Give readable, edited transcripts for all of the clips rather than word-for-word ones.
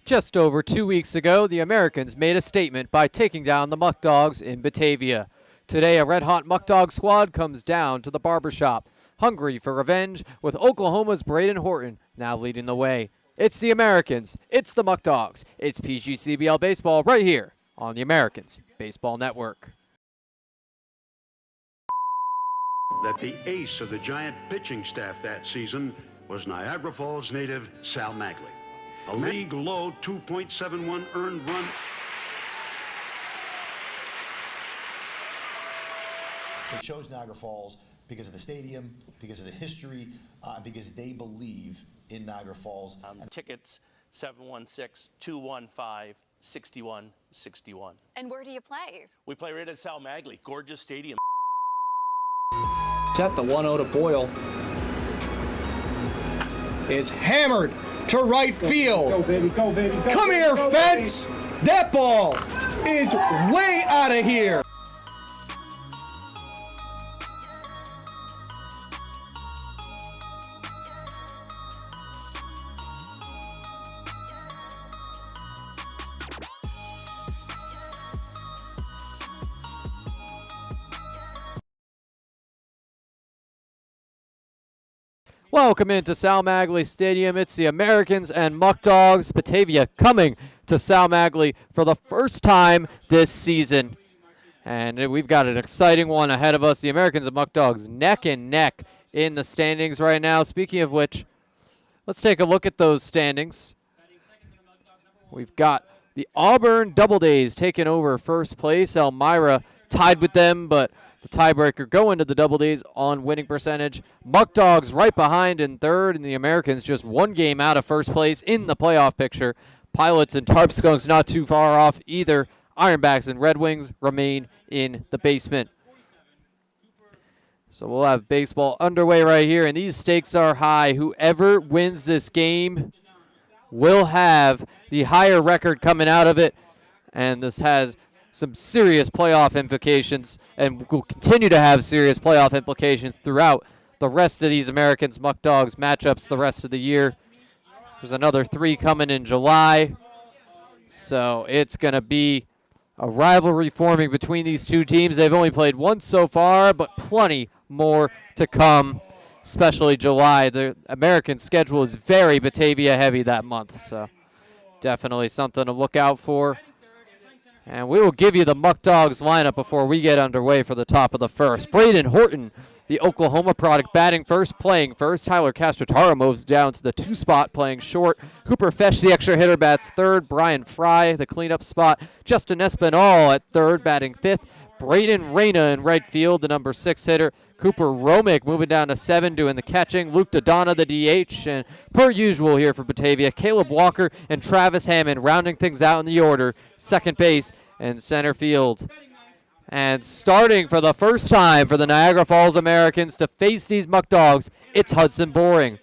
Just over 2 weeks ago, the Americans made a statement by taking down the Muckdogs in Batavia. Today, a red-hot Muckdog squad comes down to the barbershop, hungry for revenge, with Oklahoma's Braden Horton now leading the way. It's the Americans. It's the Muckdogs. It's PGCBL Baseball right here on the Americans Baseball Network. That the ace of the Giant pitching staff that season was Niagara Falls native Sal Magley. A league-low 2.71 earned run. They chose Niagara Falls because of the stadium, because of the history, because they believe in Niagara Falls. Tickets 716-215-6161. And where do you play? We play right at Sal Magley, gorgeous stadium. Set the 1-0 to Boyle. Is hammered to right field. Go, baby, go, baby. Go, Come baby, here, go, fence. Baby. That ball is way out of here. Welcome into Sal Magley Stadium. It's the Americans and Muckdogs. Batavia coming to Sal Magley for the first time this season. And we've got an exciting one ahead of us. The Americans and Muckdogs neck and neck in the standings right now. Speaking of which, let's take a look at those standings. We've got the Auburn Doubledays taking over first place. Elmira tied with them, but the tiebreaker going to the Doubledays on winning percentage. Muckdogs right behind in third, and the Americans just one game out of first place in the playoff picture. Pilots and Tarp Skunks not too far off either. Ironbacks and Red Wings remain in the basement. So we'll have baseball underway right here, and these stakes are high. Whoever wins this game will have the higher record coming out of it, and this has some serious playoff implications and will continue to have serious playoff implications throughout the rest of these Americans Muckdogs matchups the rest of the year. There's another 3 coming in July. So it's going to be a rivalry forming between these two teams. They've only played once so far, but plenty more to come, especially July. The American schedule is very Batavia heavy that month, so definitely something to look out for. And we will give you the Muckdogs lineup before we get underway for the top of the first. Braden Horton, the Oklahoma product, batting first, playing first. Tyler Castro-Tara moves down to the 2 spot, playing short. Cooper Fesh, the extra hitter, bats third. Brian Fry, the cleanup spot. Justin Espinal at third, batting fifth. Braden Reyna in right field, the number 6 hitter. Cooper Romick moving down to 7, doing the catching. Luke Dodonna, the DH. And per usual here for Batavia, Caleb Walker and Travis Hammond rounding things out in the order. Second base and center field. And starting for the first time for the Niagara Falls Americans to face these Muckdogs, it's Hudson Boring.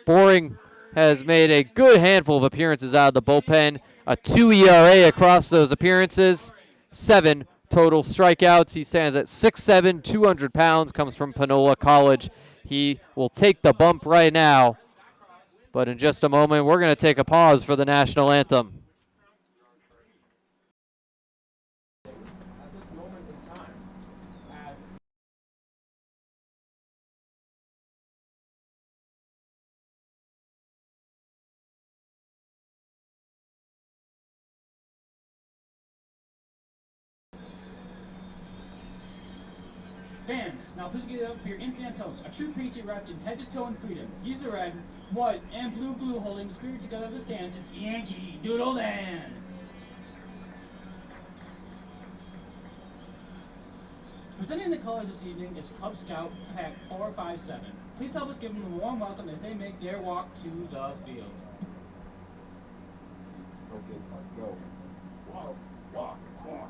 Boring has made a good handful of appearances out of the bullpen. A 2 ERA across those appearances. 7 total strikeouts. He stands at 6'7", 200 pounds, comes from Panola College. He will take the bump right now. But in just a moment, we're going to take a pause for the national anthem. Fans, now please get up for your instant host. A true patriot wrapped in head to toe in freedom. Use the red, white, and blue holding the spirit together of the stands. It's Yankee Doodle Land. Presenting the colors this evening is Cub Scout Pack 457. Please help us give them a warm welcome as they make their walk to the field. Go. Walk, walk, walk.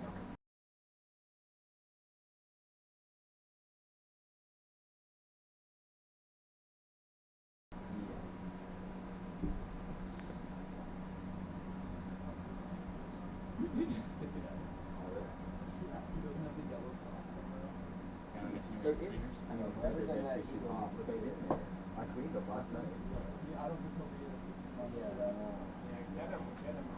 Stick it out. He doesn't have the yellow socks. I know, everything that you off, but they didn't. I cleaned up last night. Yeah, I don't think he'll be able to fix it. Yeah, Yeah, get him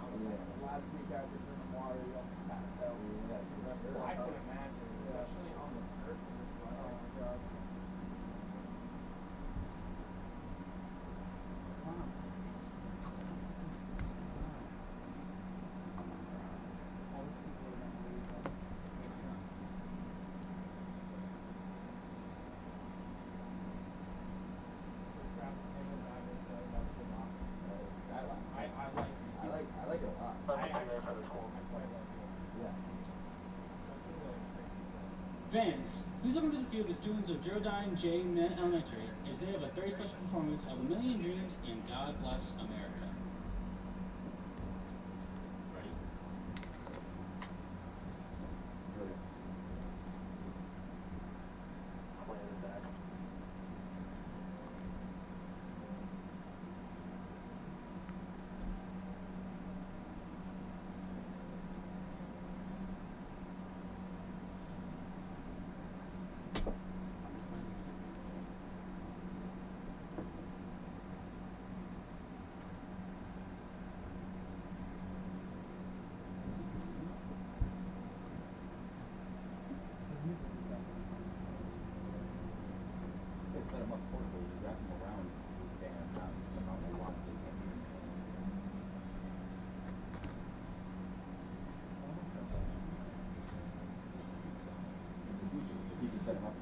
Fans, please welcome to the field the students of Geraldine J. Men Elementary as they have a very special performance of A Million Dreams and God Bless America. Ready? Set them up portable, you wrap them around the damn mountain, somehow they want to, can't do it. It's a teacher, the teacher set them up.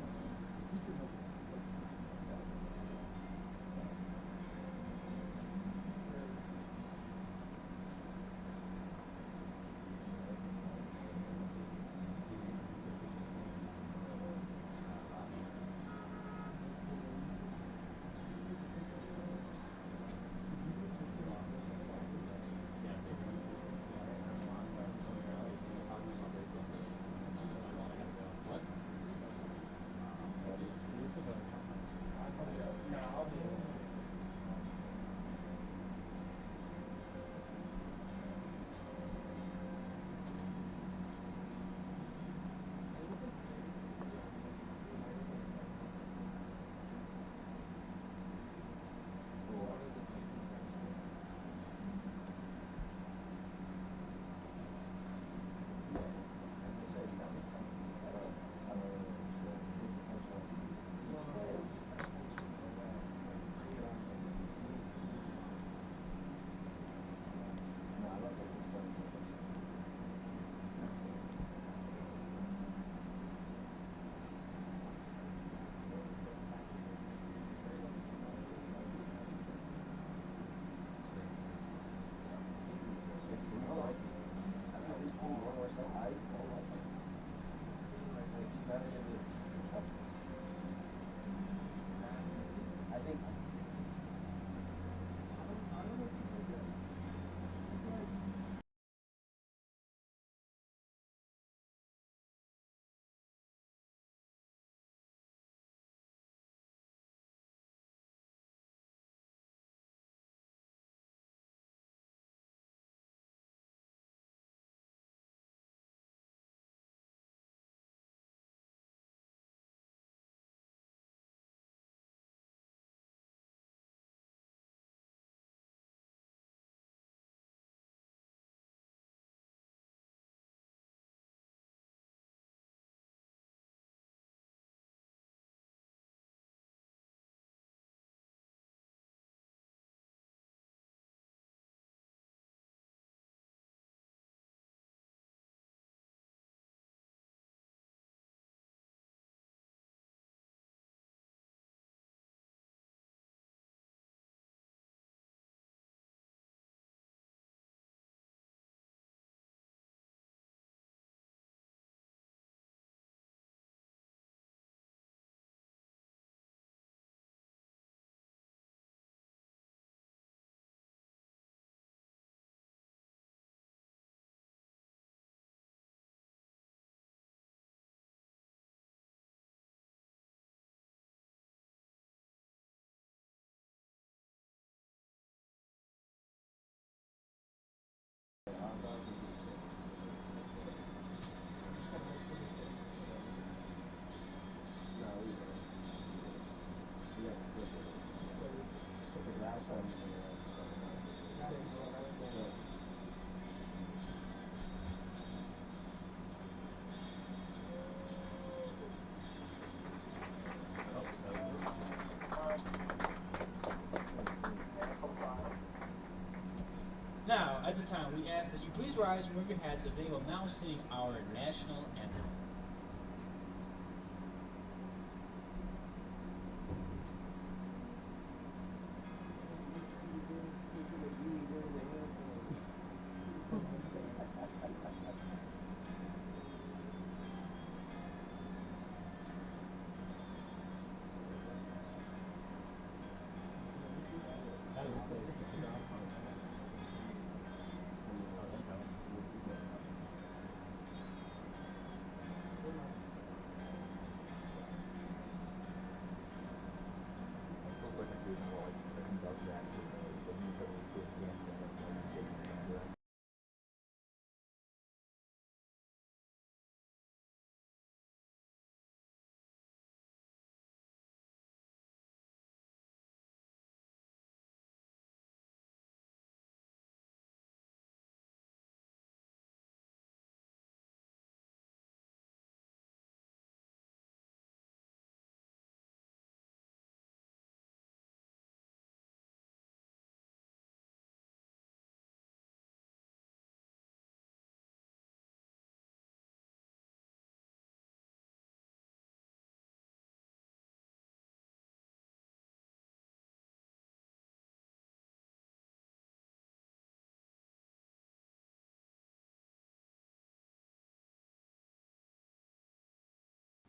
Now, at this time, we ask that you please rise and move your hats as they will now sing our national anthem.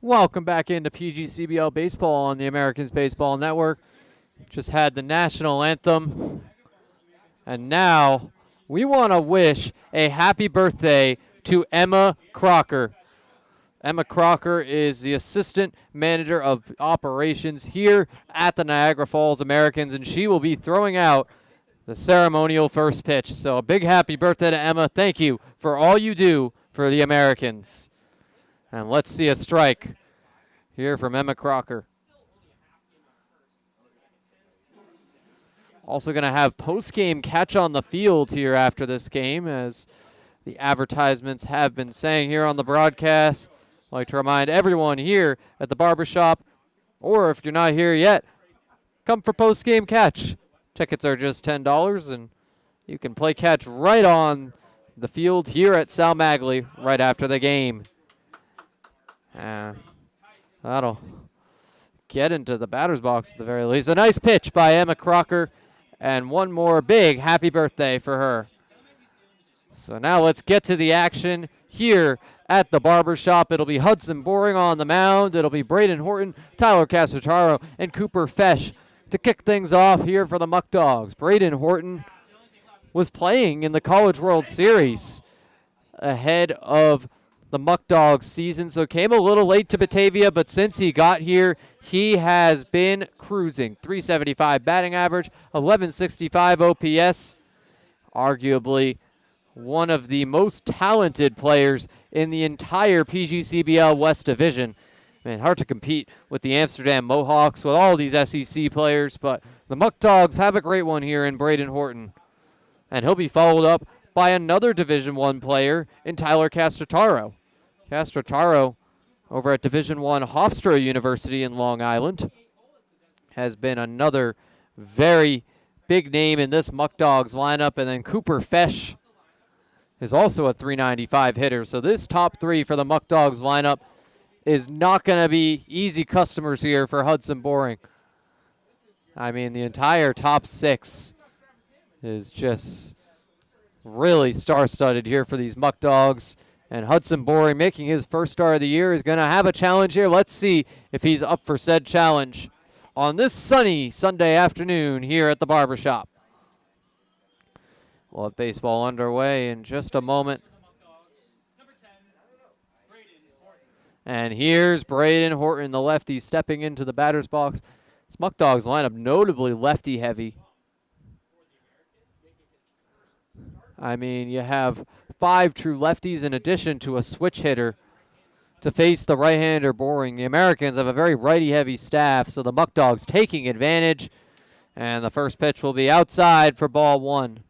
Welcome back into PGCBL Baseball on the Americans Baseball Network. Just had the national anthem. And now we want to wish a happy birthday to Emma Crocker. Emma Crocker is the assistant manager of operations here at the Niagara Falls Americans, and she will be throwing out the ceremonial first pitch. So a big happy birthday to Emma. Thank you for all you do for the Americans. And let's see a strike here from Emma Crocker. Also going to have post-game catch on the field here after this game, as the advertisements have been saying here on the broadcast. I'd like to remind everyone here at the barbershop, or if you're not here yet, come for post-game catch. Tickets are just $10, and you can play catch right on the field here at Sal Magley right after the game. That'll get into the batter's box at the very least. A nice pitch by Emma Crocker, and one more big happy birthday for her. So now let's get to the action here at the barbershop. It'll be Hudson Boring on the mound. It'll be Braden Horton, Tyler Casataro, and Cooper Fesh to kick things off here for the Muckdogs. Braden Horton was playing in the College World Series ahead of the Muckdogs season, so came a little late to Batavia, but since he got here, he has been cruising. 375 batting average, 1165 OPS, arguably one of the most talented players in the entire PGCBL West Division. Man, hard to compete with the Amsterdam Mohawks, with all these SEC players, but the Muckdogs have a great one here in Braden Horton. And he'll be followed up by another Division I player in Tyler Casataro. Casataro, over at Division I Hofstra University in Long Island, has been another very big name in this Muckdogs lineup. And then Cooper Fesh is also a 395 hitter. So this top three for the Muckdogs lineup is not going to be easy customers here for Hudson Boring. I mean, the entire top six is just really star-studded here for these Muckdogs. And Hudson Boring, making his first start of the year, is going to have a challenge here. Let's see if he's up for said challenge on this sunny Sunday afternoon here at the barbershop. We'll have baseball underway in just a moment. And here's Braden Horton, the lefty, stepping into the batter's box. This Muckdogs lineup notably lefty-heavy. I mean, you have 5 true lefties in addition to a switch hitter to face the right-hander Boring. The Americans have a very righty-heavy staff, so the Muckdogs taking advantage. And the first pitch will be outside for ball 1.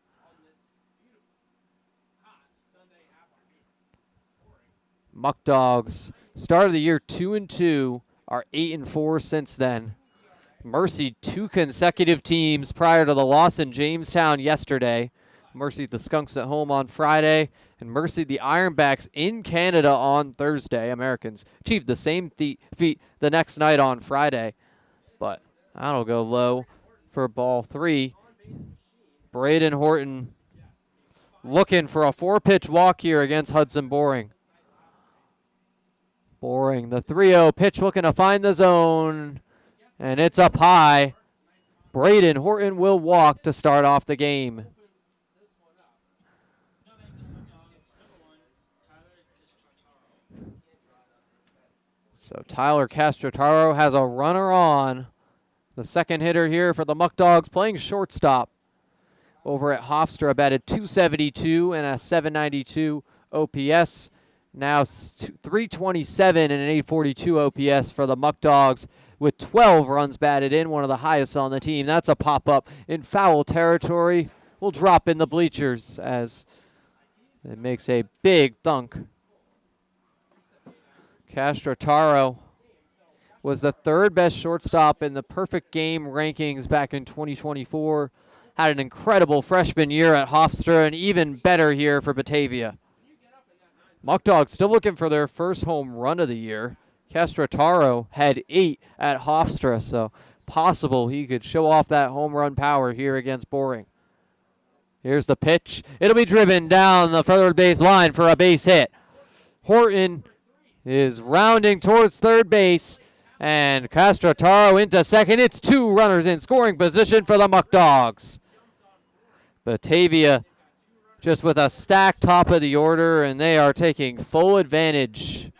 Muckdogs started the year 2-2, are 8-4 since then. Mercy 2 consecutive teams prior to the loss in Jamestown yesterday. Mercy the Skunks at home on Friday, and Mercy the Ironbacks in Canada on Thursday. Americans achieved the same feat the next night on Friday, but that'll go low for ball 3. Braden Horton looking for a 4-pitch walk here against Hudson Boring. Boring, the 3-0 pitch, looking to find the zone, and it's up high. Braden Horton will walk to start off the game. So Tyler Casataro has a runner on. The second hitter here for the Muckdogs, playing shortstop over at Hofstra, batted .272 and a .792 OPS. Now 327 and an .842 OPS for the Muckdogs, with 12 runs batted in, one of the highest on the team. That's a pop-up in foul territory. Will drop in the bleachers as it makes a big thunk. Casataro was the 3rd best shortstop in the perfect game rankings back in 2024. Had an incredible freshman year at Hofstra, and even better here for Batavia. Muckdogs still looking for their first home run of the year. Casataro had 8 at Hofstra, so possible he could show off that home run power here against Boring. Here's the pitch. It'll be driven down the third base line for a base hit. Horton is rounding towards third base. And Castrotaro into second. It's 2 runners in scoring position for the Muckdogs. Batavia just with a stacked top of the order, and they are taking full advantage.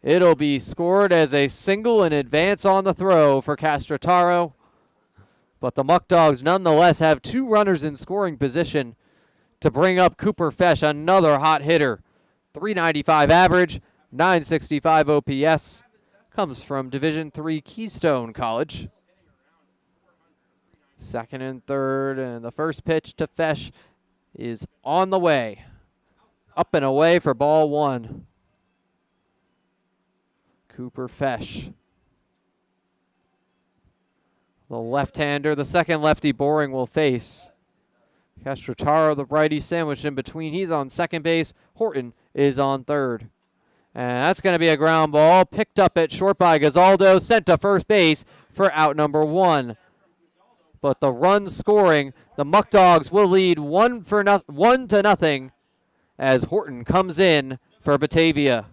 It'll be scored as a single and advance on the throw for Castrotaro. But the Muckdogs nonetheless have 2 runners in scoring position to bring up Cooper Fesh, another hot hitter. 395 average, 965 OPS. Comes from Division III Keystone College. Second and third, and the first pitch to Fesh is on the way. Up and away for ball 1. Cooper Fesh. The left-hander, the second lefty Boring will face. Castrotaro, the righty, sandwiched in between. He's on second base. Horton is on third. And that's going to be a ground ball. Picked up at short by Gazaldo. Sent to first base for out number 1. But the run scoring, the Muckdogs will lead 1-0 as Horton comes in for Batavia.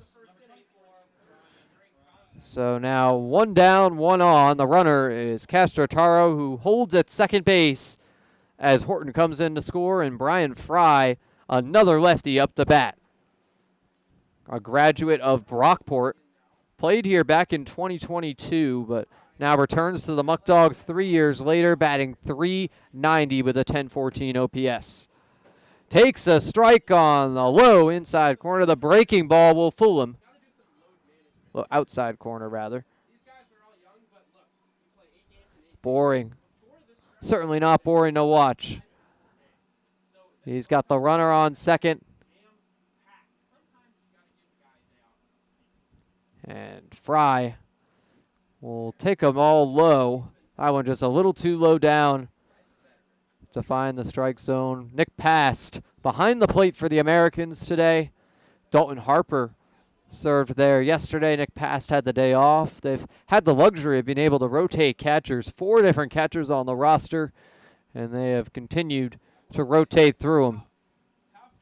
So now 1 down, 1 on. The runner is Castrotaro, who holds at second base as Horton comes in to score, and Brian Fry, another lefty, up to bat. A graduate of Brockport, played here back in 2022, but now returns to the Muckdogs 3 years later, batting .390 with a 1014 OPS. Takes a strike on the low inside corner. The breaking ball will fool him. Well, outside corner, rather. Boring. Certainly not boring to watch. He's got the runner on second. And Fry will take them all low. That one just a little too low down to find the strike zone. Nick Past behind the plate for the Americans today. Dalton Harper served there yesterday. Nick Past had the day off. They've had the luxury of being able to rotate catchers. 4 different catchers on the roster, and they have continued to rotate through them.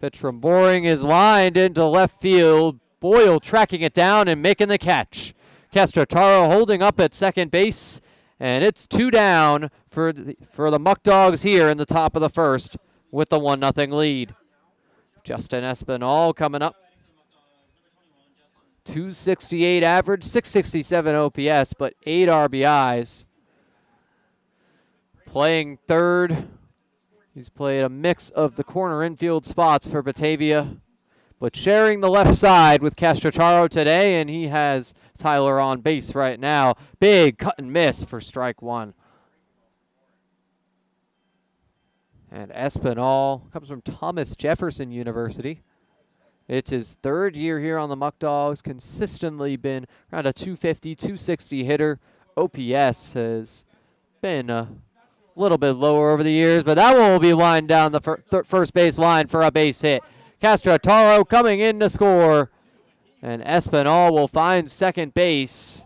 Pitch from Boring is lined into left field. Boyle tracking it down and making the catch. Castrotaro holding up at second base, and it's 2 down for the Muckdogs here in the top of the first with the 1-0 lead. Justin Espinal coming up. 268 average, 667 OPS, but 8 RBIs. Playing third. He's played a mix of the corner infield spots for Batavia, but sharing the left side with Castrotaro today, and he has Tyler on base right now. Big cut and miss for strike 1. And Espinal comes from Thomas Jefferson University. It's his 3rd year here on the Muckdogs. Consistently been around a 250, 260 hitter. OPS has been a little bit lower over the years, but that one will be lined down the first base line for a base hit. Castrotaro coming in to score, and Espinal will find second base.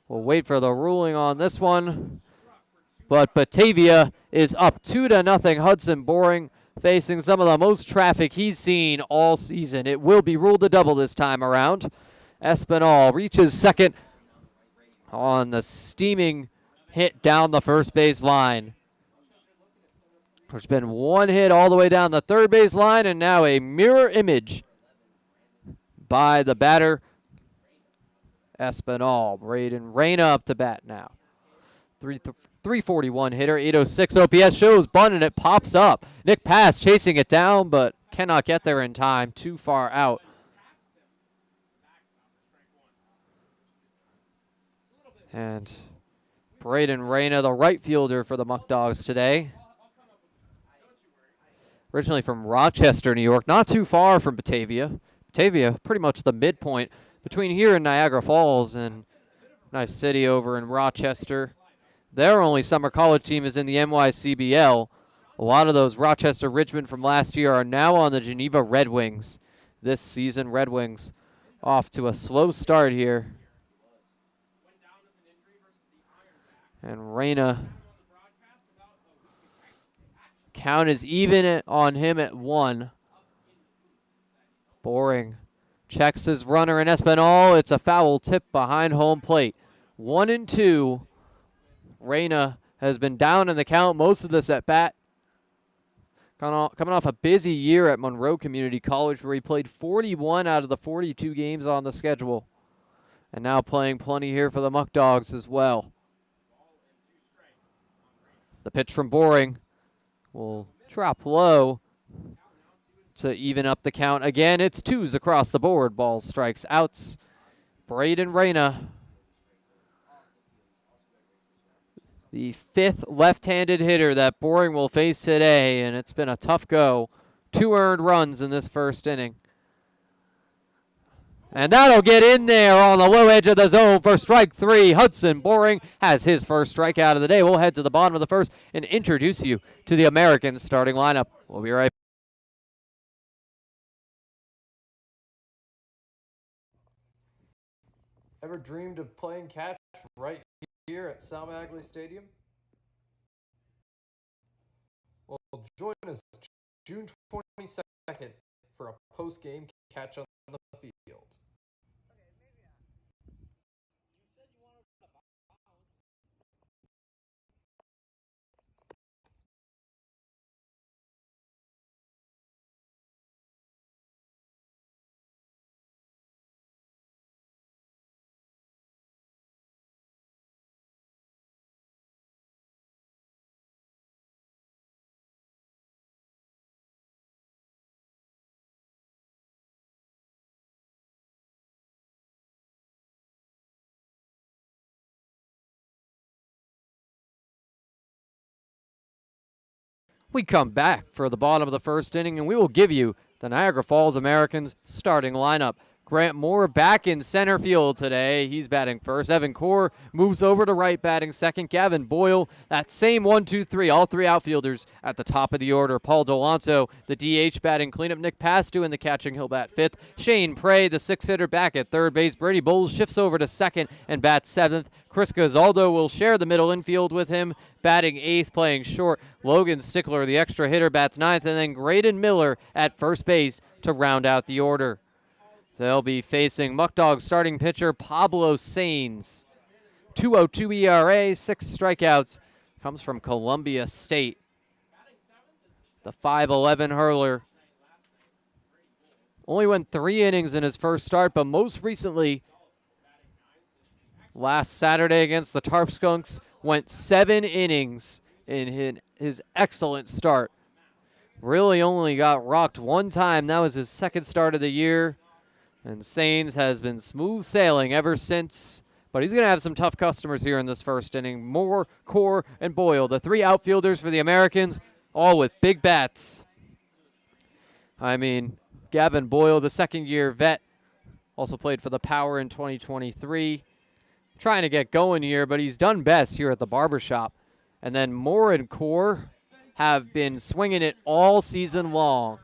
We'll wait for the ruling on this one, but Batavia is up 2-0. Hudson Boring facing some of the most traffic he's seen all season. It will be ruled a double this time around. Espinal reaches second on the steaming hit down the first base line. There's been 1 hit all the way down the third base line, and now a mirror image by the batter, Espinal. Braden Reyna up to bat now. 341 hitter, 806 OPS, shows bunt, and it pops up. Nick Past chasing it down, but cannot get there in time. Too far out. And Braden Reyna, the right fielder for the Muckdogs today. Originally from Rochester, New York, not too far from Batavia. Batavia, pretty much the midpoint between here and Niagara Falls, and nice city over in Rochester. Their only summer college team is in the NYCBL. A lot of those Rochester Richmond from last year are now on the Geneva Red Wings this season. Red Wings off to a slow start here. And Reyna, count is even on him at 1. Boring Checks his runner in Espinal. It's a foul tip behind home plate. 1-2. Reyna has been down in the count most of this at bat. Coming off a busy year at Monroe Community College where he played 41 out of the 42 games on the schedule. And now playing plenty here for the Muckdogs as well. The pitch from Boring will drop low to even up the count. Again, it's 2s across the board. Balls, strikes, outs. Braden Reyna, the 5th left-handed hitter that Boring will face today, and it's been a tough go. 2 earned runs in this first inning. And that'll get in there on the low edge of the zone for strike 3. Hudson Boring has his first strikeout of the day. We'll head to the bottom of the first and introduce you to the Americans starting lineup. We'll be right back. Ever dreamed of playing catch right here at Sal Magley Stadium? Well, join us June 22nd for a post-game catch on the field. We come back for the bottom of the first inning, and we will give you the Niagara Falls Americans starting lineup. Grant Moore back in center field today. He's batting first. Evan Core moves over to right, batting second. Gavin Boyle, that same 1-2-3, all 3 outfielders at the top of the order. Paul Delanto, the DH, batting cleanup. Nick Pastu in the catching, he'll bat 5th. Shane Prey, the 6th-hitter, back at third base. Brady Bowles shifts over to second and bats 7th. Chris Gazaldo will share the middle infield with him, batting 8th, playing short. Logan Stickler, the extra hitter, bats 9th, and then Graydon Miller at first base to round out the order. They'll be facing Muckdogs starting pitcher Pablo Sains. 2.02 ERA, 6 strikeouts. Comes from Columbia State. The 5'11 hurler. Only went 3 innings in his first start, but most recently, last Saturday against the Tarp Skunks, went 7 innings in his excellent start. Really only got rocked 1 time. That was his 2nd start of the year. And Sains has been smooth sailing ever since. But he's going to have some tough customers here in this first inning. Moore, Core, and Boyle, the 3 outfielders for the Americans, all with big bats. I mean, Gavin Boyle, the 2nd-year vet, also played for the Power in 2023. Trying to get going here, but he's done best here at the barbershop. And then Moore and Core have been swinging it all season long.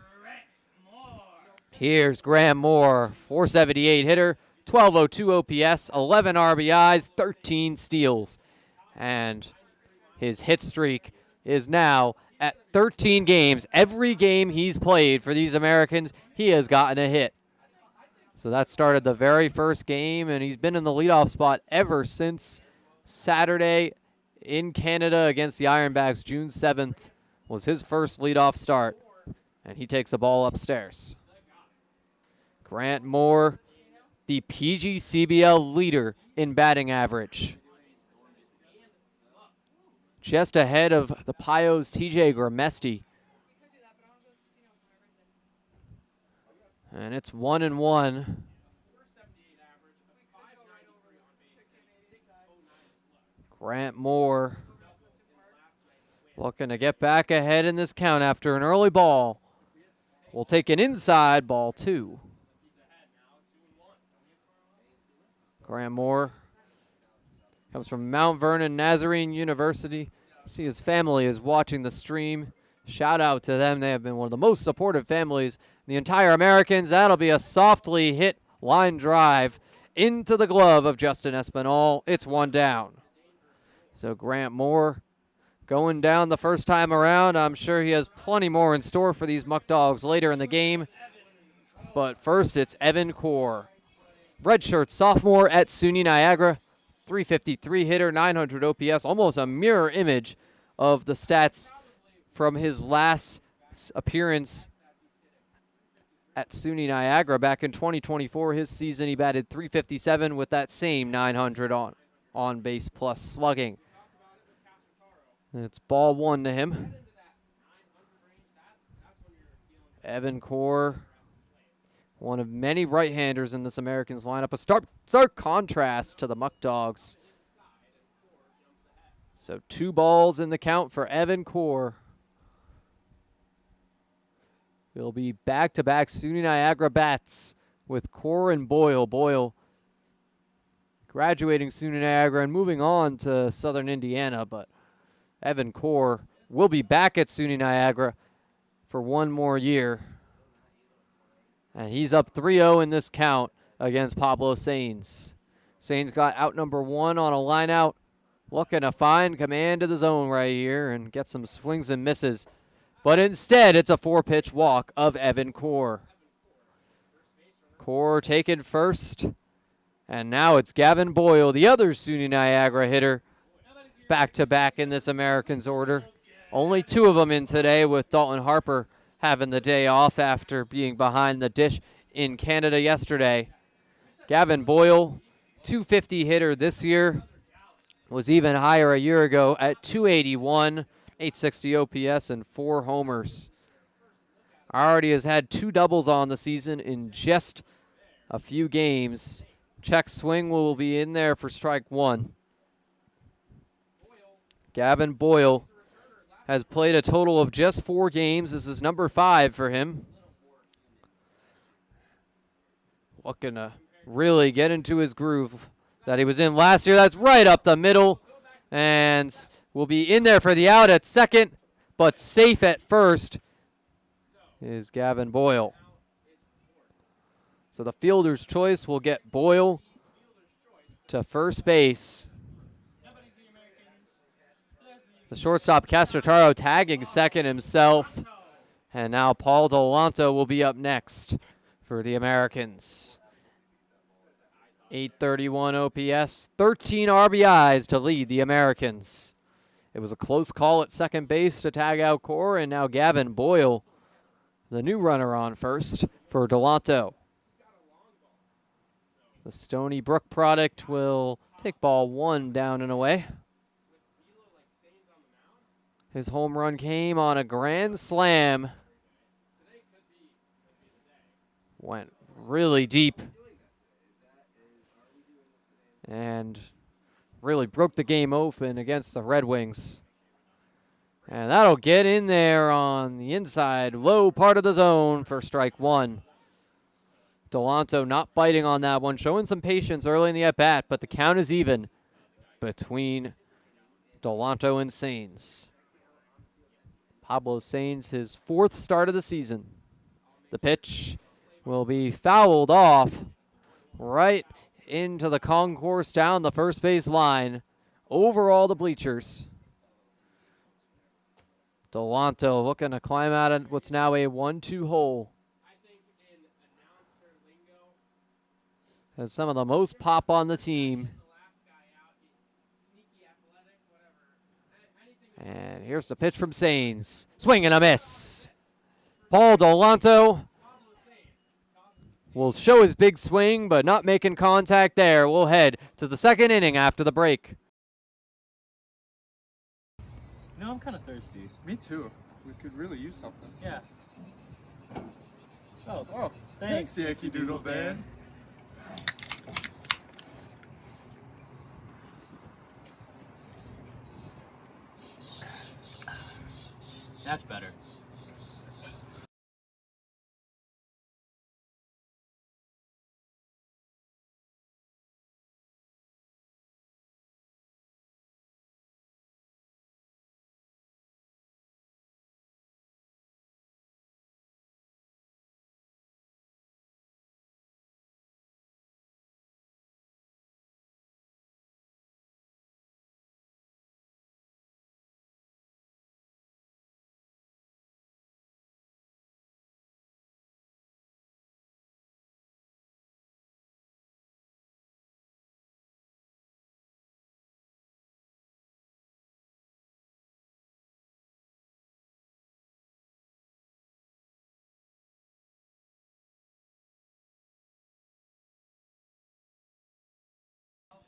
Here's Graham Moore, 478 hitter, 1202 OPS, 11 RBIs, 13 steals. And his hit streak is now at 13 games. Every game he's played for these Americans, he has gotten a hit. So that started the very first game, and he's been in the leadoff spot ever since Saturday in Canada against the Ironbacks. June 7th was his first leadoff start, and he takes the ball upstairs. Grant Moore, the PGCBL leader in batting average. Just ahead of the Pios' TJ Gramesti. And it's 1-1. Grant Moore looking to get back ahead in this count after an early ball. We'll take an inside ball 2. Graham Moore comes from Mount Vernon Nazarene University. See his family is watching the stream. Shout out to them. They have been one of the most supportive families in the entire Americans. That'll be a softly hit line drive into the glove of Justin Espinal. It's 1 down. So Grant Moore going down the first time around. I'm sure he has plenty more in store for these Muckdogs later in the game. But first, it's Evan Core. Redshirt sophomore at SUNY Niagara. 353 hitter, 900 OPS, almost a mirror image of the stats from his last appearance at SUNY Niagara back in 2024. His season, he batted 357 with that same 900 on base plus slugging. It's ball one to him. Evan Core, one of many right-handers in this Americans lineup. A stark contrast to the Muckdogs. So 2 balls in the count for Evan Core. It'll be back-to-back SUNY Niagara bats with Core and Boyle. Boyle graduating SUNY Niagara and moving on to Southern Indiana, but Evan Core will be back at SUNY Niagara for one more year. And he's up 3-0 in this count against Pablo Sainz. Sainz got out number 1 on a line out. Looking to find command of the zone right here and get some swings and misses. But instead, it's a 4-pitch walk of Evan Core. Core taken first. And now it's Gavin Boyle, the other SUNY Niagara hitter, back-to-back in this Americans order. Only 2 of them in today, with Dalton Harper having the day off after being behind the dish in Canada yesterday. Gavin Boyle, 250 hitter this year, was even higher a year ago at 281, 860 OPS, and 4 homers. Already has had 2 doubles on the season in just a few games. Check swing will be in there for strike 1. Gavin Boyle has played a total of just 4 games. This is number 5 for him. Looking to really get into his groove that he was in last year. That's right up the middle. And will be in there for the out at second, but safe at first is Gavin Boyle. So the fielder's choice will get Boyle to first base. The shortstop, Castrataro, tagging second himself. And now Paul Delanto will be up next for the Americans. 831 OPS, 13 RBIs to lead the Americans. It was a close call at second base to tag out Core, and now Gavin Boyle, the new runner on first for Delanto. The Stony Brook product will take ball 1 down and away. His home run came on a grand slam. Went really deep. And really broke the game open against the Red Wings. And that'll get in there on the inside, low part of the zone for strike 1. Delanto not biting on that one, showing some patience early in the at-bat, but the count is even between Delanto and Sainz. Pablo Sainz, his 4th start of the season. The pitch will be fouled off right into the concourse down the first base line, over all the bleachers. Delanto looking to climb out of what's now a 1-2 hole. Has some of the most pop on the team. And here's the pitch from Sainz. Swing and a miss. Paul Delanto will show his big swing, but not making contact there. We'll head to the 2nd inning after the break. No, I'm kind of thirsty. Me too. We could really use something. Yeah. Oh, thanks. Yankee Doodle Dan. That's better.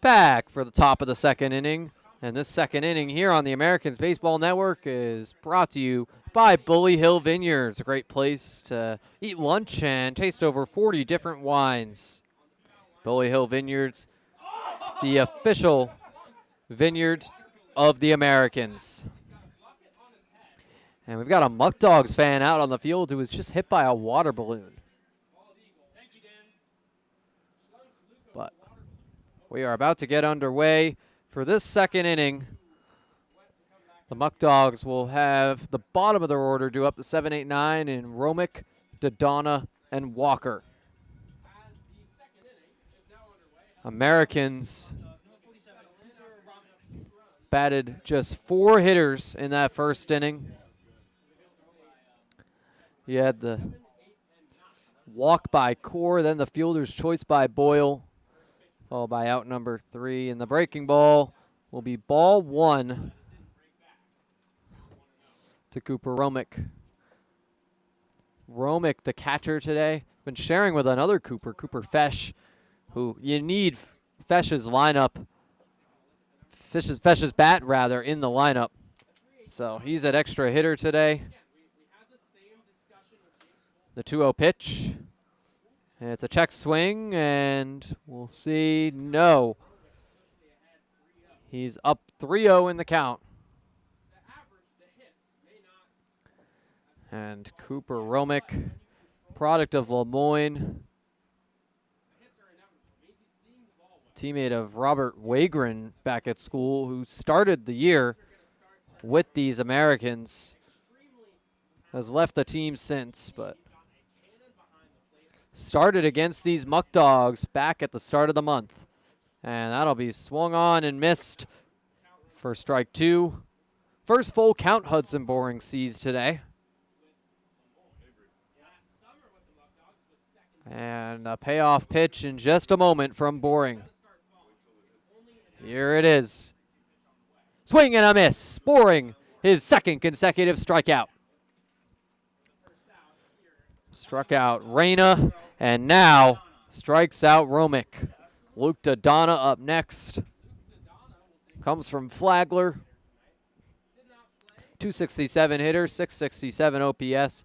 back for the top of the second inning. And this second inning here on the Americans Baseball Network is brought to you by Bully Hill Vineyards, a great place to eat lunch and taste over 40 different wines. Bully Hill Vineyards, the official vineyard of the Americans. And we've got a Muckdogs fan out on the field who was just hit by a water balloon. But we are about to get underway for this second inning. The Muckdogs will have the bottom of their order due up to 7, 8, 9 in Romick, Dodonna, and Walker. Americans batted just 4 hitters in that first inning. You had the walk by Core, then the fielder's choice by Boyle, followed by out number 3. And the breaking ball will be ball 1 to Cooper Romick. Romick, the catcher today, been sharing with another Cooper Fesh, who you need Fesh's lineup, Fesh's bat rather, in the lineup. So he's an extra hitter today. The 2-0 pitch. And it's a check swing, and we'll see. No. He's up 3-0 in the count. And Cooper Romick, product of Lemoyne, teammate of Robert Wagren back at school, who started the year with these Americans, has left the team since, but started against these Muckdogs back at the start of the month. And that'll be swung on and missed for strike 2. First full count Hudson Boring sees today. And a payoff pitch in just a moment from Boring. Here it is. Swing and a miss. Boring, his second consecutive strikeout. Struck out Reyna, and now strikes out Romick. Luke Dodonna up next. Comes from Flagler. 267 hitter, 667 OPS.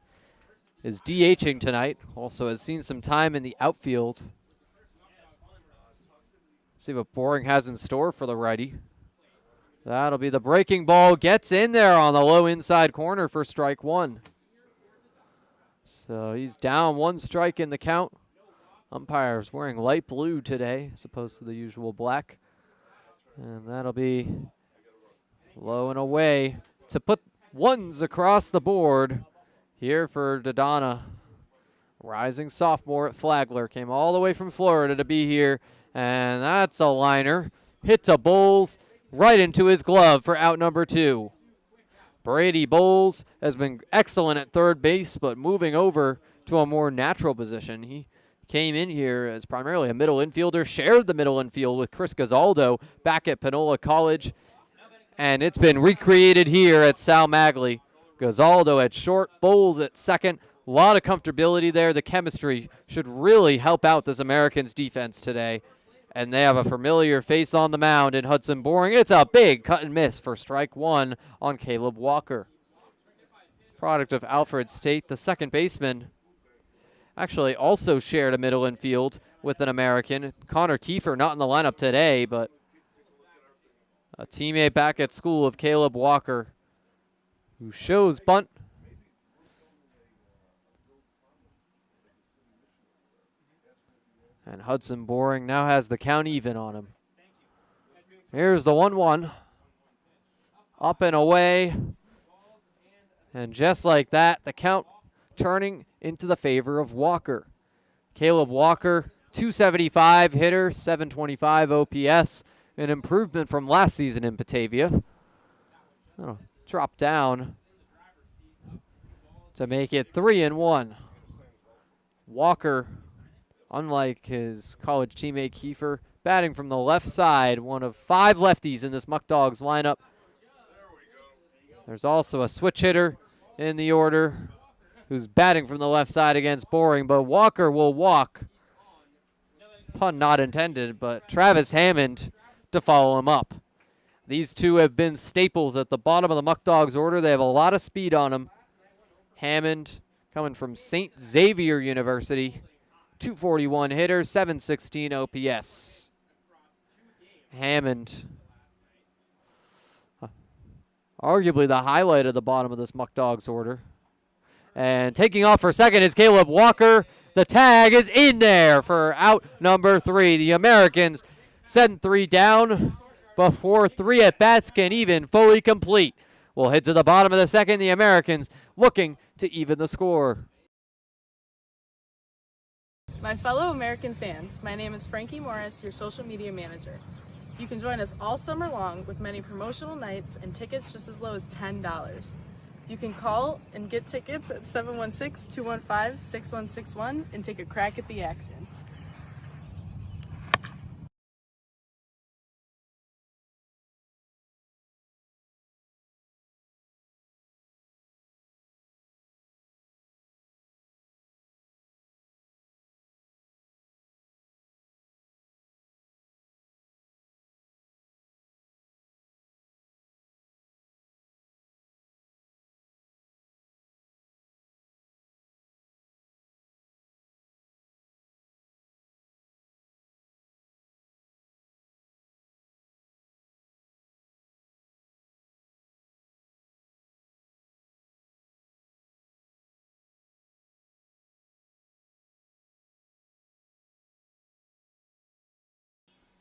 Is DHing tonight. Also has seen some time in the outfield. See what Boring has in store for the righty. That'll be the breaking ball. Gets in there on the low inside corner for strike 1. So he's down 1 strike in the count. Umpire's wearing light blue today as opposed to the usual black. And that'll be low and away to put ones across the board here for Dodonna. Rising sophomore at Flagler. Came all the way from Florida to be here. And that's a liner. Hits a Bowles right into his glove for out number 2. Brady Bowles has been excellent at third base, but moving over to a more natural position. He came in here as primarily a middle infielder, shared the middle infield with Chris Gazzaldo back at Panola College, and it's been recreated here at Sal Magley. Gazzaldo at short, Bowles at second. A lot of comfortability there. The chemistry should really help out this Americans defense today. And they have a familiar face on the mound in Hudson Boring. It's a big cut and miss for strike 1 on Caleb Walker. Product of Alfred State, the second baseman. Actually also shared a middle infield with an American. Connor Kiefer not in the lineup today, but a teammate back at school of Caleb Walker, who shows bunt. And Hudson Boring now has the count even on him. Here's the 1-1. Up and away. And just like that, the count turning into the favor of Walker. Caleb Walker, 275 hitter, 725 OPS. An improvement from last season in Batavia. That'll drop down to make it 3-1. Walker, unlike his college teammate Kiefer, batting from the left side, one of 5 lefties in this Muckdogs lineup. There's also a switch hitter in the order who's batting from the left side against Boring, but Walker will walk. Pun not intended, but Travis Hammond to follow him up. These two have been staples at the bottom of the Muckdogs order. They have a lot of speed on them. Hammond coming from St. Xavier University, 241 hitter, 716 OPS. Hammond, arguably the highlight of the bottom of this Muckdogs order. And taking off for second is Caleb Walker. The tag is in there for out number 3. The Americans send 3 down before 3 at-bats can even fully complete. We'll head to the bottom of the second. The Americans looking to even the score. My fellow American fans, my name is Frankie Morris, your social media manager. You can join us all summer long with many promotional nights and tickets just as low as $10. You can call and get tickets at 716-215-6161 and take a crack at the action.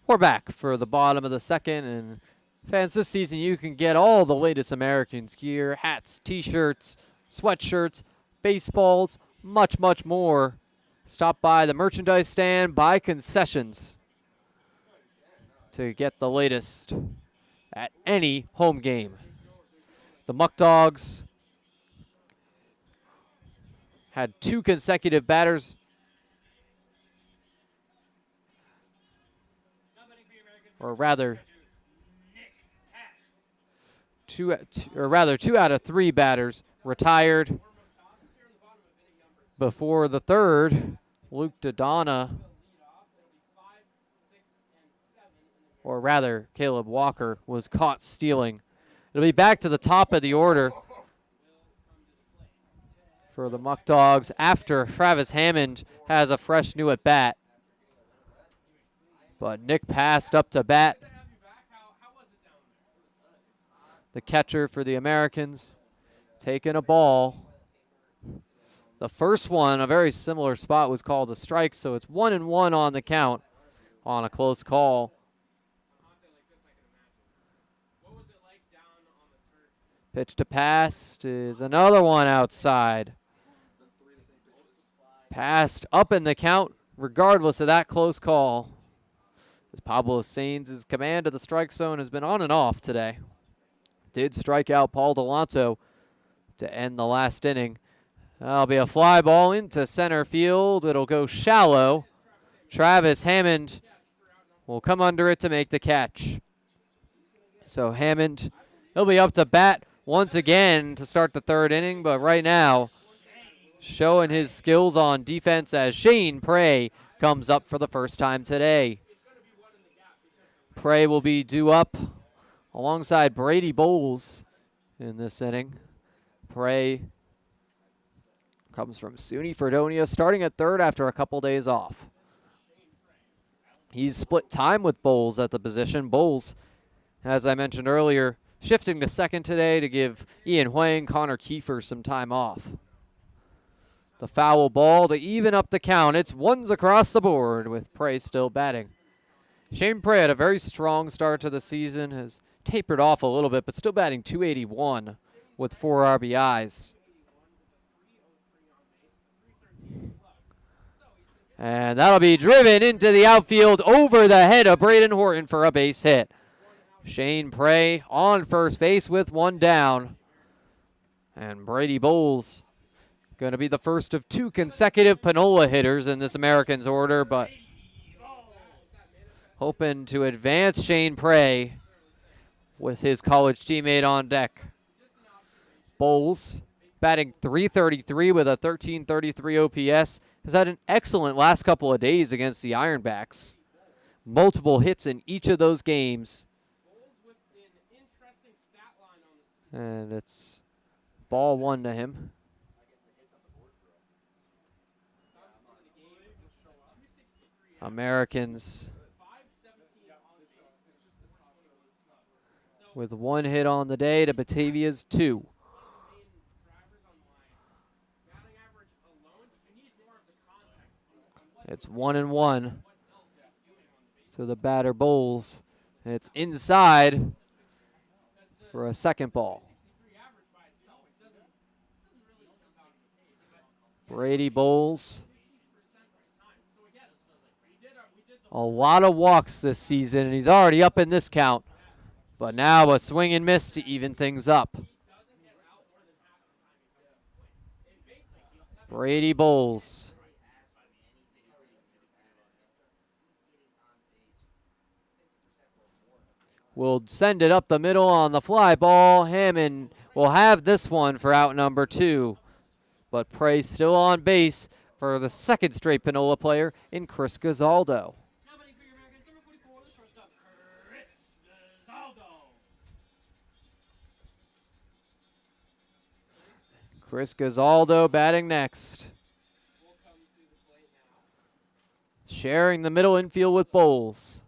We're back for the bottom of the second, and fans, this season you can get all the latest Americans gear, hats, t-shirts, sweatshirts, baseballs, much, much more. Stop by the merchandise stand, buy concessions to get the latest at any home game. The Muckdogs had 2 consecutive batters or rather, 2 out of 3 batters retired before the third. Luke Dodonna, or rather Caleb Walker, was caught stealing. It'll be back to the top of the order for the Muckdogs after Travis Hammond has a fresh new at bat. But Nick passed up to bat. The catcher for the Americans taking a ball. The first one, a very similar spot, was called a strike, so it's 1-1 on the count on a close call. Pitch to pass is another one outside. Passed up in the count regardless of that close call. As Pablo Sainz' command of the strike zone has been on and off today. Did strike out Paul Delanto to end the last inning. That'll be a fly ball into center field. It'll go shallow. Travis Hammond will come under it to make the catch. So Hammond, he'll be up to bat once again to start the third inning, but right now showing his skills on defense as Shane Prey comes up for the first time today. Prey will be due up alongside Brady Bowles in this inning. Prey comes from SUNY Fredonia, starting at third after a couple days off. He's split time with Bowles at the position. Bowles, as I mentioned earlier, shifting to second today to give Ian Huang, Connor Kiefer some time off. The foul ball to even up the count. It's ones across the board with Prey still batting. Shane Prey had a very strong start to the season, has tapered off a little bit, but still batting .281 with 4 RBIs. And that'll be driven into the outfield over the head of Braden Horton for a base hit. Shane Prey on first base with 1 down. And Brady Bowles going to be the first of 2 consecutive Panola hitters in this Americans order, but hoping to advance Shane Prey with his college teammate on deck. Bowles batting .333 with a 1333 OPS. Has had an excellent last couple of days against the Ironbacks multiple hits in each of those games. And it's ball 1 to him. Americans with 1 hit on the day to Batavia's 2. It's 1-1 to the batter Bowles. It's inside for a second ball. Brady Bowles. A lot of walks this season, and he's already up in this count. But now a swing and miss to even things up. Brady Bowles. Will send it up the middle on the fly ball. Hammond will have this one for out number 2. But Prey still on base for the second straight Panola player in Chris Gazaldo. Chris Gazaldo batting next. Sharing the middle infield with Bowles.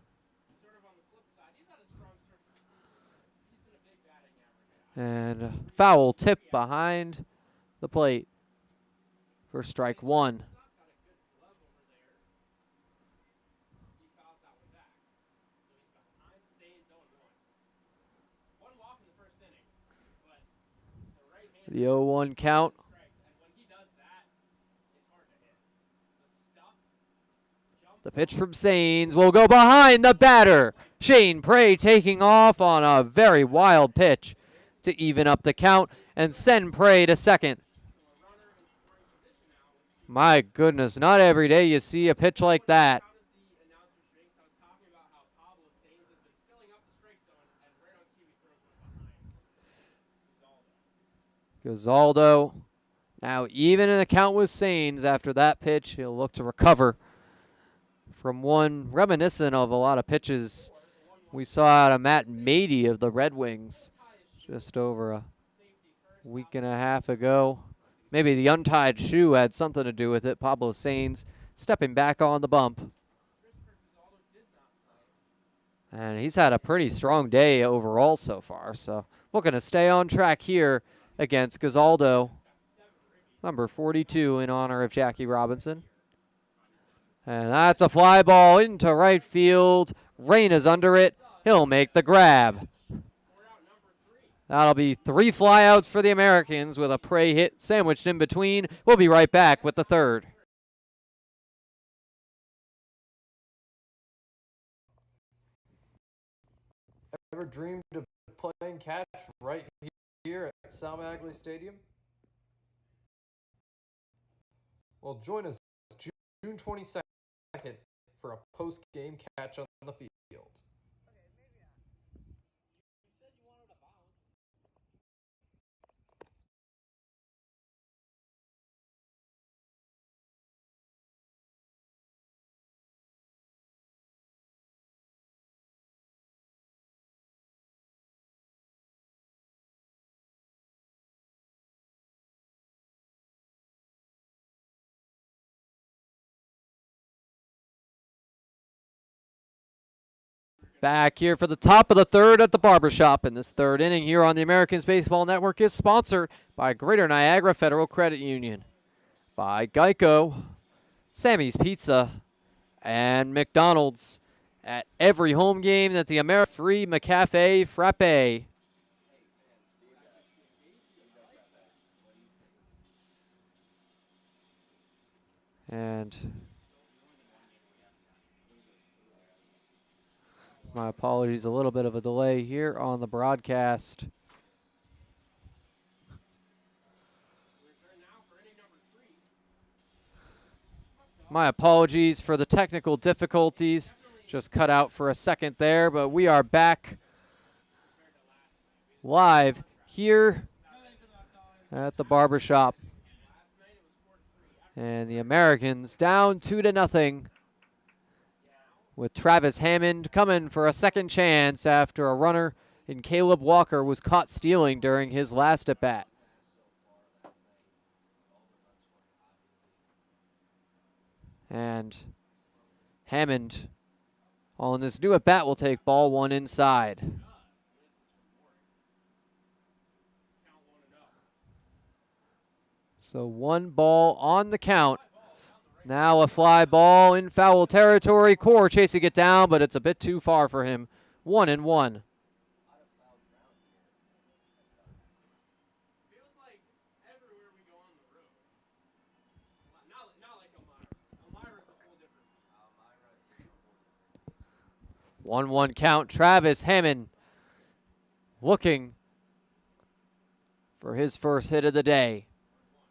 And foul tip behind the plate for strike 1. The 0-1 count. The pitch from Sains will go behind the batter. Shane Prey taking off on a very wild pitch to even up the count and send Prey to second. My goodness, not every day you see a pitch like that. Gazaldo now even in the count with Sains after that pitch. He'll look to recover from one reminiscent of a lot of pitches we saw out of Matt Mady of the Red Wings just over a week and a half ago. Maybe the untied shoe had something to do with it. Pablo Sains stepping back on the bump. And he's had a pretty strong day overall so far, so looking to stay on track here against Gazaldo, number 42 in honor of Jackie Robinson. And that's a fly ball into right field. Rain is under it. He'll make the grab. That'll be 3 flyouts for the Americans with a Prey hit sandwiched in between. We'll be right back with the third. Ever dreamed of playing catch right here at Sal Magley Stadium? Well, join us June 22nd for a post-game catch on the field. Back here for the top of the third at the Barbershop. And this third inning here on the Americans Baseball Network is sponsored by Greater Niagara Federal Credit Union, by Geico, Sammy's Pizza, and McDonald's at every home game that the Free McCafe Frappe. And my apologies, a little bit of a delay here on the broadcast. My apologies for the technical difficulties. Just cut out for a second there, but we are back live here at the Barbershop. And the Americans down 2-0 with Travis Hammond coming for a second chance after a runner in Caleb Walker was caught stealing during his last at-bat. And Hammond on this new at-bat will take ball one inside. So 1 ball on the count. Now a fly ball in foul territory. Core chasing it down, but it's a bit too far for him. 1-1. One count. Travis Hammond looking for his first hit of the day.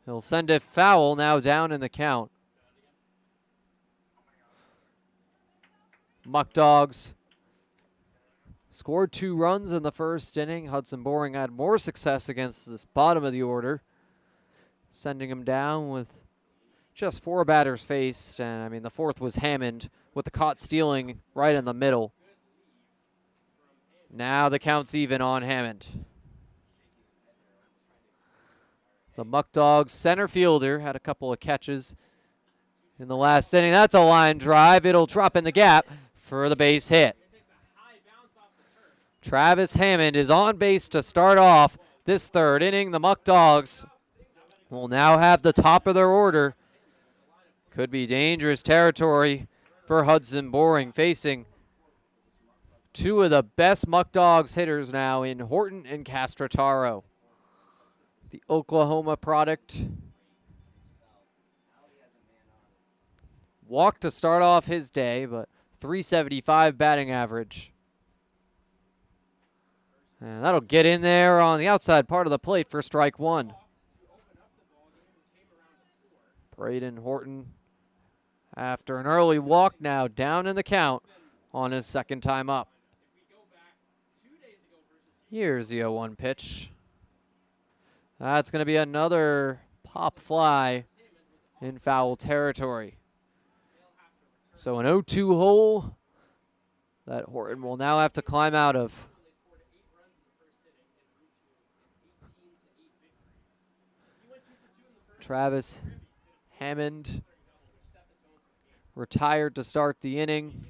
He'll send it foul, now down in the count. Muckdogs scored 2 runs in the first inning. Hudson Boring had more success against this bottom of the order, sending him down with just 4 batters faced. And I mean, the fourth was Hammond with the caught stealing right in the middle. Now the count's even on Hammond. The Muckdogs center fielder had a couple of catches in the last inning. That's a line drive. It'll drop in the gap for the base hit. Travis Hammond is on base to start off this third inning. The Muckdogs will now have the top of their order. Could be dangerous territory for Hudson Boring, facing 2 of the best Muckdogs hitters now in Horton and Castrataro. The Oklahoma product walked to start off his day, but 375 batting average. And that'll get in there on the outside part of the plate for strike 1. Braden Horton, after an early walk, now down in the count on his second time up. Here's the 0-1 pitch. That's going to be another pop fly in foul territory. So an 0-2 hole that Horton will now have to climb out of. Travis Hammond retired to start the inning.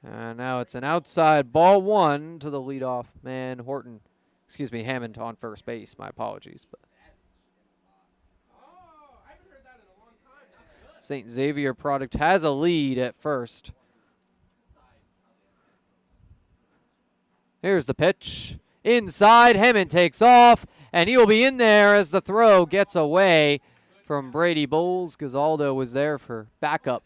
And now it's an outside ball 1 to the leadoff man, Horton. Excuse me, Hammond on first base. My apologies. But St. Xavier product has a lead at first. Here's the pitch. Inside, Hammond takes off, and he will be in there as the throw gets away from Brady Bowles. Gazaldo was there for backup.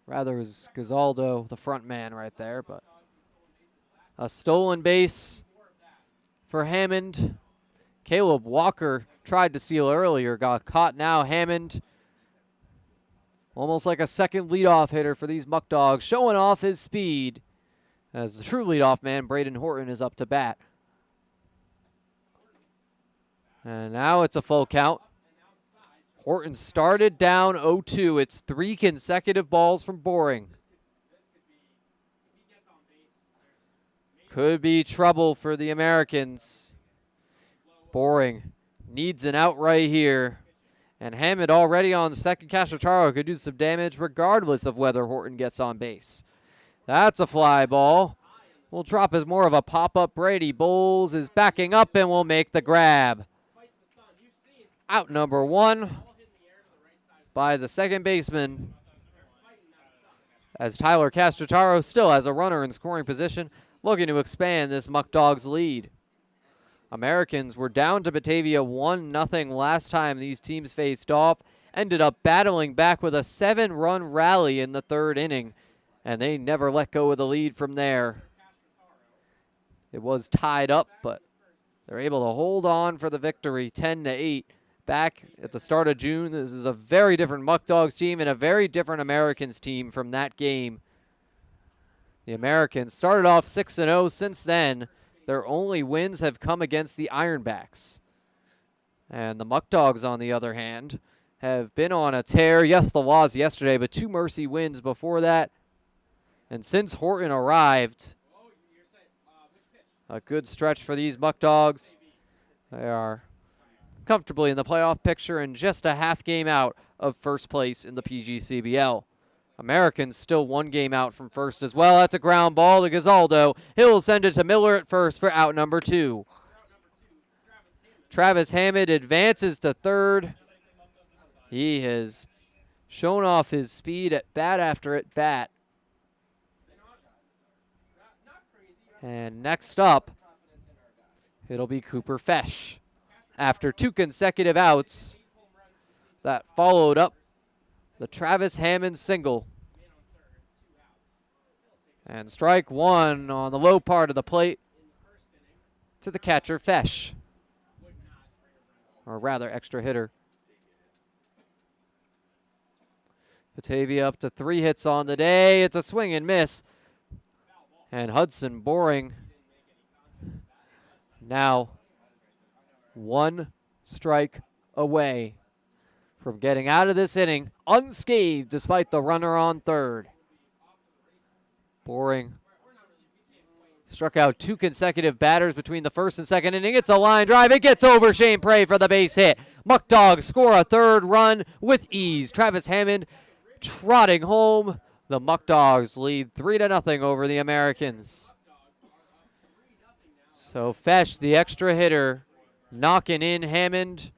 Rather, it was Gazaldo, the front man right there, but a stolen base for Hammond. Caleb Walker tried to steal earlier, got caught now. Hammond, almost like a second leadoff hitter for these Muckdogs, showing off his speed as the true leadoff man, Braden Horton, is up to bat. And now it's a full count. Horton started down 0-2. It's 3 consecutive balls from Boring. Could be trouble for the Americans. Boring needs an out right here. And Hammond already on the second. Castrataro could do some damage regardless of whether Horton gets on base. That's a fly ball. Will drop as more of a pop-up. Brady Bowles is backing up and will make the grab. Out number 1 by the second baseman, as Tyler Castrataro still has a runner in scoring position, looking to expand this Muckdogs lead. Americans were down to Batavia 1-0 last time these teams faced off, ended up battling back with a 7-run rally in the third inning, and they never let go of the lead from there. It was tied up, but they're able to hold on for the victory, 10-8. Back at the start of June, this is a very different Muckdogs team and a very different Americans team from that game. The Americans started off 6-0. Since then, their only wins have come against the Ironbacks. And the Muckdogs, on the other hand, have been on a tear. Yes, the loss yesterday, but 2 Mercy wins before that. And since Horton arrived, a good stretch for these Muckdogs. They are comfortably in the playoff picture and just a half game out of first place in the PGCBL. Americans still 1 game out from first as well. That's a ground ball to Gazaldo. He'll send it to Miller at first for out number 2. Travis Hammond advances to third. He has shown off his speed at bat after at bat. And next up, it'll be Cooper Fesh. After 2 consecutive outs that followed up the Travis Hammond single. And strike 1 on the low part of the plate to the catcher, Fesh. Or rather, extra hitter. Batavia up to 3 hits on the day. It's a swing and miss. And Hudson Boring now 1 strike away from getting out of this inning unscathed despite the runner on third. Boring struck out 2 consecutive batters between the first and second inning. It's a line drive. It gets over Shane Prey for the base hit. Muckdogs score a 3rd run with ease. Travis Hammond trotting home. The Muckdogs lead 3-0 over the Americans. So Fesh, the extra hitter, knocking in Hammond.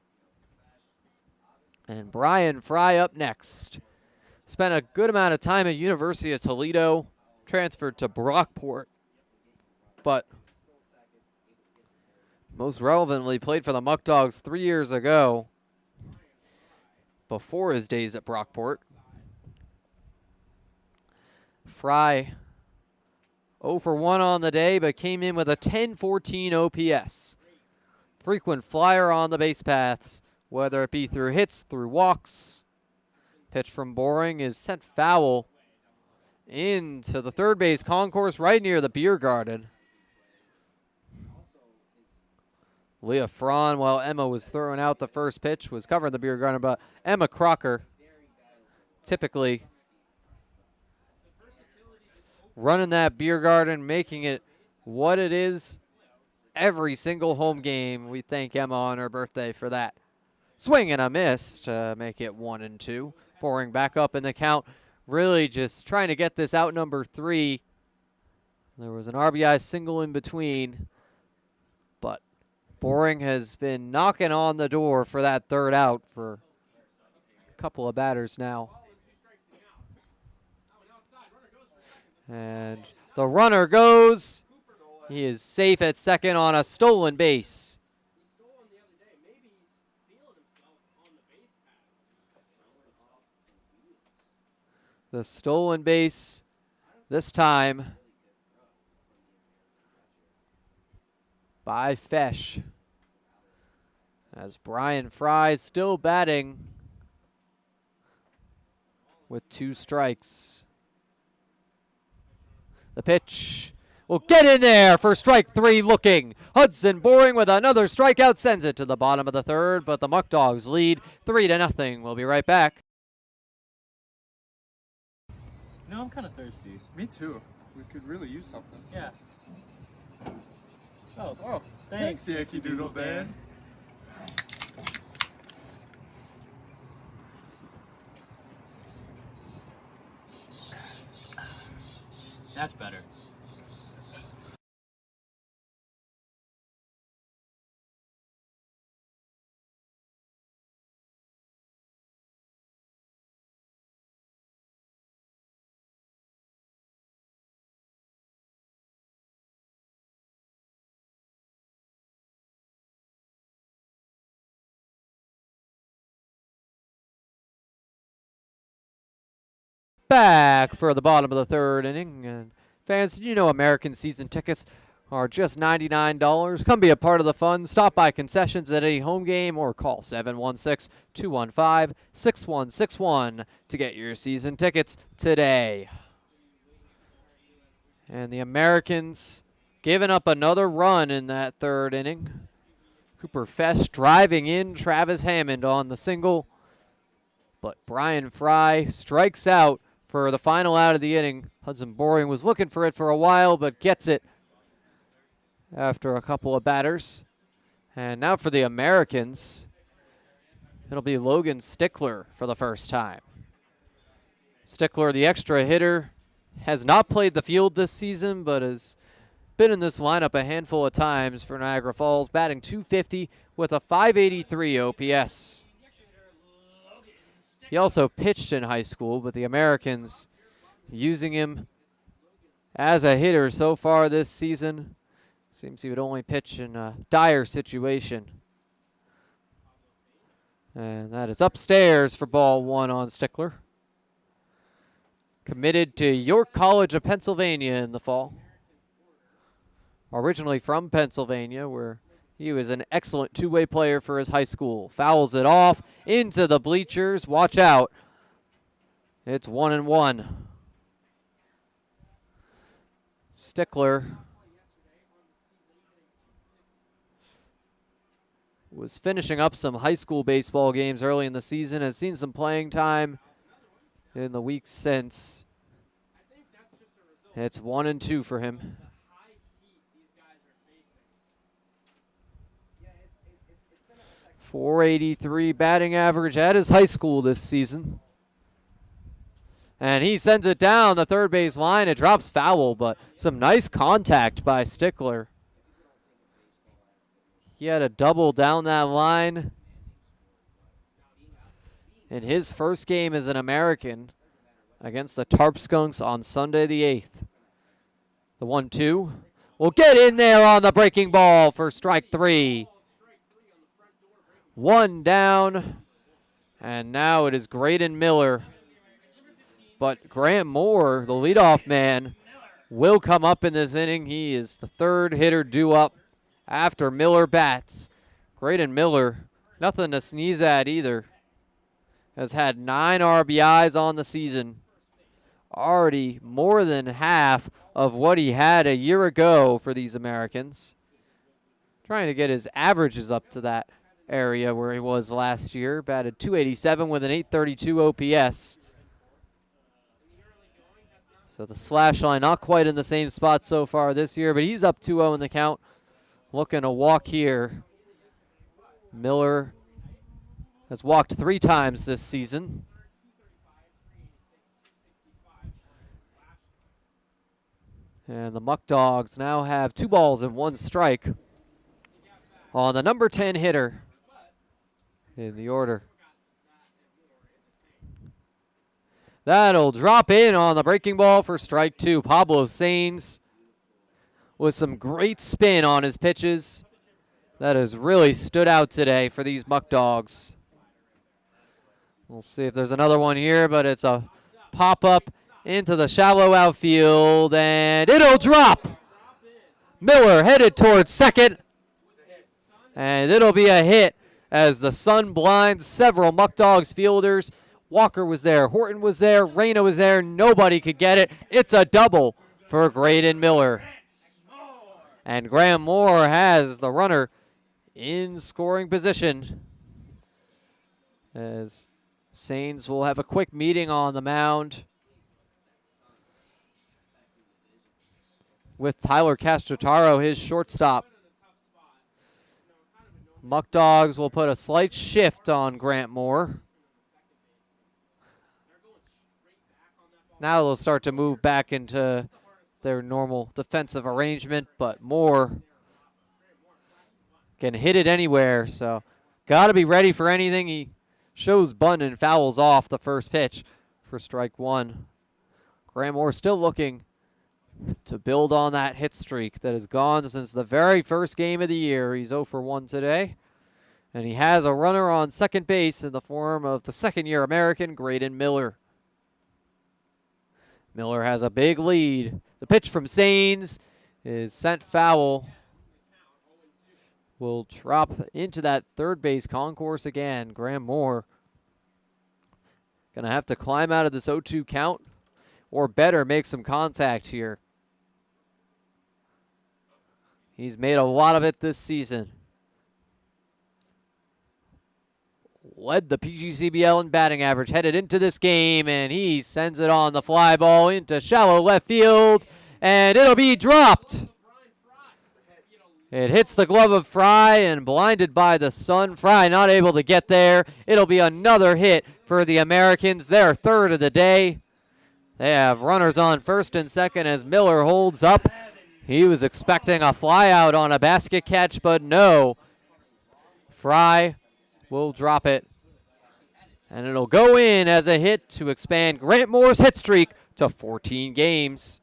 And Brian Fry up next. Spent a good amount of time at University of Toledo, transferred to Brockport, but most relevantly played for the Muckdogs 3 years ago before his days at Brockport. Fry 0 for 1 on the day, but came in with a 10-14 OPS. Frequent flyer on the base paths, whether it be through hits, through walks. Pitch from Boring is sent foul into the third base concourse right near the beer garden. Leah Fraun, while Emma was throwing out the first pitch, was covering the beer garden, but Emma Crocker typically running that beer garden, making it what it is every single home game. We thank Emma on her birthday for that. Swing and a miss to make it 1-2. Boring back up in the count. Really just trying to get this out number 3. There was an RBI single in between, but Boring has been knocking on the door for that 3rd out for a couple of batters now. And the runner goes. He is safe at second on a stolen base. The stolen base this time by Fesh. As Brian Fry is still batting with 2 strikes. The pitch will get in there for strike 3 looking. Hudson Boring with another strikeout sends it to the bottom of the 3rd, but the Muckdogs lead 3-0. We'll be right back. No, I'm kind of thirsty. Me too. We could really use something. Yeah. Oh, thanks. Yankee Doodle Dan. That's better. Back for the bottom of the 3rd inning. And fans, did you know American season tickets are just $99? Come be a part of the fun. Stop by concessions at any home game or call 716-215-6161 to get your season tickets today. And the Americans giving up another run in that 3rd inning. Cooper Fesh driving in Travis Hammond on the single. But Brian Fry strikes out for the final out of the inning. Hudson Boring was looking for it for a while, but gets it after a couple of batters. And now for the Americans, it'll be Logan Stickler for the first time. Stickler, the extra hitter, has not played the field this season, but has been in this lineup a handful of times for Niagara Falls, batting .250 with a .583 OPS. He also pitched in high school, but the Americans using him as a hitter so far this season. Seems he would only pitch in a dire situation. And that is upstairs for ball one on Stickler. Committed to York College of Pennsylvania in the fall. Originally from Pennsylvania, where he was an excellent two-way player for his high school. Fouls it off into the bleachers. Watch out. It's 1-1. Stickler was finishing up some high school baseball games early in the season, has seen some playing time in the weeks since. It's 1-2 for him. 483 batting average at his high school this season. And he sends it down the third base line. It drops foul, but some nice contact by Stickler. He had a double down that line in his first game as an American against the Tarp Skunks on Sunday the 8th. The 1-2 will get in there on the breaking ball for strike three. One down, and now it is Graydon Miller. But Graham Moore, the leadoff man, will come up in this inning. He is the third hitter due up after Miller bats. Graydon Miller, nothing to sneeze at either, has had 9 RBIs on the season. Already more than half of what he had a year ago for these Americans. Trying to get his averages up to that area where he was last year. Batted .287 with an .832 OPS. So the slash line not quite in the same spot so far this year, but he's up 2-0 in the count. Looking to walk here. Miller has walked 3 times this season. And the Muckdogs now have 2 balls and 1 strike on the number 10 hitter in the order. That'll drop in on the breaking ball for strike 2. Pablo Sainz with some great spin on his pitches. That has really stood out today for these Muckdogs. We'll see if there's another one here, but it's a pop-up into the shallow outfield, and it'll drop. Miller headed towards second, and it'll be a hit as the sun blinds several Muckdogs fielders. Walker was there, Horton was there, Reyna was there. Nobody could get it. It's a double for Graydon Miller. And Graham Moore has the runner in scoring position, as Sainz will have a quick meeting on the mound with Tyler Castrotaro, his shortstop. Muckdogs will put a slight shift on Grant Moore. Now they'll start to move back into their normal defensive arrangement, but Moore can hit it anywhere, so got to be ready for anything. He shows bunt and fouls off the first pitch for strike 1. Graham Moore still looking to build on that hit streak that has gone since the very first game of the year. He's 0 for 1 today, and he has a runner on second base in the form of the second-year American, Graydon Miller. Miller has a big lead. The pitch from Sainz is sent foul. Will drop into that third base concourse again. Graham Moore going to have to climb out of this 0-2 count or better make some contact here. He's made a lot of it this season. led the PGCBL in batting average, headed into this game, and he sends it on the fly ball into shallow left field, and it'll be dropped. It hits the glove of Fry, and blinded by the sun, Fry not able to get there. It'll be another hit for the Americans, their third of the day. They have runners on first and second as Miller holds up. He was expecting a fly out on a basket catch, but no. Fry will drop it, and it'll go in as a hit to expand Grant Moore's hit streak to 14 games.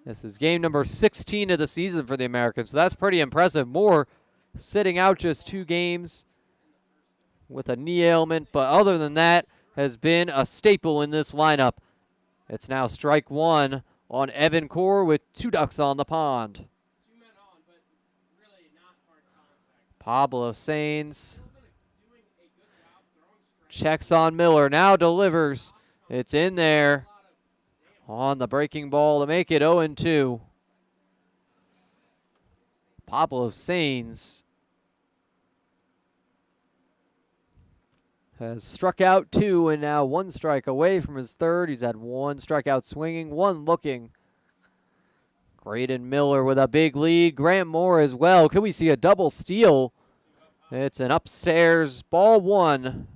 This is game number 16 of the season for the Americans, so that's pretty impressive. Moore sitting out just 2 games with a knee ailment, but other than that, has been a staple in this lineup. It's now strike 1 on Evan Core with 2 ducks on the pond. Pablo Sainz checks on Miller, now delivers. It's in there on the breaking ball to make it 0-2. Pablo Sainz has struck out 2 and now 1 strike away from his third. He's had 1 strikeout swinging, 1 looking. Graydon Miller with a big lead. Grant Moore as well. Could we see a double steal? It's an upstairs ball 1.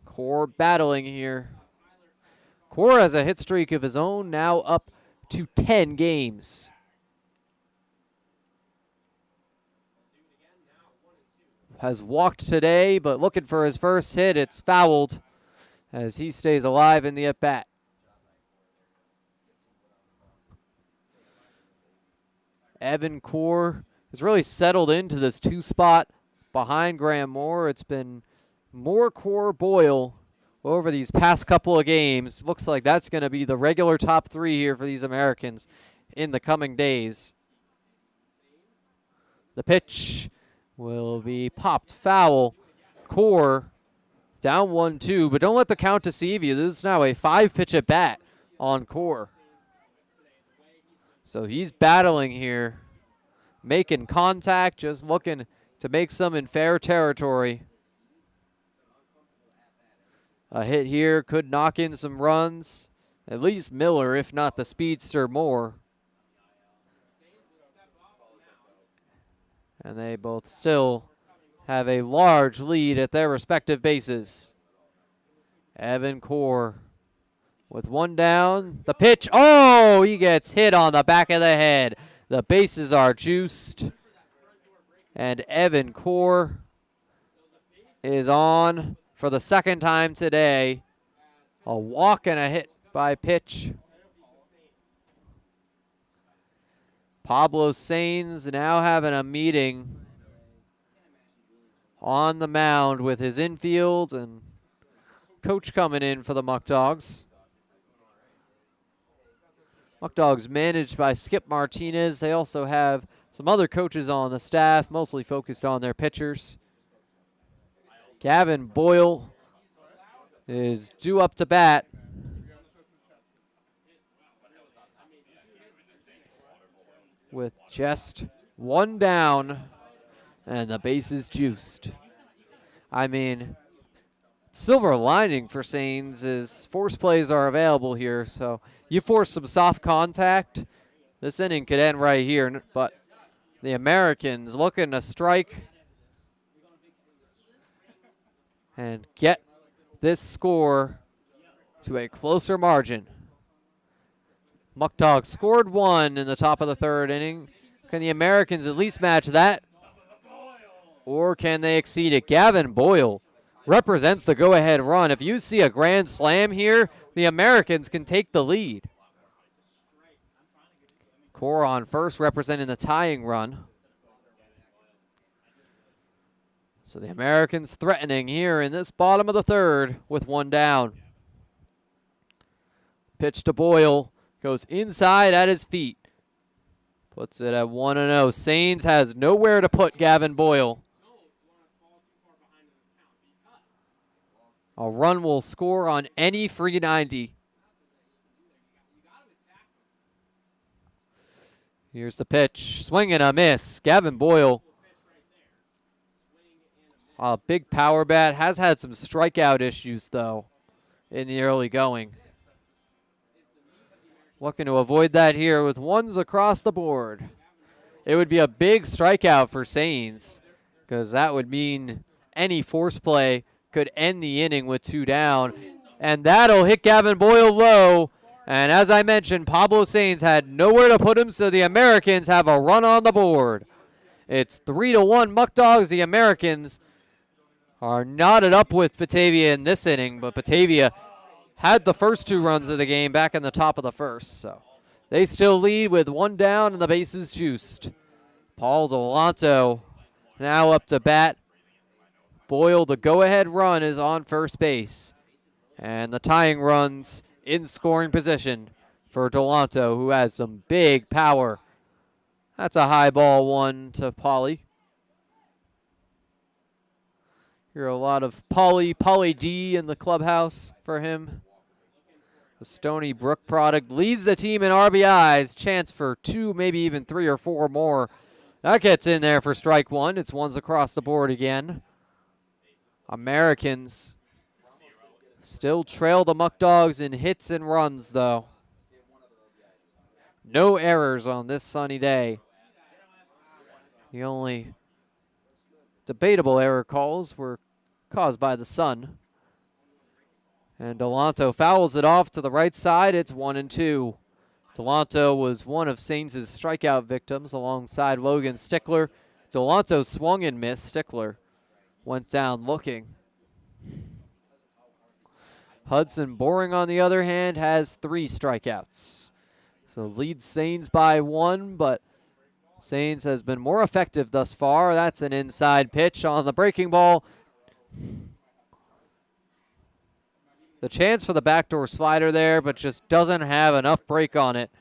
Core battling here. Core has a hit streak of his own, now up to 10 games. Has walked today, but looking for his first hit. It's fouled as he stays alive in the at-bat. Evan Core has really settled into this 2 spot behind Graham Moore. It's been Moore, Core, Boyle over these past couple of games. Looks like that's going to be the regular top 3 here for these Americans in the coming days. The pitch will be popped foul. Core down 1-2, but don't let the count deceive you. This is now a 5-pitch at bat on Core. So he's battling here, making contact, just looking to make some in fair territory. A hit here could knock in some runs. At least Miller, if not the speedster Moore. And they both still have a large lead at their respective bases. Evan Core with 1 down. The pitch. Oh, he gets hit on the back of the head. The bases are juiced. And Evan Core is on for the 2nd time today. A walk and a hit by pitch. Pablo Sainz now having a meeting on the mound with his infield and coach coming in for the Muckdogs. Muckdogs managed by Skip Martinez. They also have some other coaches on the staff, mostly focused on their pitchers. Gavin Boyle is due up to bat. With just 1 down and the bases juiced. I mean, silver lining for Sainz is force plays are available here, so you force some soft contact, this inning could end right here, but the Americans looking to strike and get this score to a closer margin. Muckdogs scored 1 in the top of the 3rd inning. Can the Americans at least match that? Or can they exceed it? Gavin Boyle represents the go-ahead run. If you see a grand slam here, the Americans can take the lead. Core on first representing the tying run. So the Americans threatening here in this bottom of the 3rd with 1 down. Pitch to Boyle. Goes inside at his feet. Puts it at 1-0. Sainz has nowhere to put Gavin Boyle. A run will score on any free 90. Here's the pitch. Swing and a miss. Gavin Boyle A big power bat. Has had some strikeout issues, though, in the early going. Looking to avoid that here with ones across the board. It would be a big strikeout for Sains because that would mean any force play could end the inning with 2 down. And that'll hit Gavin Boyle low. And as I mentioned, Pablo Sains had nowhere to put him, so the Americans have a run on the board. It's 3-1 Muckdogs. The Americans are knotted up with Batavia in this inning, but Batavia had the first 2 runs of the game back in the top of the first. So they still lead with 1 down and the bases juiced. Paul Delanto now up to bat. Boyle, the go-ahead run, is on first base. And the tying run's in scoring position for Delanto, who has some big power. That's a high ball one to Pauly. Hear a lot of Pauly D in the clubhouse for him. The Stony Brook product leads the team in RBIs. Chance for 2, maybe even 3 or 4 more. That gets in there for strike 1. It's ones across the board again. Americans still trail the Muckdogs in hits and runs, though. No errors on this sunny day. The only debatable error calls were caused by the sun. And Delanto fouls it off to the right side. It's 1-2. Delanto was one of Sains' strikeout victims alongside Logan Stickler. Delanto swung and missed. Stickler went down looking. Hudson Boring, on the other hand, has 3 strikeouts. So leads Sains by 1, but Sains has been more effective thus far. That's an inside pitch on the breaking ball. The chance for the backdoor slider there, but just doesn't have enough break on it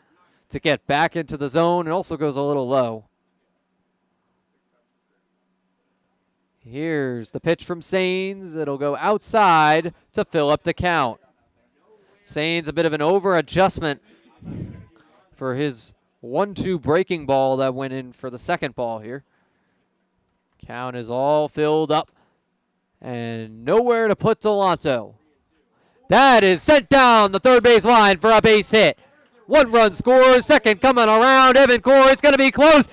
to get back into the zone. It also goes a little low. Here's the pitch from Sains. It'll go outside to fill up the count. Sains, a bit of an over-adjustment for his 1-2 breaking ball that went in for the second ball here. Count is all filled up and nowhere to put Delanto. That is sent down the third base line for a base hit. 1 run scores, second coming around. Evan Core, it's going to be close.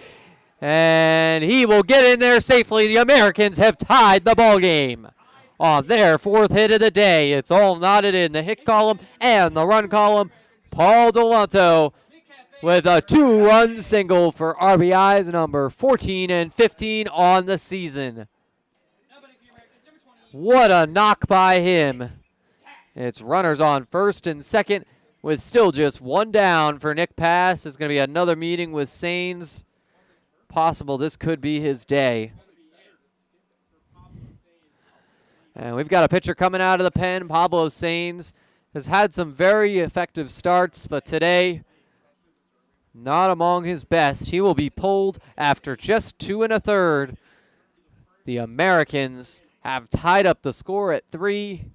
And he will get in there safely. The Americans have tied the ball game on their 4th hit of the day. It's all knotted in the hit column and the run column. Paul Delanto with a 2-run single for RBIs number 14 and 15 on the season. What a knock by him. It's runners on first and second with still just 1 down for Nick Pass. It's going to be another meeting with Sains. Possible this could be his day. And we've got a pitcher coming out of the pen. Pablo Sains has had some very effective starts, but today, not among his best. He will be pulled after just 2 1/3. The Americans have tied up the score at 3.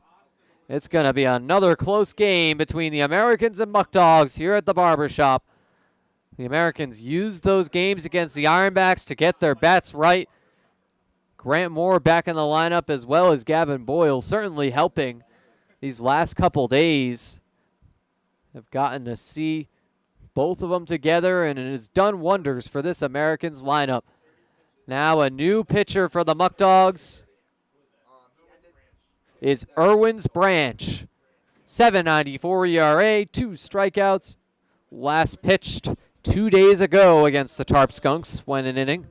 It's going to be another close game between the Americans and Muckdogs here at the barbershop. The Americans used those games against the Ironbacks to get their bats right. Grant Moore back in the lineup as well as Gavin Boyle, certainly helping these last couple days. Have gotten to see both of them together, and it has done wonders for this Americans lineup. Now a new pitcher for the Muckdogs is Irwin's Branch. 7.94 ERA, 2 strikeouts. Last pitched 2 days ago against the Tarp Skunks, went an inning.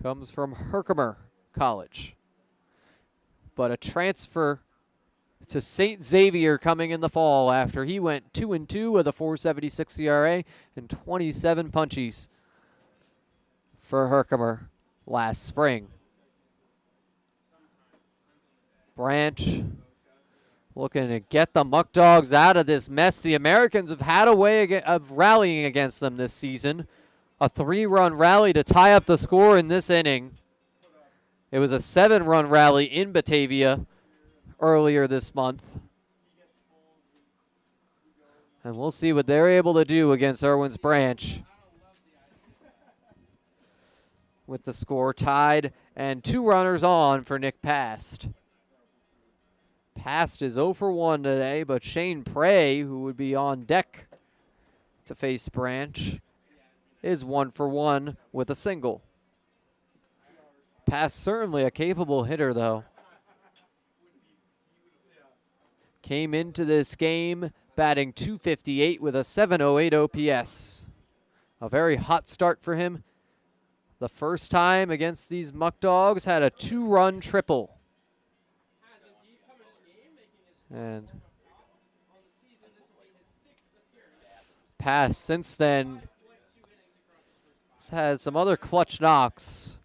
Comes from Herkimer College. But a transfer to St. Xavier coming in the fall after he went 2-2 with a 4.76 ERA and 27 punchies for Herkimer last spring. Branch looking to get the Muckdogs out of this mess. The Americans have had a way of rallying against them this season. A 3-run rally to tie up the score in this inning. It was a 7-run rally in Batavia earlier this month. And we'll see what they're able to do against Irwin's Branch. with the score tied and 2 runners on for Nick Past. Past is 0 for 1 today, but Shane Prey, who would be on deck to face Branch, is 1 for 1 with a single. Past certainly a capable hitter, though. Came into this game batting .258 with a .708 OPS. A very hot start for him. The first time against these Muckdogs had a 2-run triple. And Past since then has had some other clutch knocks.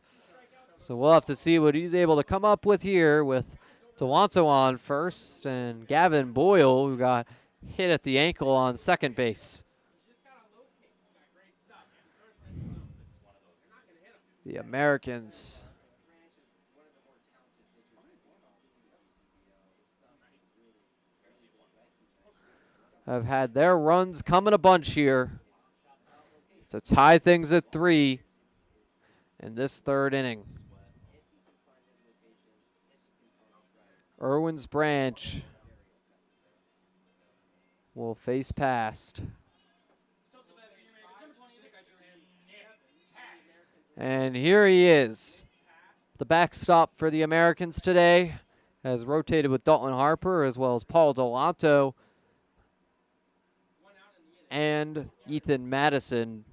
So we'll have to see what he's able to come up with here with Delanto on first and Gavin Boyle, who got hit at the ankle on second base. The Americans have had their runs come in a bunch here to tie things at 3 in this third inning. Irwin's Branch will face Past. And here he is. The backstop for the Americans today has rotated with Dalton Harper as well as Paul Delanto and Ethan Madison.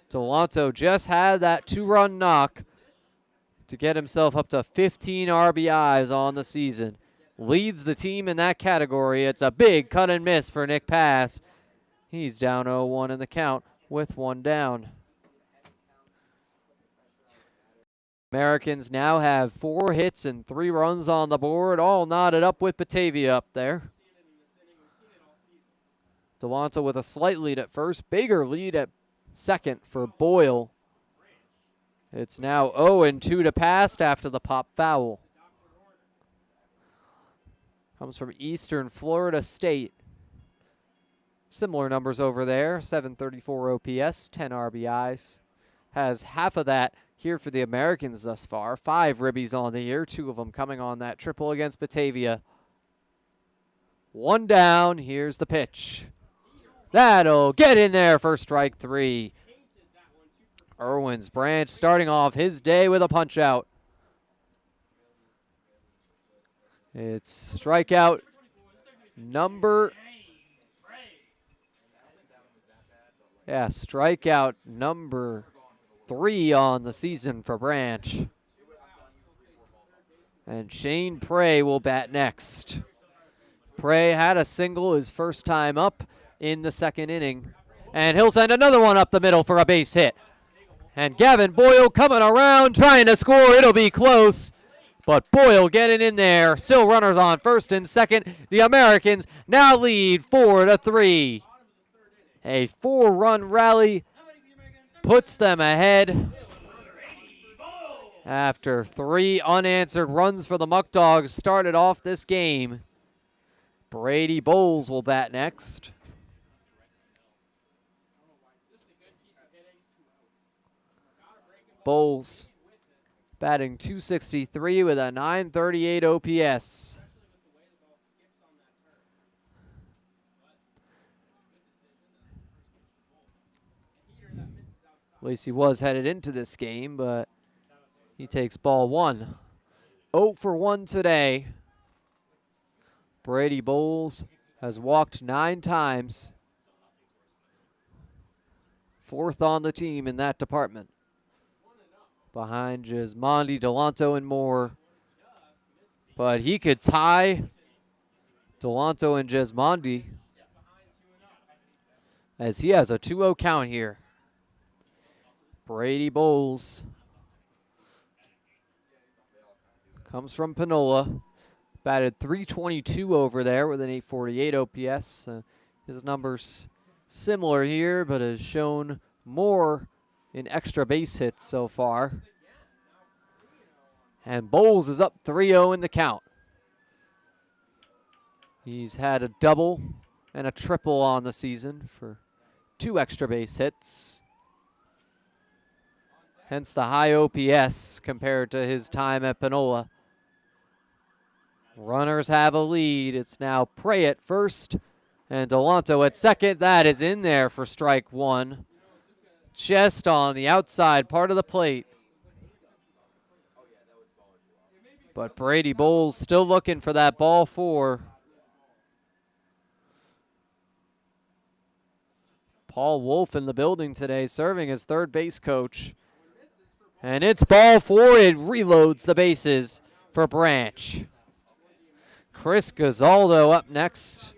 Delanto just had that 2-run knock to get himself up to 15 RBIs on the season. Leads the team in that category. It's a big cut and miss for Nick Past. He's down 0-1 in the count with 1 down. Americans now have 4 hits and 3 runs on the board, all knotted up with Batavia up there. Delanto with a slight lead at first, bigger lead at second for Boyle. It's now 0-2 to Past after the pop foul. Comes from Eastern Florida State. Similar numbers over there, 734 OPS, 10 RBIs. Has half of that here for the Americans thus far. 5 ribbies on the year, 2 of them coming on that triple against Batavia. 1 down, here's the pitch. That'll get in there for strike 3. Irwin's Branch starting off his day with a punch out. It's strikeout number... strikeout number 3 on the season for Branch. And Shane Prey will bat next. Prey had a single his first time up in the second inning. And he'll send another one up the middle for a base hit. And Gavin Boyle coming around, trying to score. It'll be close. But Boyle getting in there. Still runners on first and second. The Americans now lead 4-3. A 4-run rally puts them ahead after 3 unanswered runs for the Muckdogs started off this game. Brady Bowles will bat next. Bowles batting .263 with a .938 OPS. At least he was headed into this game, but he takes ball 1. 0 for 1 today. Brady Bowles has walked 9 times. 4th on the team in that department. Behind Gismondi, Delanto, and Moore. But he could tie Delanto and Gismondi as he has a 2-0 count here. Brady Bowles comes from Panola. Batted .322 over there with an .848 OPS. His numbers similar here, but has shown more in extra base hits so far. And Bowles is up 3-0 in the count. He's had a double and a triple on the season for 2 extra base hits. hence the high OPS compared to his time at Panola. Runners have a lead. It's now Prey at first and Delanto at second. That is in there for strike one. Just on the outside part of the plate. But Brady Bowles still looking for that ball four. Paul Wolf in the building today, serving as third base coach. And it's ball four. It reloads the bases for Branch. Chris Gazaldo up next.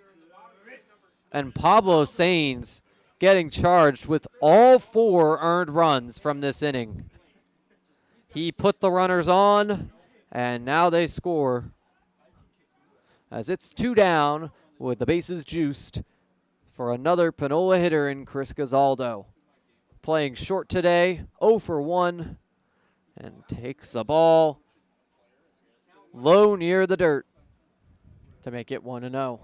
And Pablo Sainz getting charged with all 4 earned runs from this inning. He put the runners on, and now they score. As it's 2 down with the bases juiced for another Panola hitter in Chris Gazaldo. Playing short today, 0 for 1, and takes the ball low near the dirt to make it 1-0.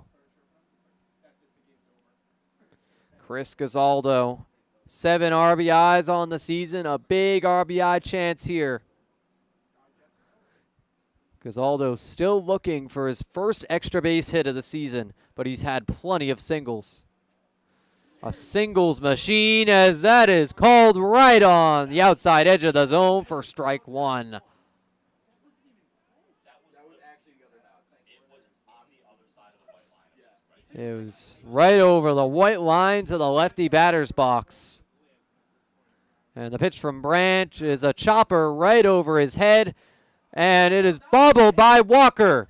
Chris Gazaldo, 7 RBIs on the season, a big RBI chance here. Gazaldo still looking for his first extra base hit of the season, but he's had plenty of singles. A singles machine, as that is called right on the outside edge of the zone for strike one. It was right over the white line to the lefty batter's box. And the pitch from Branch is a chopper right over his head, and it is bobbled by Walker.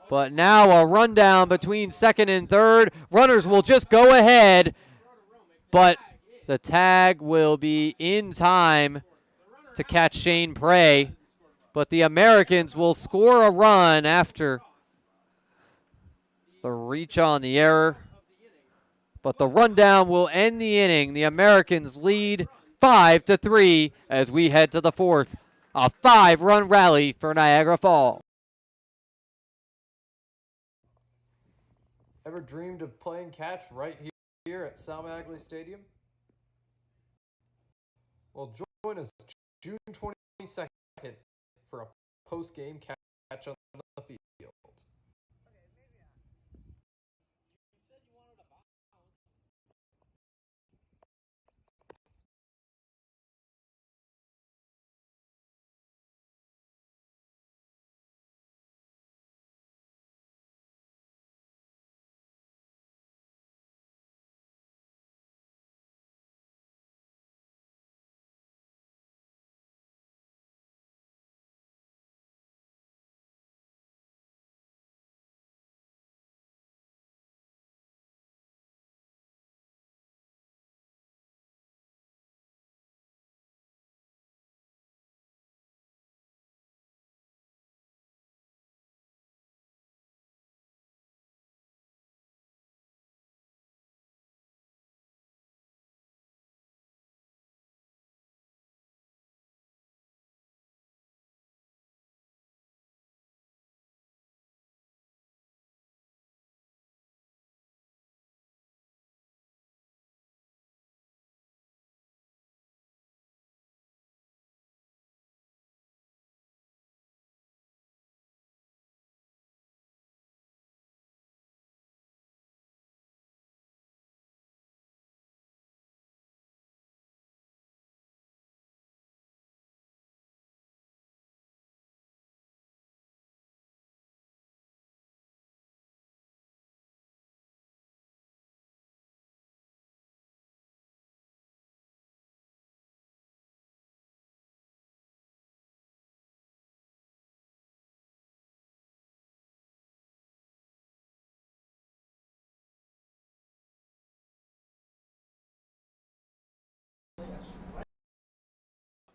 But now a rundown between second and third. Runners will just go ahead, but the tag will be in time to catch Shane Prey. But the Americans will score a run after the reach on the error. But the rundown will end the inning. The Americans lead 5-3 as we head to the fourth. A 5-run rally for Niagara Falls. Ever dreamed of playing catch right here at Sal Magley Stadium? Well, join us June 22nd for a post-game catch on the field.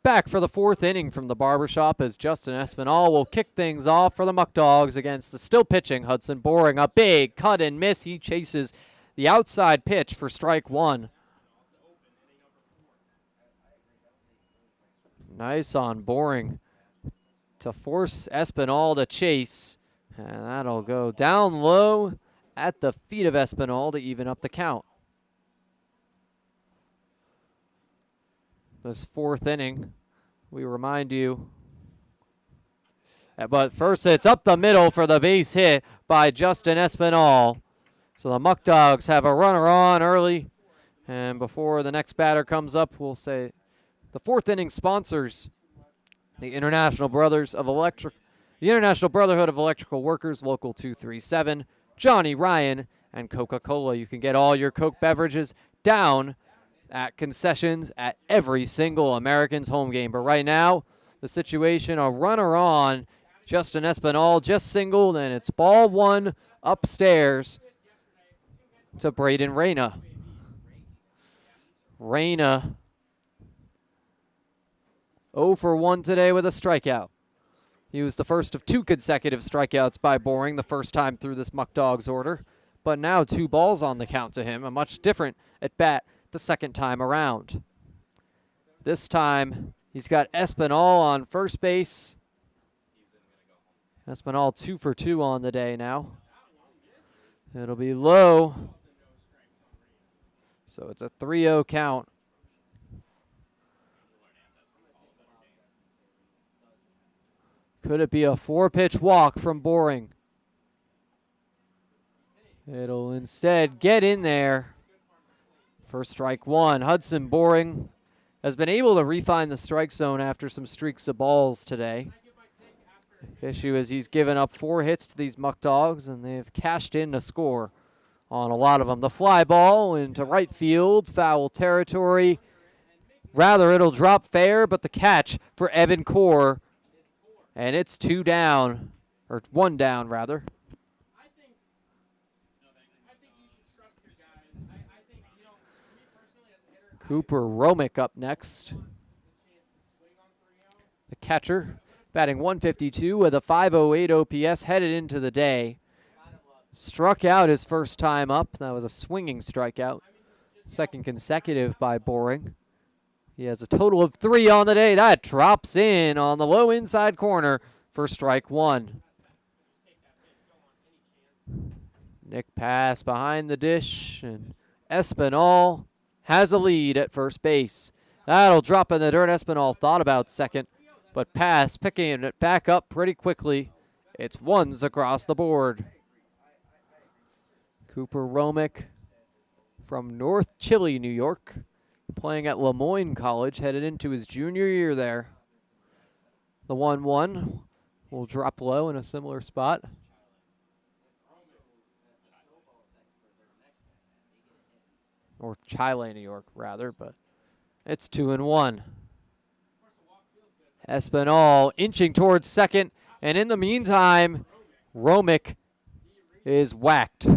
Back for the fourth inning from the barbershop as Justin Espinal will kick things off for the Muckdogs against the still pitching Hudson Boring. A big cut and miss. He chases the outside pitch for strike one. Nice on Boring to force Espinal to chase. And that'll go down low at the feet of Espinal to even up the count. This fourth inning we remind you. But first, it's up the middle for the base hit by Justin Espinal. So the Muckdogs have a runner on early. And before the next batter comes up, we'll say the fourth inning sponsors the International Brotherhood of Electrical Workers, Local 237, Johnny Ryan, and Coca-Cola. You can get all your Coke beverages down at concessions at every single Americans home game. But right now, the situation, a runner on, Justin Espinal just singled, and it's ball one upstairs to Braden Reyna. Reyna 0 for 1 today with a strikeout. He was the first of 2 consecutive strikeouts by Boring the first time through this Muckdogs order. But now 2 balls on the count to him, a much different at bat the second time around. This time, he's got Espinal on first base. Espinal 2 for 2 on the day now. It'll be low. So it's a 3-0 count. Could it be a 4-pitch walk from Boring? It'll instead get in there for strike one. Hudson Boring has been able to refine the strike zone after some streaks of balls today. The issue is he's given up 4 hits to these Muckdogs, and they've cashed in a score on a lot of them. The fly ball into right field, foul territory. Rather, it'll drop fair, but the catch for Evan Core. And it's 2 down, or 1 down, rather. Cooper Romick up next. The catcher, batting .152 with a .508 OPS, headed into the day. Struck out his first time up. That was a swinging strikeout. Second consecutive by Boring. He has a total of 3 on the day. That drops in on the low inside corner for strike one. Nick pass behind the dish, and Espinal has a lead at first base. That'll drop in the dirt. Espinal thought about second, but pass picking it back up pretty quickly. It's ones across the board. Cooper Romick from North Chile, New York, playing at Lemoyne College, headed into his junior year there. The 1-1 will drop low in a similar spot. North Chile, New York, rather, but it's 2-1. Espinal inching towards second, and in the meantime, Romick is whacked.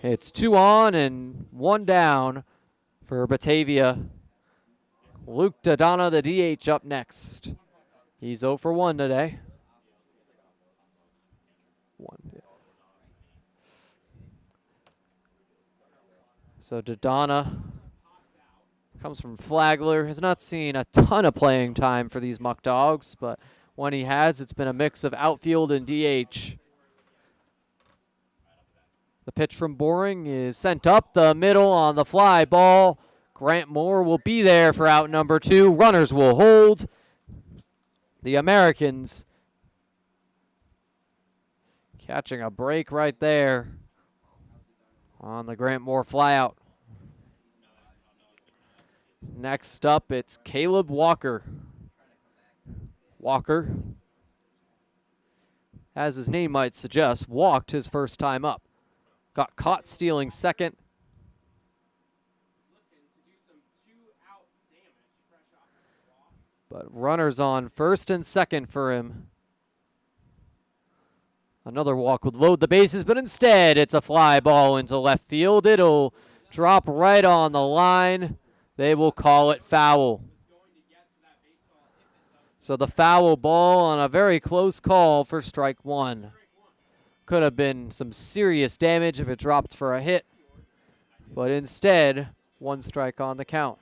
It's 2 on and 1 down for Batavia. Luke Dodonna, the DH, up next. He's 0 for 1 today. 1. Yeah. So Dodonna comes from Flagler. Has not seen a ton of playing time for these Muckdogs, but when he has, it's been a mix of outfield and DH. The pitch from Boring is sent up the middle on the fly ball. Grant Moore will be there for out number 2. Runners will hold. The Americans catching a break right there on the Grant Moore flyout. Next up, it's Caleb Walker. Walker, as his name might suggest, walked his first time up. Got caught stealing second. But runners on first and second for him. Another walk would load the bases, but instead it's a fly ball into left field. It'll drop right on the line. They will call it foul. So the foul ball on a very close call for strike one. Could have been some serious damage if it dropped for a hit, but instead, 1 strike on the count.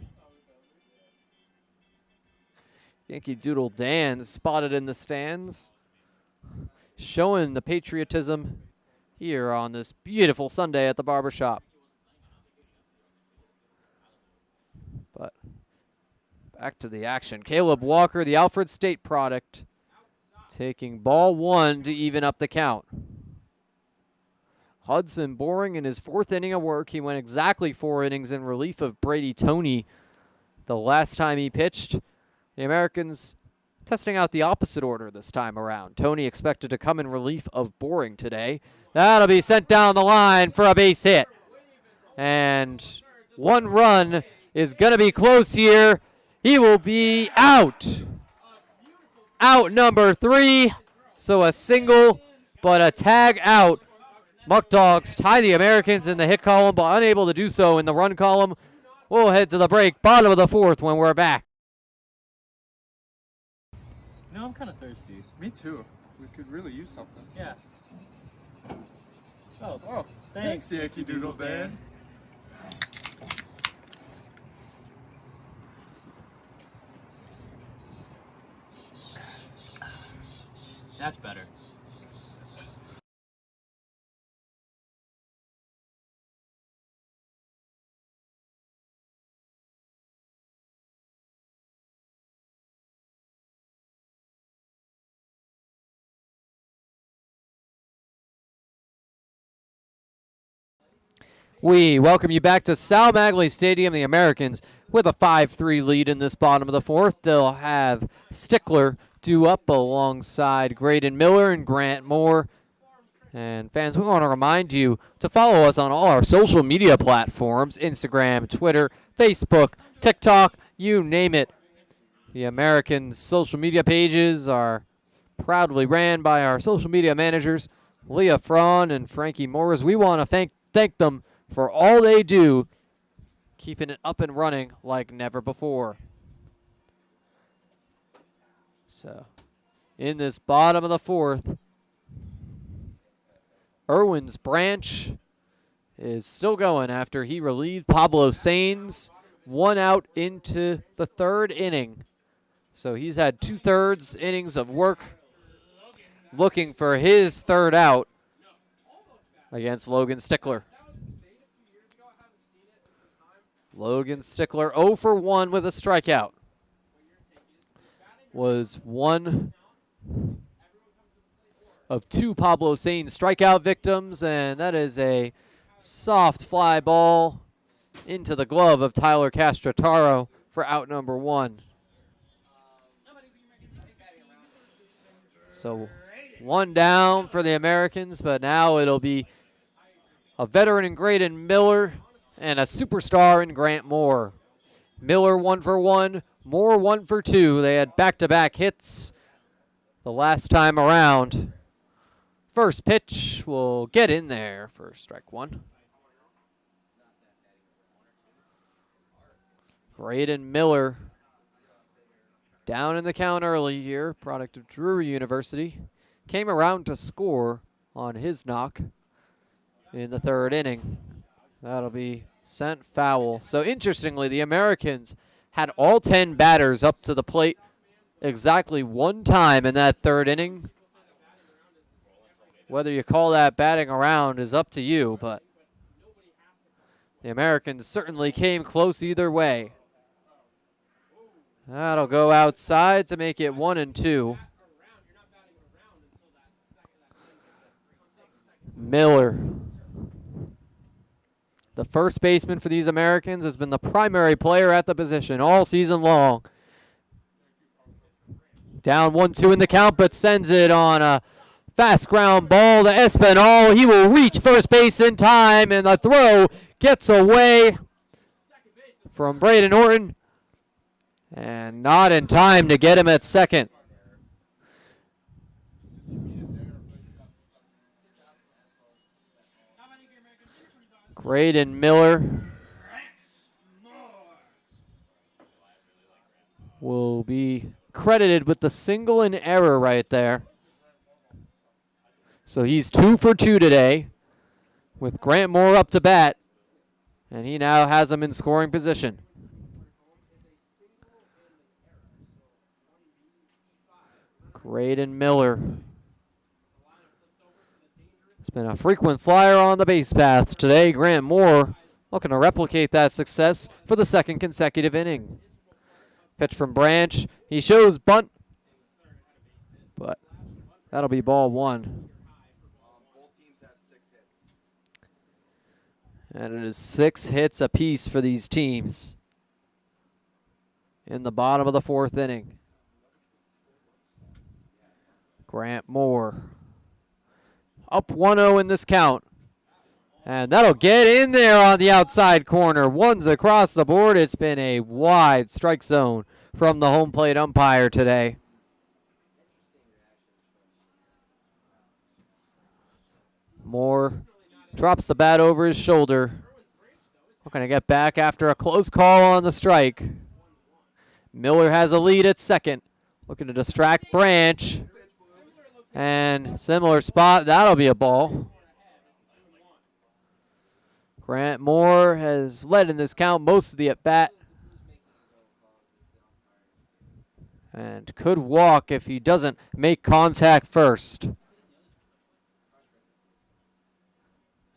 Yankee Doodle Dan spotted in the stands, showing the patriotism here on this beautiful Sunday at the barbershop. But Back to the action. Caleb Walker, the Alfred State product, taking ball 1 to even up the count. Hudson Boring in his 4th inning of work. He went exactly 4 innings in relief of Brady Toney the last time he pitched. The Americans testing out the opposite order this time around. Toney expected to come in relief of Boring today. That'll be sent down the line for a base hit. And 1 run is going to be close here. He will be out. Out number 3. So a single, but a tag out. Muckdogs tie the Americans in the hit column, but unable to do so in the run column. We'll head to the break, bottom of the 4th, when we're back. No, I'm kind of thirsty. Me too. We could really use something. Yeah. Oh, thanks. Yankee Doodle Dan. That's better. We welcome you back to Sal Magley Stadium. The Americans with a 5-3 lead in this bottom of the 4th. They'll have Stickler due up alongside Graydon Miller and Grant Moore. And fans, we want to remind you to follow us on all our social media platforms, Instagram, Twitter, Facebook, TikTok, you name it. The American social media pages are proudly ran by our social media managers, Leah Fraun and Frankie Morris. We want to thank them for all they do, keeping it up and running like never before. So, in this bottom of the 4th, Irwin's Branch is still going after he relieved Pablo Sainz. 1 out into the 3rd inning. So he's had 2/3 innings of work looking for his 3rd out against Logan Stickler. Logan Stickler 0 for 1 with a strikeout. Was 1 of 2 Pablo Sainz strikeout victims, and that is a soft fly ball into the glove of Tyler Castrataro for out number 1. So 1 down for the Americans, but now it'll be a veteran in Graydon Miller and a superstar in Grant Moore. Miller 1 for 1, Moore 1 for 2. They had back-to-back hits the last time around. First pitch will get in there for strike 1. Graydon Miller down in the count early here, product of Drury University. Came around to score on his knock in the 3rd inning. That'll be sent foul. So interestingly, the Americans had all 10 batters up to the plate exactly 1 time in that 3rd inning. Whether you call that batting around is up to you, but the Americans certainly came close either way. That'll go outside to make it 1-2. Miller, the first baseman for these Americans, has been the primary player at the position all season long. Down 1-2 in the count, but sends it on a fast ground ball to Espinal. He will reach first base in time, and the throw gets away from Braden Orton. And not in time to get him at second. Graydon Miller will be credited with the single and error right there. So he's 2 for 2 today with Grant Moore up to bat, and he now has him in scoring position. Graydon Miller. It's been a frequent flyer on the base paths today. Grant Moore looking to replicate that success for the 2nd consecutive inning. Pitch from Branch. He shows bunt, but that'll be ball one. And it is 6 hits apiece for these teams in the bottom of the 4th inning. Grant Moore up 1-0 in this count. And that'll get in there on the outside corner. One's across the board. It's been a wide strike zone from the home plate umpire today. Moore drops the bat over his shoulder. Looking to get back after a close call on the strike. Miller has a lead at second. Looking to distract Branch. And similar spot. That'll be a ball. Grant Moore has led in this count most of the at-bat. And could walk if he doesn't make contact first.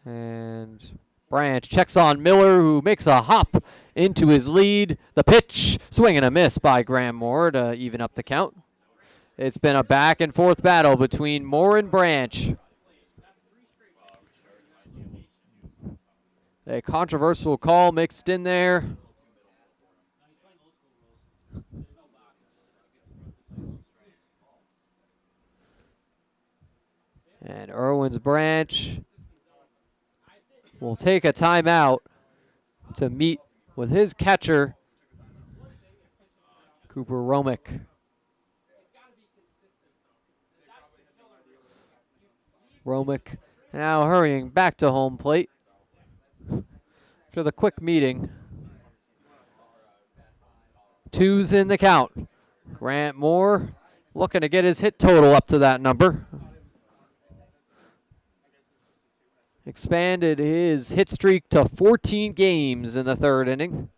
And Branch checks on Miller, who makes a hop into his lead. The pitch, swing and a miss by Grant Moore to even up the count. It's been a back and forth battle between Moore and Branch. A controversial call mixed in there. And Irwin's Branch will take a timeout to meet with his catcher, Cooper Romick. Romick now hurrying back to home plate after the quick meeting. 2's in the count. Grant Moore looking to get his hit total up to that number. Expanded his hit streak to 14 games in the 3rd inning.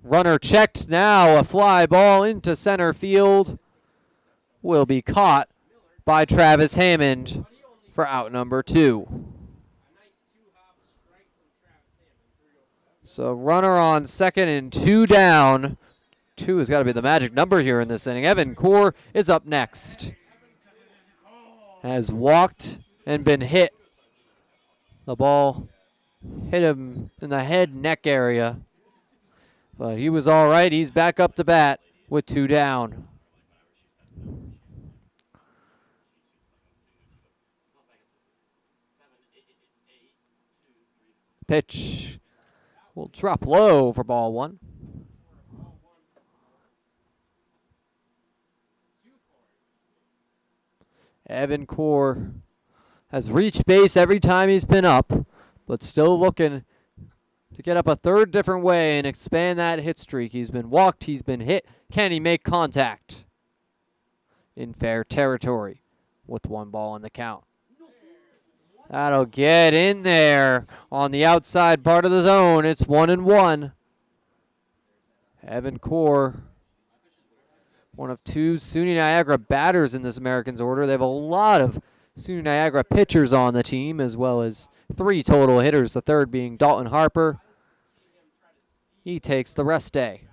Runner checked, now a fly ball into center field. Will be caught by Travis Hammond for out number 2. So runner on second and 2 down. 2 has got to be the magic number here in this inning. Evan Core is up next. Has walked and been hit. The ball hit him in the head neck area. But he was all right. He's back up to bat with 2 down. Pitch will drop low for ball 1. Evan Core has reached base every time he's been up, but still looking to get up a 3rd different way and expand that hit streak. He's been walked, he's been hit. Can he make contact in fair territory with 1 ball in the count? That'll get in there on the outside part of the zone. It's 1-1. Evan Core, one of 2 SUNY Niagara batters in this Americans order. They have a lot of SUNY Niagara pitchers on the team, as well as 3 total hitters, the 3rd being Dalton Harper. He takes the rest day.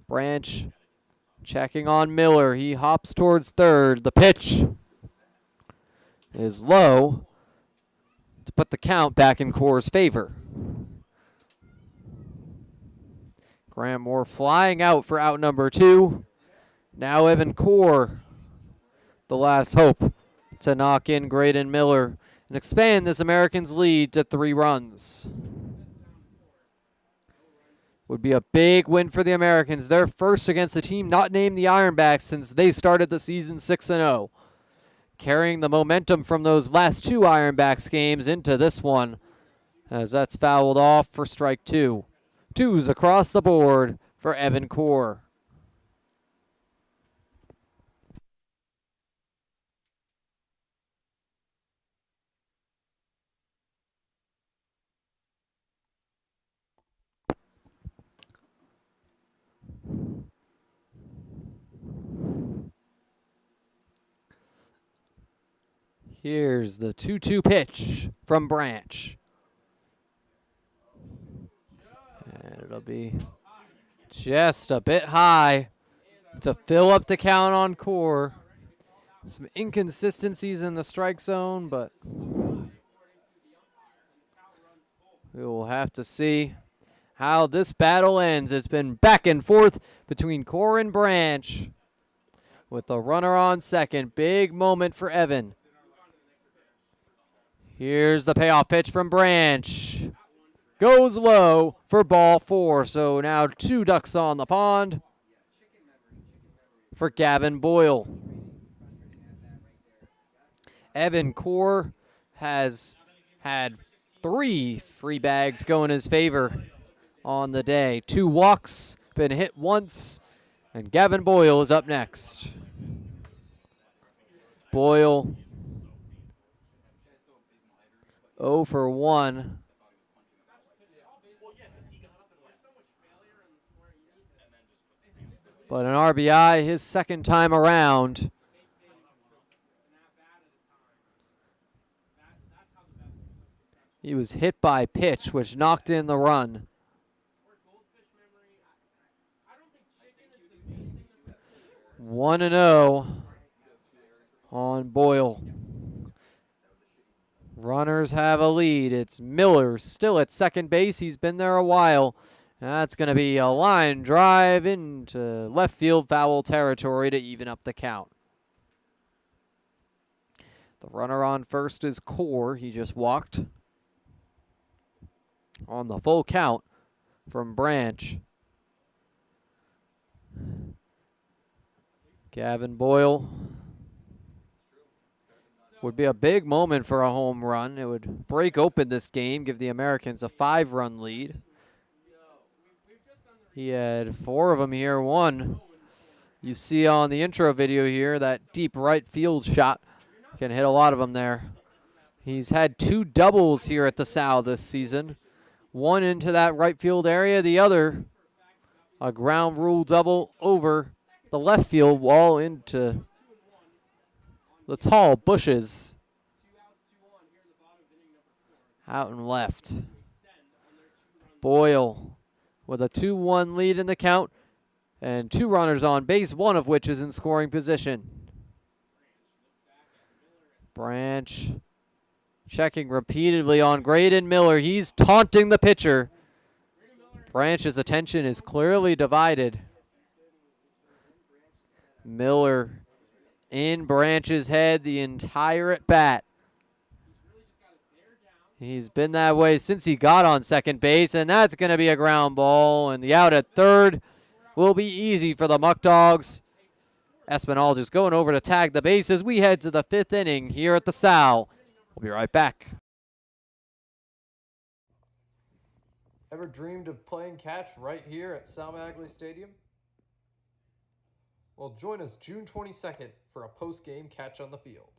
Branch checking on Miller. He hops towards 3rd. The pitch is low to put the count back in Core's favor. Grant Moore flying out for out number 2. Now Evan Core, the last hope to knock in Graydon Miller and expand this Americans' lead to 3 runs. Would be a big win for the Americans. Their first against a team not named the Ironbacks since they started the season 6-0. Carrying the momentum from those last 2 Ironbacks games into this one, as that's fouled off for strike 2. 2's across the board for Evan Core. Here's the 2-2 pitch from Branch. And it'll be just a bit high to fill up the count on Core. Some inconsistencies in the strike zone, but we will have to see how this battle ends. It's been back and forth between Core and Branch with the runner on second. Big moment for Evan. Here's the payoff pitch from Branch. Goes low for ball 4. So now 2 ducks on the pond for Gavin Boyle. Evan Core has had 3 free bags go in his favor on the day. 2 walks, been hit once, and Gavin Boyle is up next. Boyle 0 for 1. But an RBI his second time around. He was hit by pitch, which knocked in the run. 1-0 on Boyle. Runners have a lead. It's Miller still at second base. He's been there a while. That's going to be a line drive into left field foul territory to even up the count. The runner on first is Core. He just walked on the full count from Branch. Gavin Boyle would be a big moment for a home run. It would break open this game, give the Americans a 5-run lead. He had 4 of them here. One you see on the intro video here, that deep right field shot. Can hit a lot of them there. He's had 2 doubles here at the Sal this season. One into that right field area, the other a ground rule double over the left field wall into the tall bushes out and left. Boyle with a 2-1 lead in the count and 2 runners on base, one of which is in scoring position. Branch checking repeatedly on Graydon Miller. He's taunting the pitcher. Branch's attention is clearly divided. Miller in Branch's head the entire at bat. He's been that way since he got on second base, and that's going to be a ground ball, and the out at third will be easy for the Muckdogs. Espinal just going over to tag the bases. We head to the 5th inning here at the Sal. We'll be right back. Ever dreamed of playing catch right here at Sal Magley Stadium? Well, join us June 22nd for a post-game catch on the field.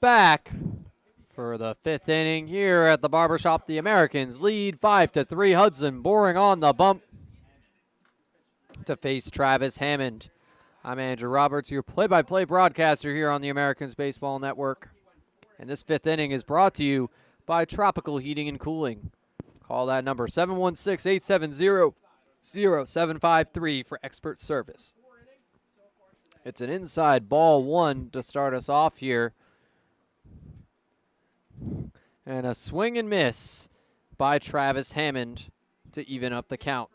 back for the 5th inning here at the Barbershop. The Americans lead 5-3. Hudson Boring on the bump to face Travis Hammond. I'm Andrew Roberts, your play-by-play broadcaster here on the Americans Baseball Network. And this 5th inning is brought to you by Tropical Heating and Cooling. Call that number 716-870-0753 for expert service. It's an inside ball 1 to start us off here. And a swing and miss by Travis Hammond to even up the count.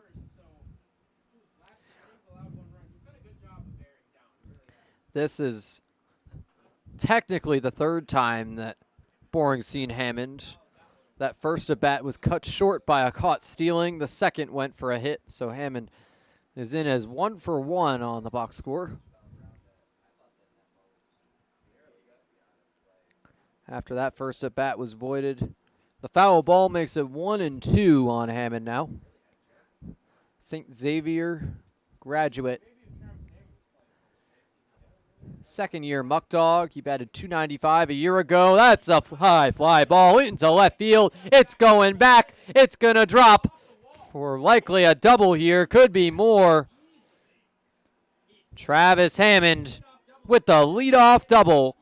This is technically the 3rd time that Boring's seen Hammond. That first at bat was cut short by a caught stealing. The second went for a hit, so Hammond is in as 1 for 1 on the box score. After that first at bat was voided, the foul ball makes it 1-2 on Hammond now. St. Xavier graduate. 2nd-year Muckdog. He batted .295 a year ago. That's a high fly ball into left field. It's going back. It's going to drop for likely a double here. Could be more. Travis Hammond with the leadoff double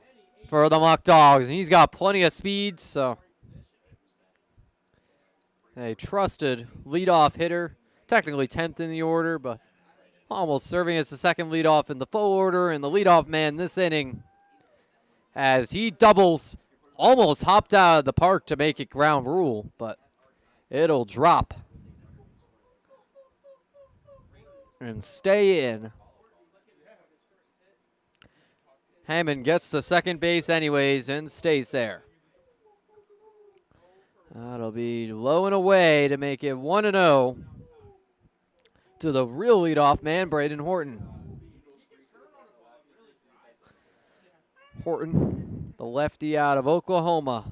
for the Muckdogs. And he's got plenty of speed, so a trusted leadoff hitter. Technically 10th in the order, but almost serving as the 2nd leadoff in the full order, and the leadoff man this inning as he doubles, almost hopped out of the park to make it ground rule, but it'll drop and stay in. Hammond gets to second base anyways and stays there. That'll be low and away to make it 1-0. To the real leadoff man, Braden Horton. Horton, the lefty out of Oklahoma,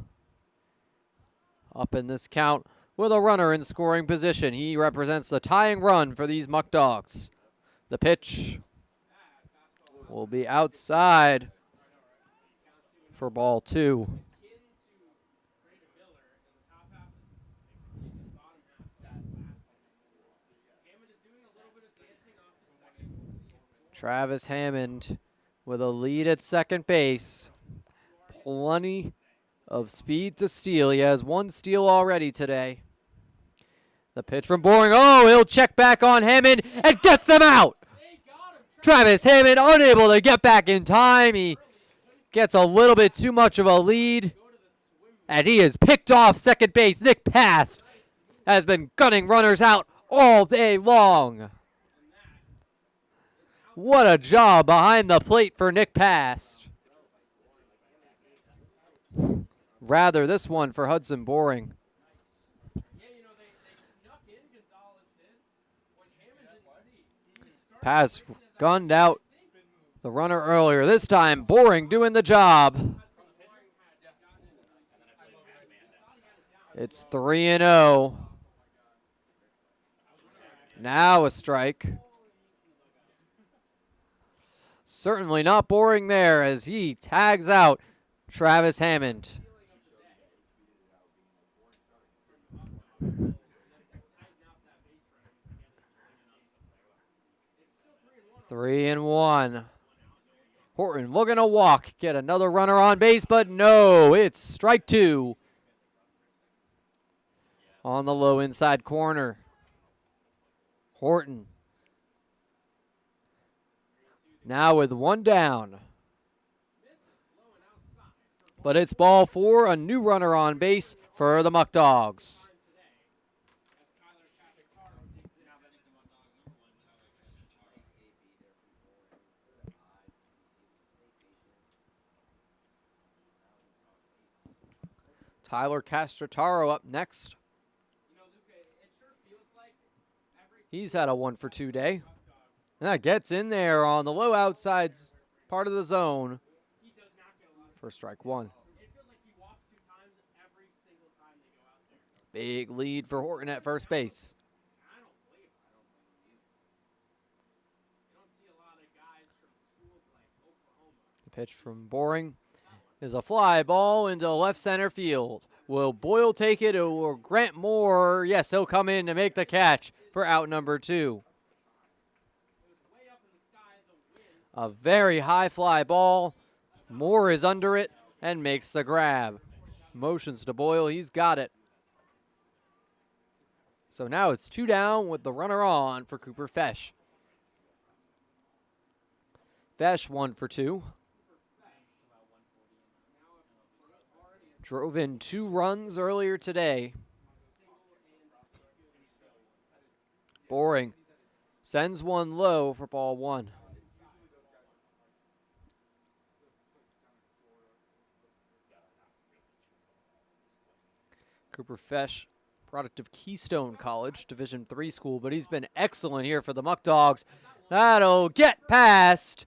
up in this count with a runner in scoring position. He represents the tying run for these Muckdogs. The pitch will be outside for ball 2. Travis Hammond with a lead at second base. Plenty of speed to steal. He has 1 steal already today. The pitch from Boring. Oh, he'll check back on Hammond and gets him out. Travis Hammond unable to get back in time. He gets a little bit too much of a lead. And he is picked off second base. Nick Past has been gunning runners out all day long. What a job behind the plate for Nick Past. Rather, this one for Hudson Boring. Past gunned out the runner earlier. This time, Boring doing the job. It's 3-0. Now a strike. Certainly not Boring there as he tags out Travis Hammond. Three and 1. Horton looking to walk, get another runner on base, but no, it's strike 2. On the low inside corner. Horton. Now with 1 down. But it's ball 4, a new runner on base for the Muckdogs. Tyler Castrataro up next. He's had a 1 for 2 day. And that gets in there on the low outside part of the zone for strike 1. Big lead for Horton at first base. The pitch from Boring is a fly ball into left center field. Will Boyle take it or Grant Moore? Yes, he'll come in to make the catch for out number 2. A very high fly ball. Moore is under it and makes the grab. Motions to Boyle. He's got it. So now it's 2 down with the runner on for Cooper Fesh. Fesh 1 for 2. Drove in 2 runs earlier today. Boring sends one low for ball 1. Cooper Fesh, product of Keystone College, Division III school, but he's been excellent here for the Muckdogs. That'll get past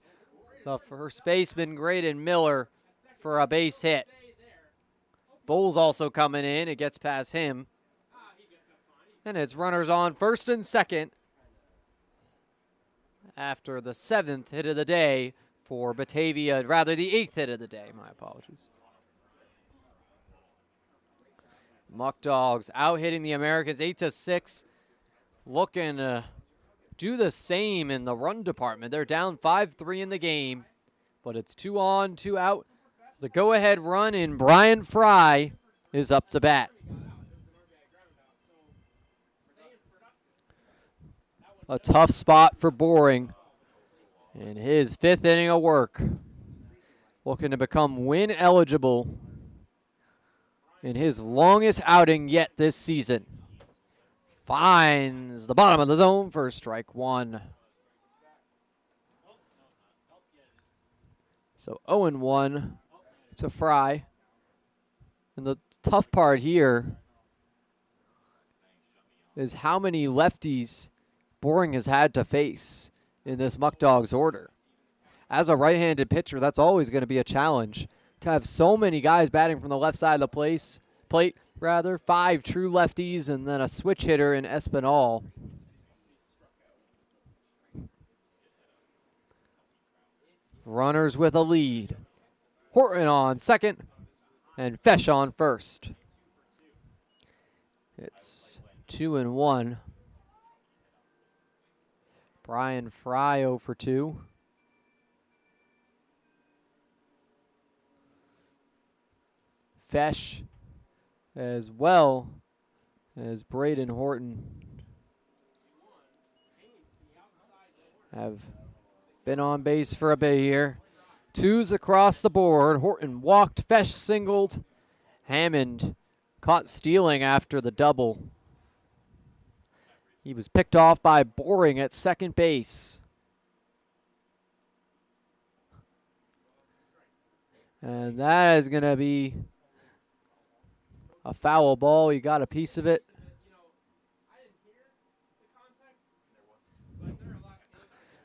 the first baseman, Graydon Miller, for a base hit. Bowles also coming in. It gets past him. And it's runners on first and second after the 7th hit of the day for Batavia, rather the 8th hit of the day. My apologies. Muckdogs out hitting the Americans 8-6. Looking to do the same in the run department. They're down 5-3 in the game, but it's 2 on, 2 out. The go-ahead run in Brian Fry is up to bat. A tough spot for Boring in his 5th inning of work. Looking to become win eligible in his longest outing yet this season. Finds the bottom of the zone for strike 1. So 0-1 to Fry. And the tough part here is how many lefties Boring has had to face in this Muckdogs order. As a right-handed pitcher, that's always going to be a challenge. To have so many guys batting from the left side of the plate, 5 true lefties, and then a switch hitter in Espinal. Runners with a lead. Horton on second, and Fesh on first. It's 2-1. Brian Fry 0 for 2. Fesh, as well as Braden Horton, have been on base for a bit here. 2s across the board. Horton walked, Fesh singled. Hammond caught stealing after the double. He was picked off by Boring at second base. And that is going to be a foul ball. He got a piece of it.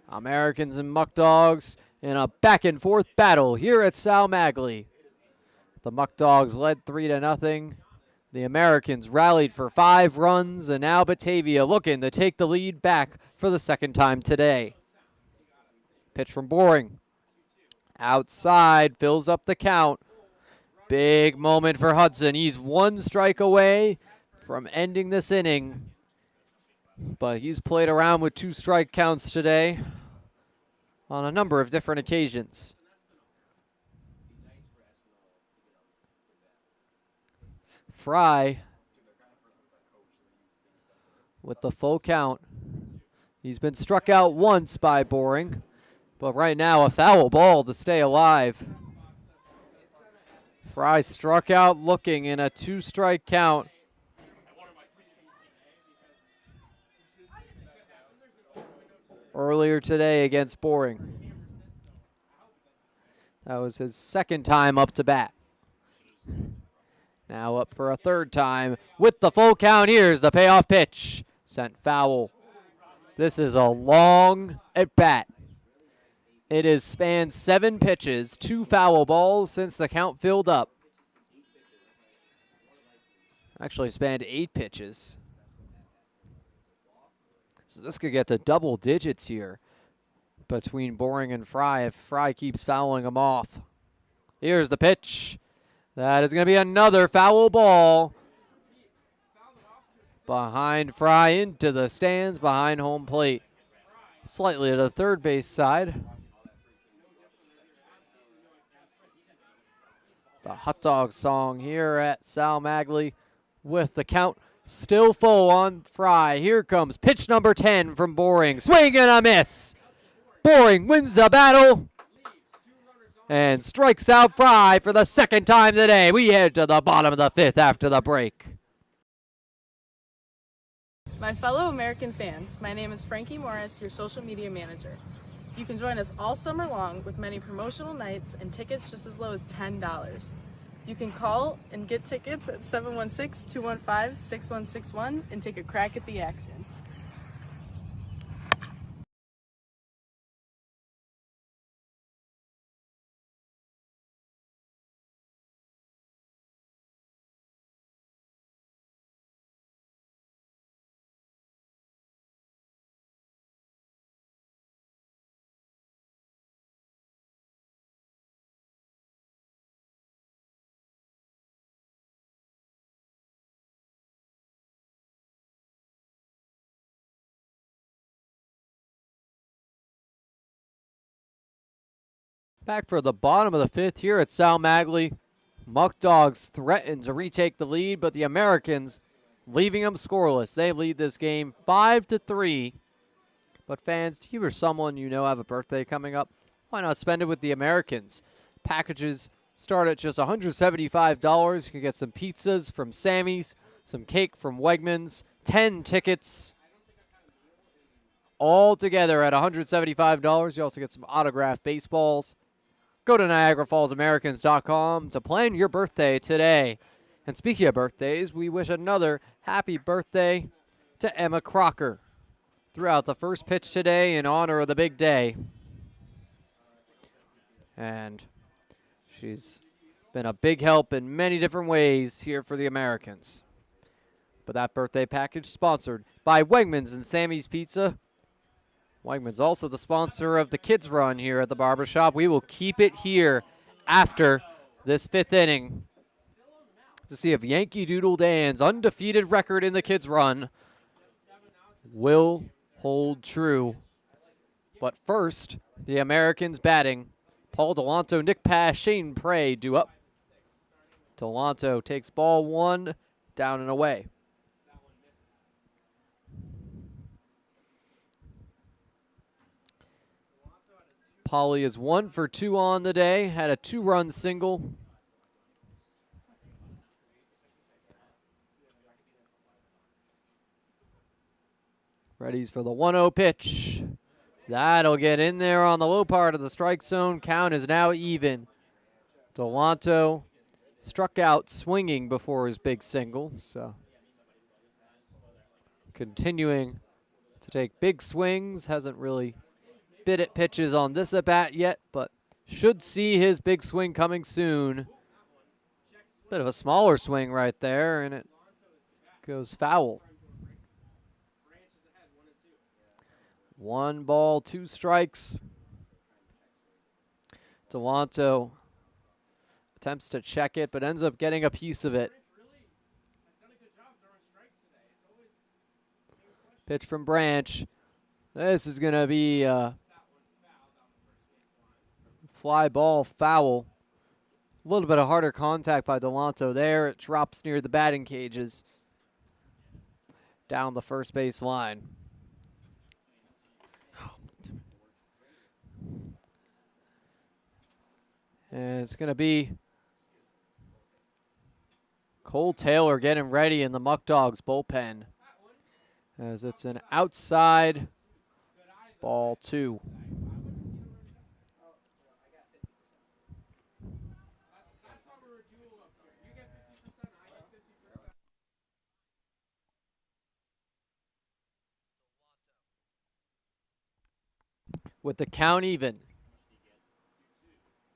Americans and Muckdogs in a back-and-forth battle here at Sal Magley. The Muckdogs led 3-0. The Americans rallied for 5 runs, and now Batavia looking to take the lead back for the second time today. Pitch from Boring. Outside, fills up the count. Big moment for Hudson. He's 1 strike away from ending this inning, but he's played around with 2 strike counts today on a number of different occasions. Fry with the full count. He's been struck out once by Boring, but right now a foul ball to stay alive. Fry struck out looking in a 2-strike count. Earlier today against Boring. That was his 2nd time up to bat. Now up for a 3rd time with the full count. Here's the payoff pitch. Sent foul. This is a long at bat. It has spanned 7 pitches, 2 foul balls since the count filled up. Actually spanned 8 pitches. So this could get to double digits here between Boring and Fry if Fry keeps fouling them off. Here's the pitch. That is going to be another foul ball. Behind Fry into the stands, behind home plate. Slightly to the third base side. The hot dog song here at Sal Magley with the count still full on Fry. Here comes pitch number 10 from Boring. Swing and a miss. Boring wins the battle and strikes out Fry for the second time today. We head to the bottom of the fifth after the break. My fellow American fans, my name is Frankie Morris, your social media manager. You can join us all summer long with many promotional nights and tickets just as low as $10. You can call and get tickets at 716-215-6161 and take a crack at the action. Back for the bottom of the fifth here at Sal Magley. Muckdogs threaten to retake the lead, but the Americans leaving them scoreless. They lead this game 5-3. But fans, if you or someone you know have a birthday coming up, why not spend it with the Americans? Packages start at just $175. You can get some pizzas from Sammy's, some cake from Wegmans, 10 tickets, all together at $175. You also get some autographed baseballs. Go to NiagaraFallsAmericans.com to plan your birthday today. And speaking of birthdays, we wish another happy birthday to Emma Crocker. Threw out the first pitch today in honor of the big day. And she's been a big help in many different ways here for the Americans. But that birthday package sponsored by Wegmans and Sammy's Pizza. Wegmans also the sponsor of the Kids Run here at the Barbershop. We will keep it here after this fifth inning to see if Yankee Doodle Dan's undefeated record in the Kids Run will hold true. But first, the Americans batting. Paul Delanto, Nick Pass, Shane Prey due up. Delanto takes ball one, down and away. Polly is 1 for 2 on the day, had a 2-run single. Readies for the 1-0 pitch. That'll get in there on the low part of the strike zone. Count is now even. Delanto struck out swinging before his big single, so continuing to take big swings. Hasn't really bit at pitches on this at-bat yet, but should see his big swing coming soon. Bit of a smaller swing right there, and it goes foul. 1 ball, 2 strikes. Delanto attempts to check it, but ends up getting a piece of it. Pitch from Branch. This is going to be a fly ball foul. A little bit of harder contact by Delanto there. It drops near the batting cages. Down the first base line. And it's going to be Cole Taylor getting ready in the Muckdogs bullpen, as it's an outside ball 2. With the count even.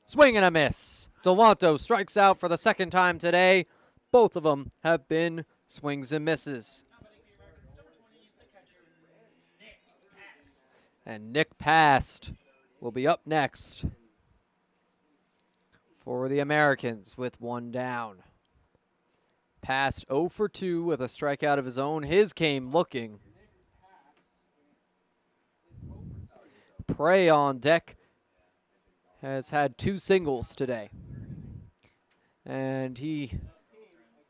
Swing and a miss. Delanto strikes out for the second time today. Both of them have been swings and misses. And Nick Past will be up next for the Americans with one down. Passed 0 for 2 with a strikeout of his own. His came looking. Prey on deck has had 2 singles today. And he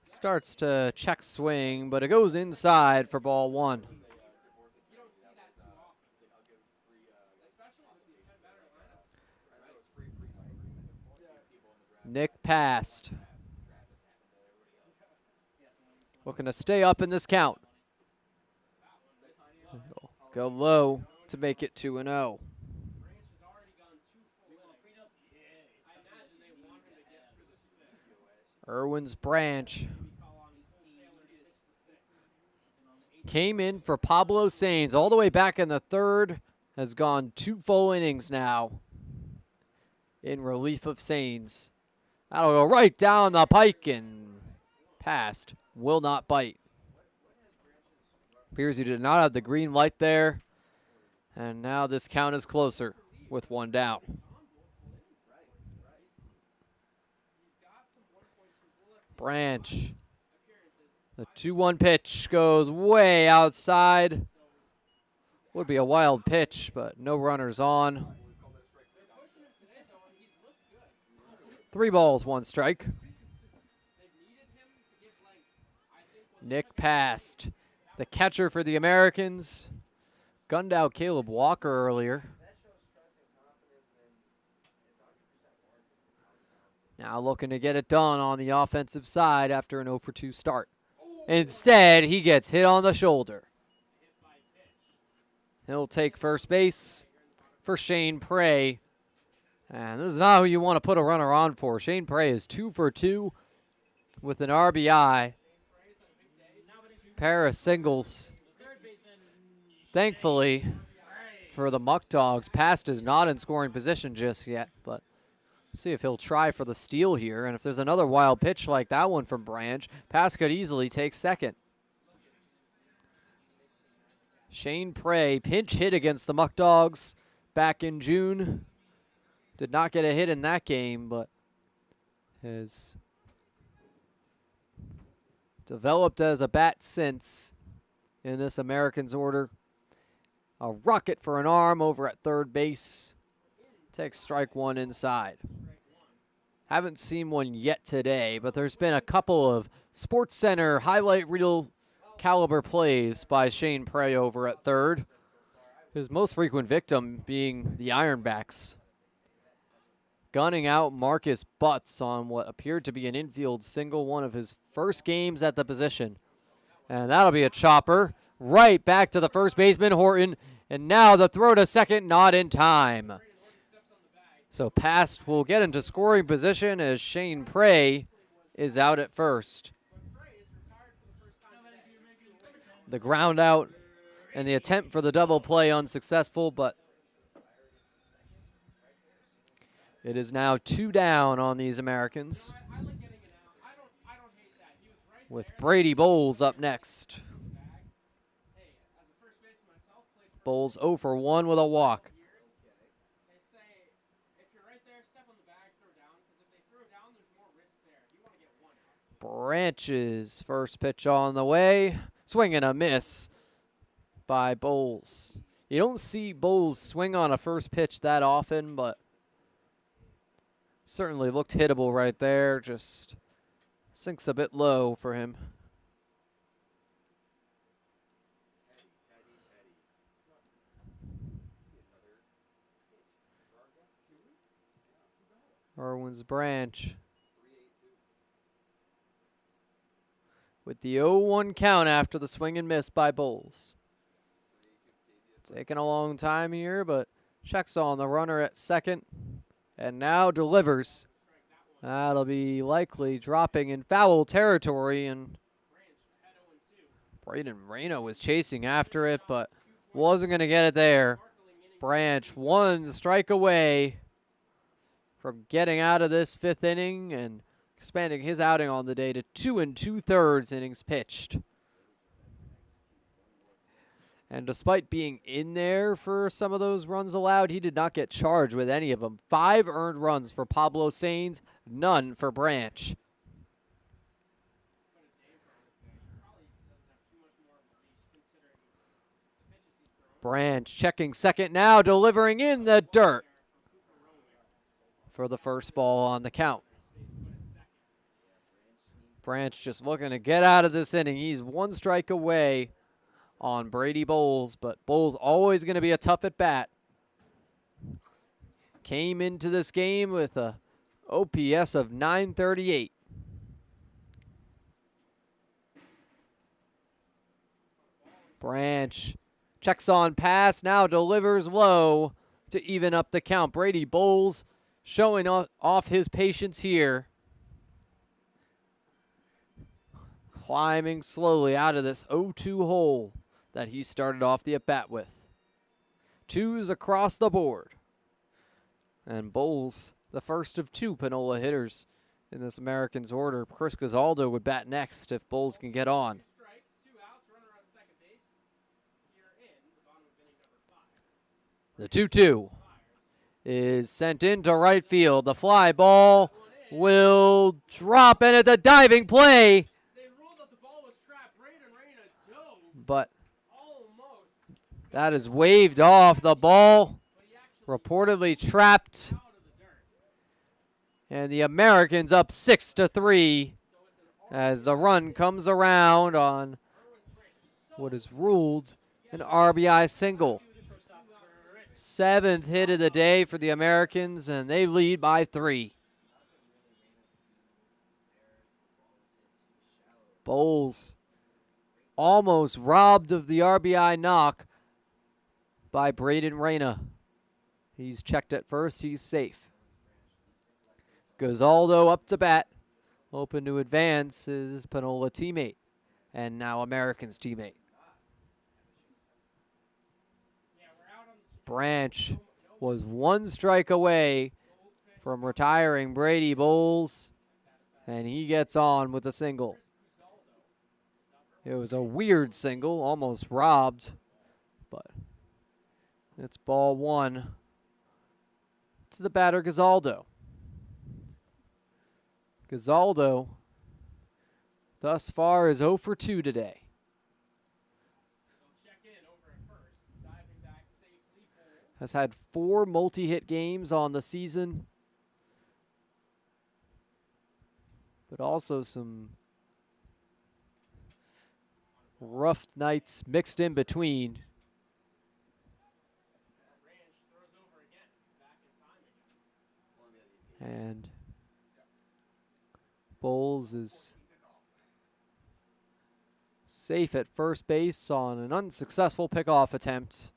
starts to check swing, but it goes inside for ball 1. Nick passed. Looking to stay up in this count. Go low to make it 2-0. Irwin's Branch came in for Pablo Sainz all the way back in the 3rd. Has gone 2 full innings now in relief of Sainz. That'll go right down the pike and past. Will not bite. Appears he did not have the green light there. And now this count is closer with 1 down. Branch. The 2-1 pitch goes way outside. Would be a wild pitch, but no runners on. 3 balls, 1 strike. Nick passed. The catcher for the Americans gunned out Caleb Walker earlier. Now looking to get it done on the offensive side after an 0 for 2 start. Instead, he gets hit on the shoulder. He'll take first base for Shane Prey. And this is not who you want to put a runner on for. Shane Prey is 2 for 2 with an RBI. Pair of singles. Thankfully for the Muckdogs, Past is not in scoring position just yet, but see if he'll try for the steal here. And if there's another wild pitch like that one from Branch, Past could easily take second. Shane Prey, pinch hit against the Muckdogs back in June. Did not get a hit in that game, but has developed as a bat since in this Americans order. A rocket for an arm over at third base. Takes strike 1 inside. Haven't seen one yet today, but there's been a couple of SportsCenter highlight reel caliber plays by Shane Prey over at third. His most frequent victim being the Ironbacks. Gunning out Marcus Butts on what appeared to be an infield single, one of his first games at the position. And that'll be a chopper right back to the first baseman, Horton. And now the throw to second, not in time. So Past will get into scoring position as Shane Prey is out at first. The ground out and the attempt for the double play unsuccessful, but it is now 2 down on these Americans, with Brady Bowles up next. Bowles 0 for 1 with a walk. Branch's first pitch on the way. Swing and a miss by Bowles. You don't see Bowles swing on a first pitch that often, but certainly looked hittable right there. Just sinks a bit low for him. Irwin's Branch with the 0-1 count after the swing and miss by Bowles. Taking a long time here, but checks on the runner at second and now delivers. That'll be likely dropping in foul territory, and Braden Reno was chasing after it, but wasn't going to get it there. Branch 1 strike away from getting out of this 5th inning and expanding his outing on the day to 2 2/3 innings pitched. And despite being in there for some of those runs allowed, he did not get charged with any of them. 5 earned runs for Pablo Sainz, none for Branch. Branch checking second now, delivering in the dirt for the first ball on the count. Branch just looking to get out of this inning. He's 1 strike away on Brady Bowles, but Bowles always going to be a tough at bat. Came into this game with a OPS of 938. Branch checks on pass, now delivers low to even up the count. Brady Bowles showing off his patience here. Climbing slowly out of this 0-2 hole that he started off the at-bat with. 2s across the board. And Bowles, the first of 2 Panola hitters in this Americans order. Chris Gazaldo would bat next if Bowles can get on. The 2-2 is sent into right field. The fly ball will drop, and it's a diving play. But that is waved off. The ball reportedly trapped. And the Americans up 6-3 as the run comes around on what is ruled an RBI single. 7th hit of the day for the Americans, and they lead by 3. Bowles almost robbed of the RBI knock by Braden Reyna. He's checked at first. He's safe. Gazaldo up to bat, hoping to advance his Panola teammate and now Americans teammate. Branch was 1 strike away from retiring Brady Bowles, and he gets on with a single. It was a weird single, almost robbed, but it's ball 1 to the batter Gazaldo. Gazaldo thus far is 0 for 2 today. Has had 4 multi-hit games on the season, but also some rough nights mixed in between. And Bowles is safe at first base on an unsuccessful pickoff attempt.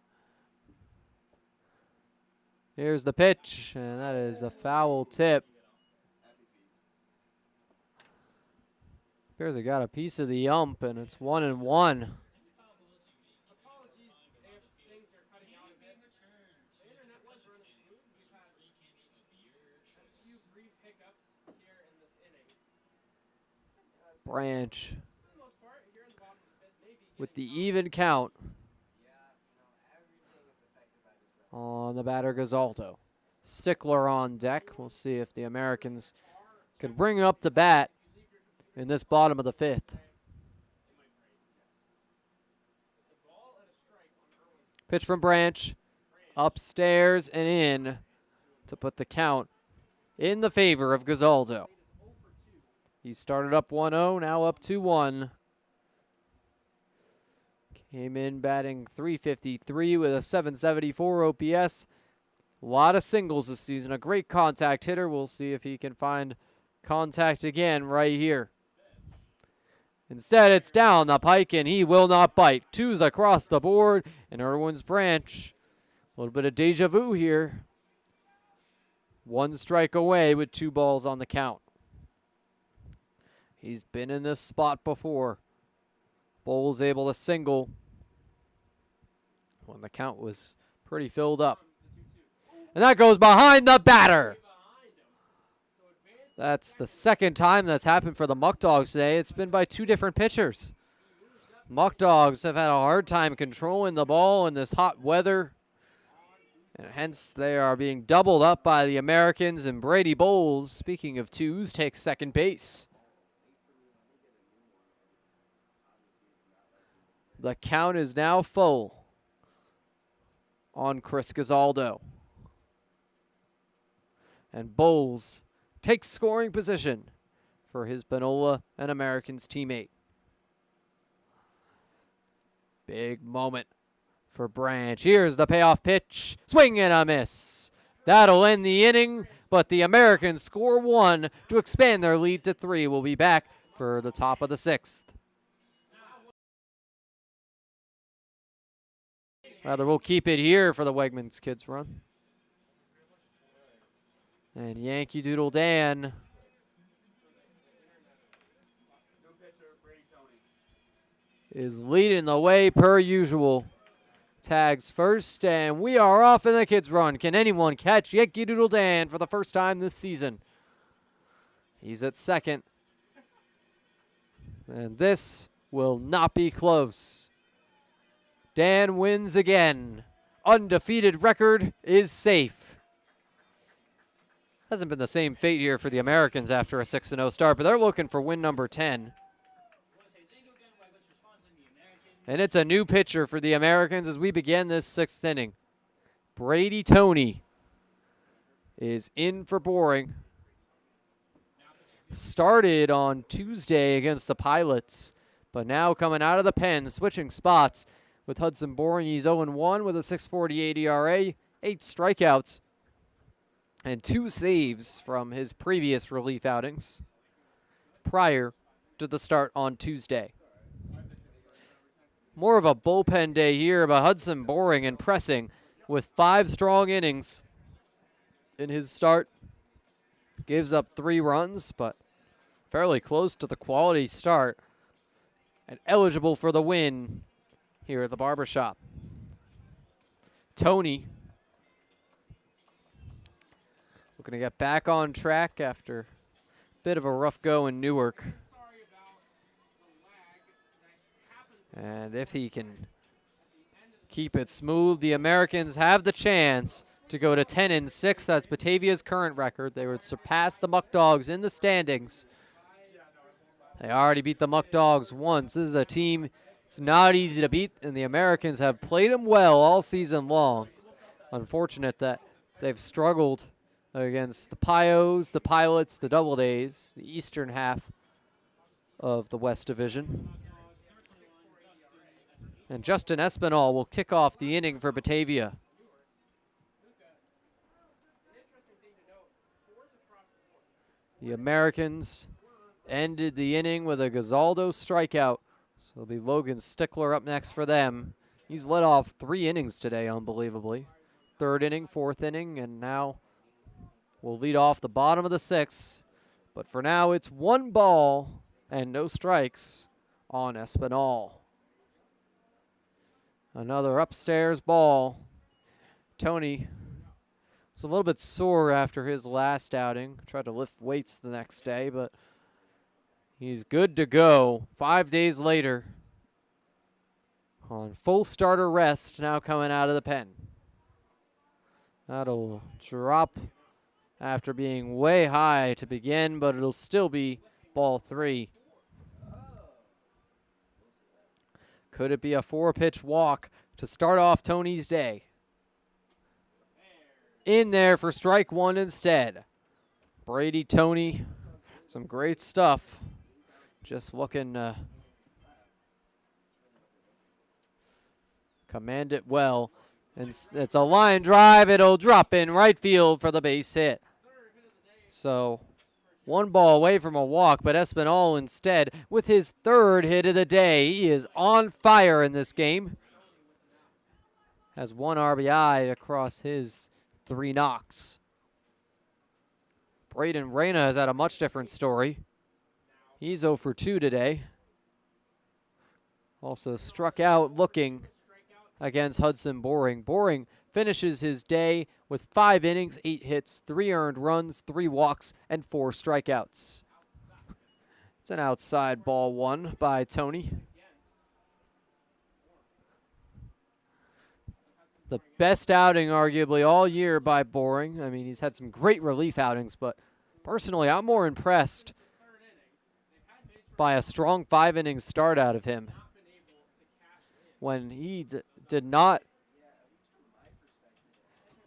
Here's the pitch, and that is a foul tip. Appears I got a piece of the ump, and it's 1-1. Branch with the even count on the batter Gazaldo. Stickler on deck. We'll see if the Americans can bring up the bat in this bottom of the 5th. Pitch from Branch, upstairs and in to put the count in the favor of Gazaldo. He started up 1-0, now up 2-1. Came in batting .353 with a .774 OPS. A lot of singles this season. A great contact hitter. We'll see if he can find contact again right here. Instead, it's down the pike, and he will not bite. 2s across the board, and Irwin's Branch. A little bit of deja vu here. 1 strike away with 2 balls on the count. He's been in this spot before. Bowles able to single when the count was pretty filled up. And that goes behind the batter. That's the second time that's happened for the Muckdogs today. It's been by 2 different pitchers. Muckdogs have had a hard time controlling the ball in this hot weather, and hence they are being doubled up by the Americans, and Brady Bowles, speaking of twos, takes second base. The count is now full on Chris Gazaldo. And Bowles takes scoring position for his Panola and Americans teammate. Big moment for Branch. Here's the payoff pitch. Swing and a miss. That'll end the inning, but the Americans score 1 to expand their lead to 3. We'll be back for the top of the 6th. Rather, we'll keep it here for the Wegmans Kids run. And Yankee Doodle Dan is leading the way per usual. Tags first, and we are off in the kids' run. Can anyone catch Yankee Doodle Dan for the first time this season? He's at second. And this will not be close. Dan wins again. Undefeated record is safe. Hasn't been the same fate here for the Americans after a 6-0 start, but they're looking for win number 10. And it's a new pitcher for the Americans as we begin this 6th inning. Brady Toney is in for Boring. Started on Tuesday against the Pilots, but now coming out of the pen, switching spots with Hudson Boring. He's 0-1 with a 6.48 ERA, 8 strikeouts, and 2 saves from his previous relief outings prior to the start on Tuesday. More of a bullpen day here, but Hudson Boring impressing with 5 strong innings in his start. Gives up 3 runs, but fairly close to the quality start, and eligible for the win here at the barbershop. Toney looking to get back on track after a bit of a rough go in Newark. And if he can keep it smooth, the Americans have the chance to go to 10-6. That's Batavia's current record. They would surpass the Muckdogs in the standings. They already beat the Muckdogs once. This is a team it's not easy to beat, and the Americans have played them well all season long. Unfortunate that they've struggled against the Pios, the Pilots, the Doubledays, the eastern half of the West Division. And Justin Espinal will kick off the inning for Batavia. The Americans ended the inning with a Gazaldo strikeout. So it'll be Logan Stickler up next for them. He's led off 3 innings today, unbelievably. 3rd inning, 4th inning, and now will lead off the bottom of the 6th. But for now, it's 1 ball and no strikes on Espinal. Another upstairs ball. Toney was a little bit sore after his last outing. Tried to lift weights the next day, but he's good to go 5 days later on full starter rest, now coming out of the pen. That'll drop after being way high to begin, but it'll still be ball 3. Could it be a 4-pitch walk to start off Toney's day? In there for strike 1 instead. Brady Toney, some great stuff. Just looking to command it well. And it's a line drive. It'll drop in right field for the base hit. So 1 ball away from a walk, but Espinal instead with his 3rd hit of the day. He is on fire in this game. Has 1 RBI across his 3 knocks. Braden Reyna has had a much different story. He's 0 for 2 today. Also struck out looking against Hudson Boring. Boring finishes his day with 5 innings, 8 hits, 3 earned runs, 3 walks, and 4 strikeouts. It's an outside ball 1 by Toney. The best outing, arguably, all year by Boring. I mean, he's had some great relief outings, but personally, I'm more impressed by a strong 5-inning start out of him when he did not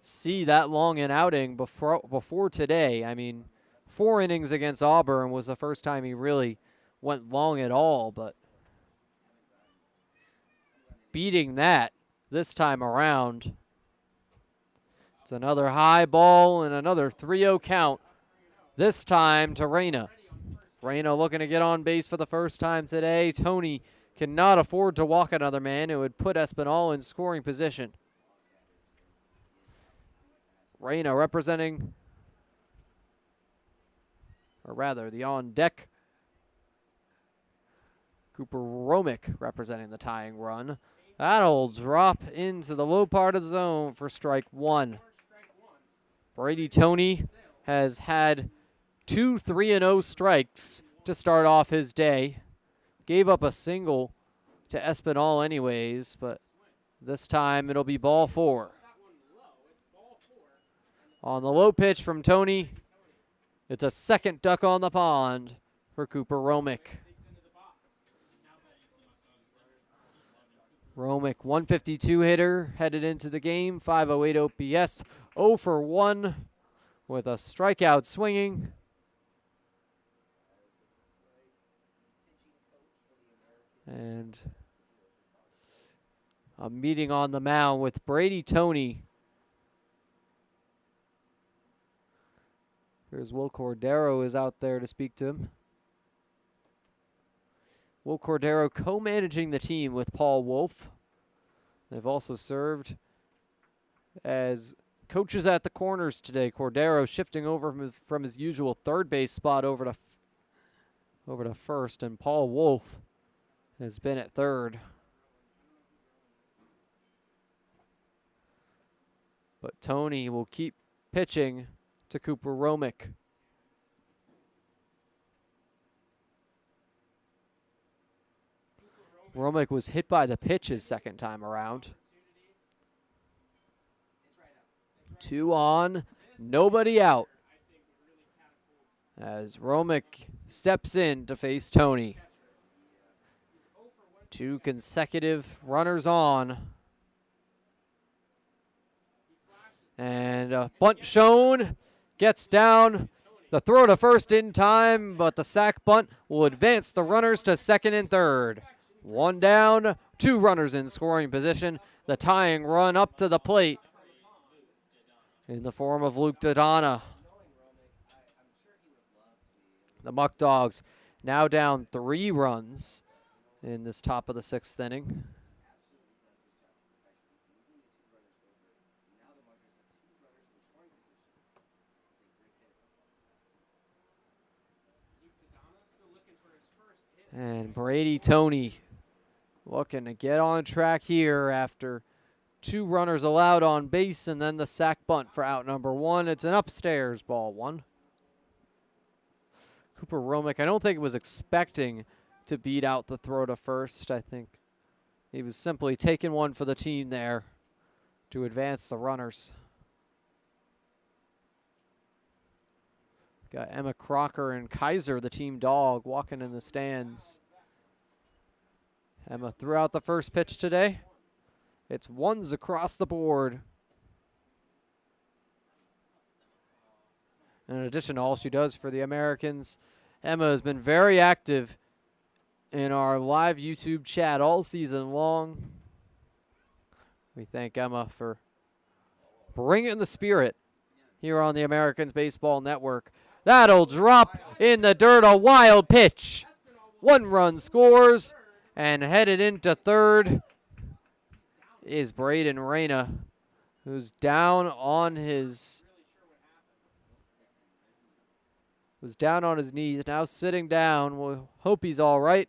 see that long an outing before today. I mean, 4 innings against Auburn was the first time he really went long at all, but beating that this time around. It's another high ball and another 3-0 count, this time to Reyna. Reyna looking to get on base for the first time today. Tony cannot afford to walk another man. It would put Espinal in scoring position. Reyna representing, or rather, the on-deck. Cooper Romick representing the tying run. That'll drop into the low part of the zone for strike 1. Brady Tony has had 2 3-0 strikes to start off his day. Gave up a single to Espinal anyways, but this time it'll be ball 4. On the low pitch from Tony, it's a second duck on the pond for Cooper Romick. Romick, 152 hitter, headed into the game, 508 OPS, 0 for 1 with a strikeout swinging. And a meeting on the mound with Brady Tony. Here's Will Cordero is out there to speak to him. Will Cordero co-managing the team with Paul Wolf. They've also served as coaches at the corners today. Cordero shifting over from his usual third base spot over to first, and Paul Wolf has been at third. But Tony will keep pitching to Cooper Romick. Romick was hit by the pitch his second time around. 2 on, nobody out, as Romick steps in to face Tony. 2 consecutive runners on. And a bunt shown, gets down. The throw to first in time, but the sac bunt will advance the runners to second and third. 1 down, 2 runners in scoring position. The tying run up to the plate in the form of Luke Dodonna. The Muckdogs now down 3 runs in this top of the 6th inning. And Brady Tony looking to get on track here after 2 runners allowed on base and then the sac bunt for out number 1. It's an upstairs ball 1. Cooper Romick, I don't think was expecting to beat out the throw to first. I think he was simply taking one for the team there to advance the runners. Got Emma Crocker and Kaiser, the team dog, walking in the stands. Emma threw out the first pitch today. It's 1s across the board. In addition to all she does for the Americans, Emma has been very active in our live YouTube chat all season long. We thank Emma for bringing the spirit here on the Americans Baseball Network. That'll drop in the dirt, a wild pitch. 1 run scores, and headed into third is Braden Reyna, who's down on his knees, now sitting down. We'll hope he's all right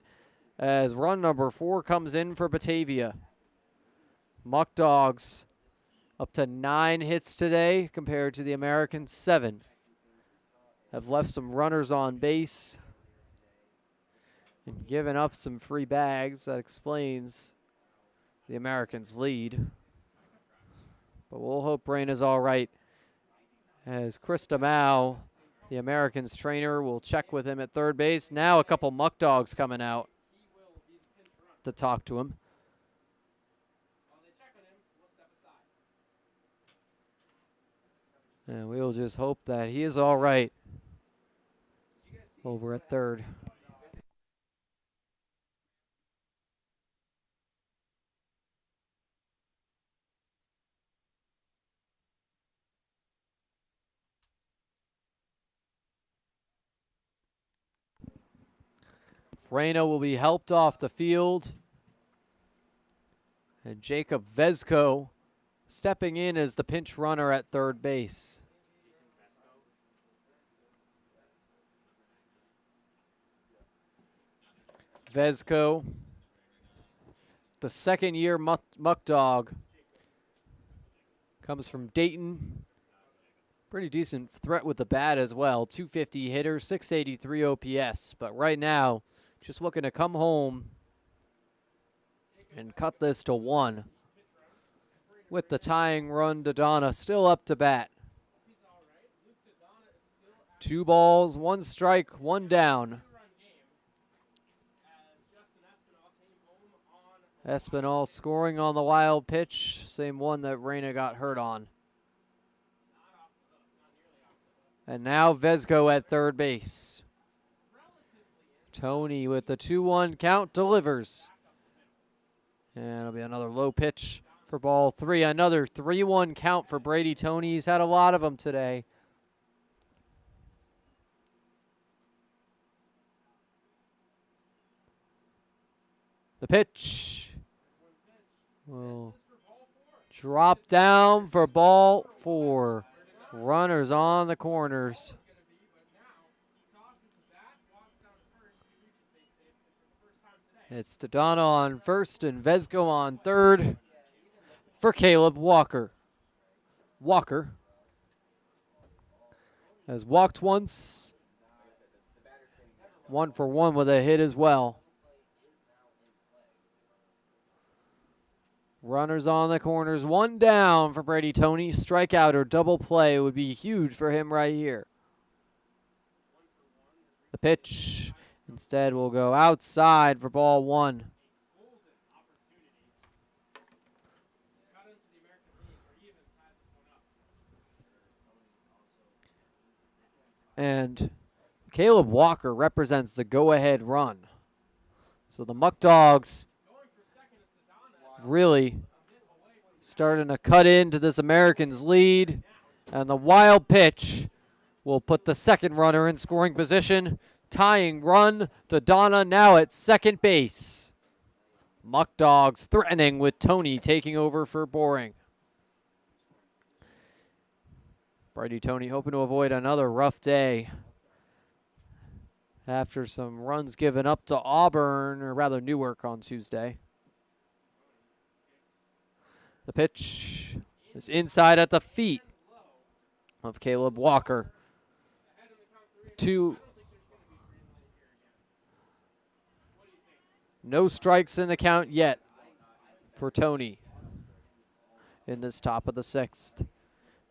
as run number 4 comes in for Batavia. Muckdogs up to 9 hits today compared to the Americans' 7. Have left some runners on base and given up some free bags. That explains the Americans' lead. But we'll hope Reina's all right. As Krista Mao, the Americans trainer, will check with him at third base. Now a couple Muckdogs coming out to talk to him. And we'll just hope that he is all right over at third. Reina will be helped off the field. And Jacob Vezko stepping in as the pinch runner at third base. Vezko, the second-year Muckdog, comes from Dayton. Pretty decent threat with the bat as well. 250 hitter, 683 OPS. But right now, just looking to come home and cut this to 1. With the tying run, Dodonna still up to bat. 2 balls, 1 strike, 1 down. Espinal scoring on the wild pitch, same one that Reina got hurt on. And now Vezko at third base. Tony with the 2-1 count delivers. And it'll be another low pitch for ball 3. Another 3-1 count for Brady Tony. He's had a lot of them today. The pitch will drop down for ball 4. Runners on the corners. It's Dodonna on first and Vezko on third for Caleb Walker. Walker has walked once. 1 for 1 with a hit as well. Runners on the corners, 1 down for Brady Tony. Strikeout or double play would be huge for him right here. The pitch instead will go outside for ball 1. And Caleb Walker represents the go-ahead run. So the Muckdogs really starting to cut into this Americans lead. And the wild pitch will put the second runner in scoring position. Tying run, Dodonna now at second base. Muckdogs threatening with Tony taking over for Boring. Brady Tony hoping to avoid another rough day after some runs given up to Auburn, or rather Newark on Tuesday. The pitch is inside at the feet of Caleb Walker. 2. No strikes in the count yet for Tony in this top of the 6th.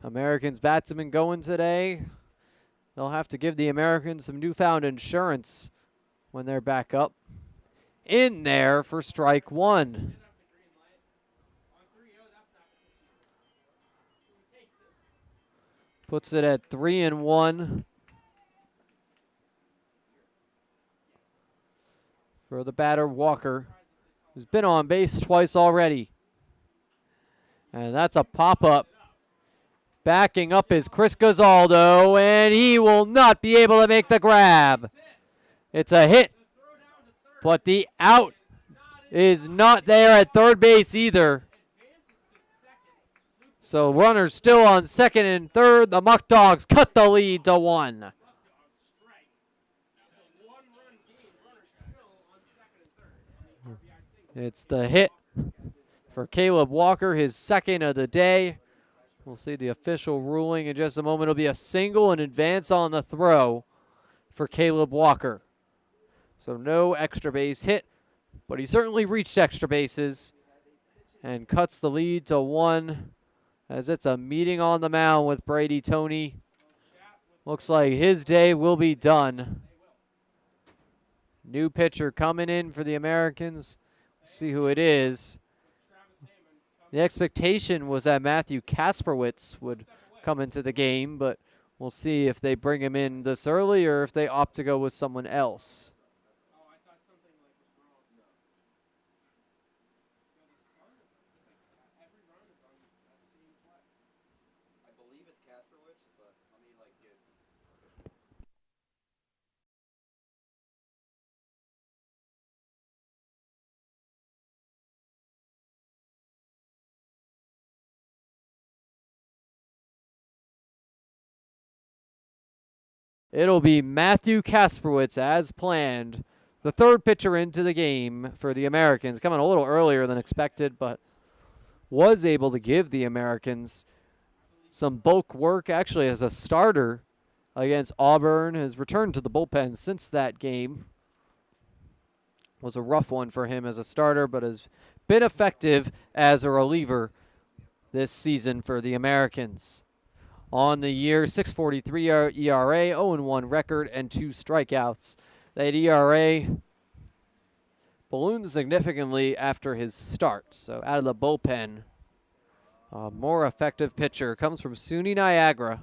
Americans batsmen going today. They'll have to give the Americans some newfound insurance when they're back up. In there for strike 1. Puts it at 3-1 for the batter Walker, who's been on base twice already. And that's a pop-up. Backing up is Chris Gazaldo, and he will not be able to make the grab. It's a hit, but the out is not there at third base either. So runners still on second and third. The Muckdogs cut the lead to 1. It's the hit for Caleb Walker, his second of the day. We'll see the official ruling in just a moment. It'll be a single and advance on the throw for Caleb Walker. So no extra base hit, but he certainly reached extra bases and cuts the lead to 1. as it's a meeting on the mound with Brady Tony. Looks like his day will be done. New pitcher coming in for the Americans. See who it is. The expectation was that Matthew Kasperwitz would come into the game, but we'll see if they bring him in this early or if they opt to go with someone else. It'll be Matthew Kasperwitz as planned. The third pitcher into the game for the Americans, coming a little earlier than expected, but was able to give the Americans some bulk work actually as a starter against Auburn. Has returned to the bullpen since that game. Was a rough one for him as a starter, but has been effective as a reliever this season for the Americans. On the year, 6.43 ERA, 0-1 record, and 2 strikeouts. That ERA ballooned significantly after his start. So out of the bullpen, a more effective pitcher comes from SUNY Niagara.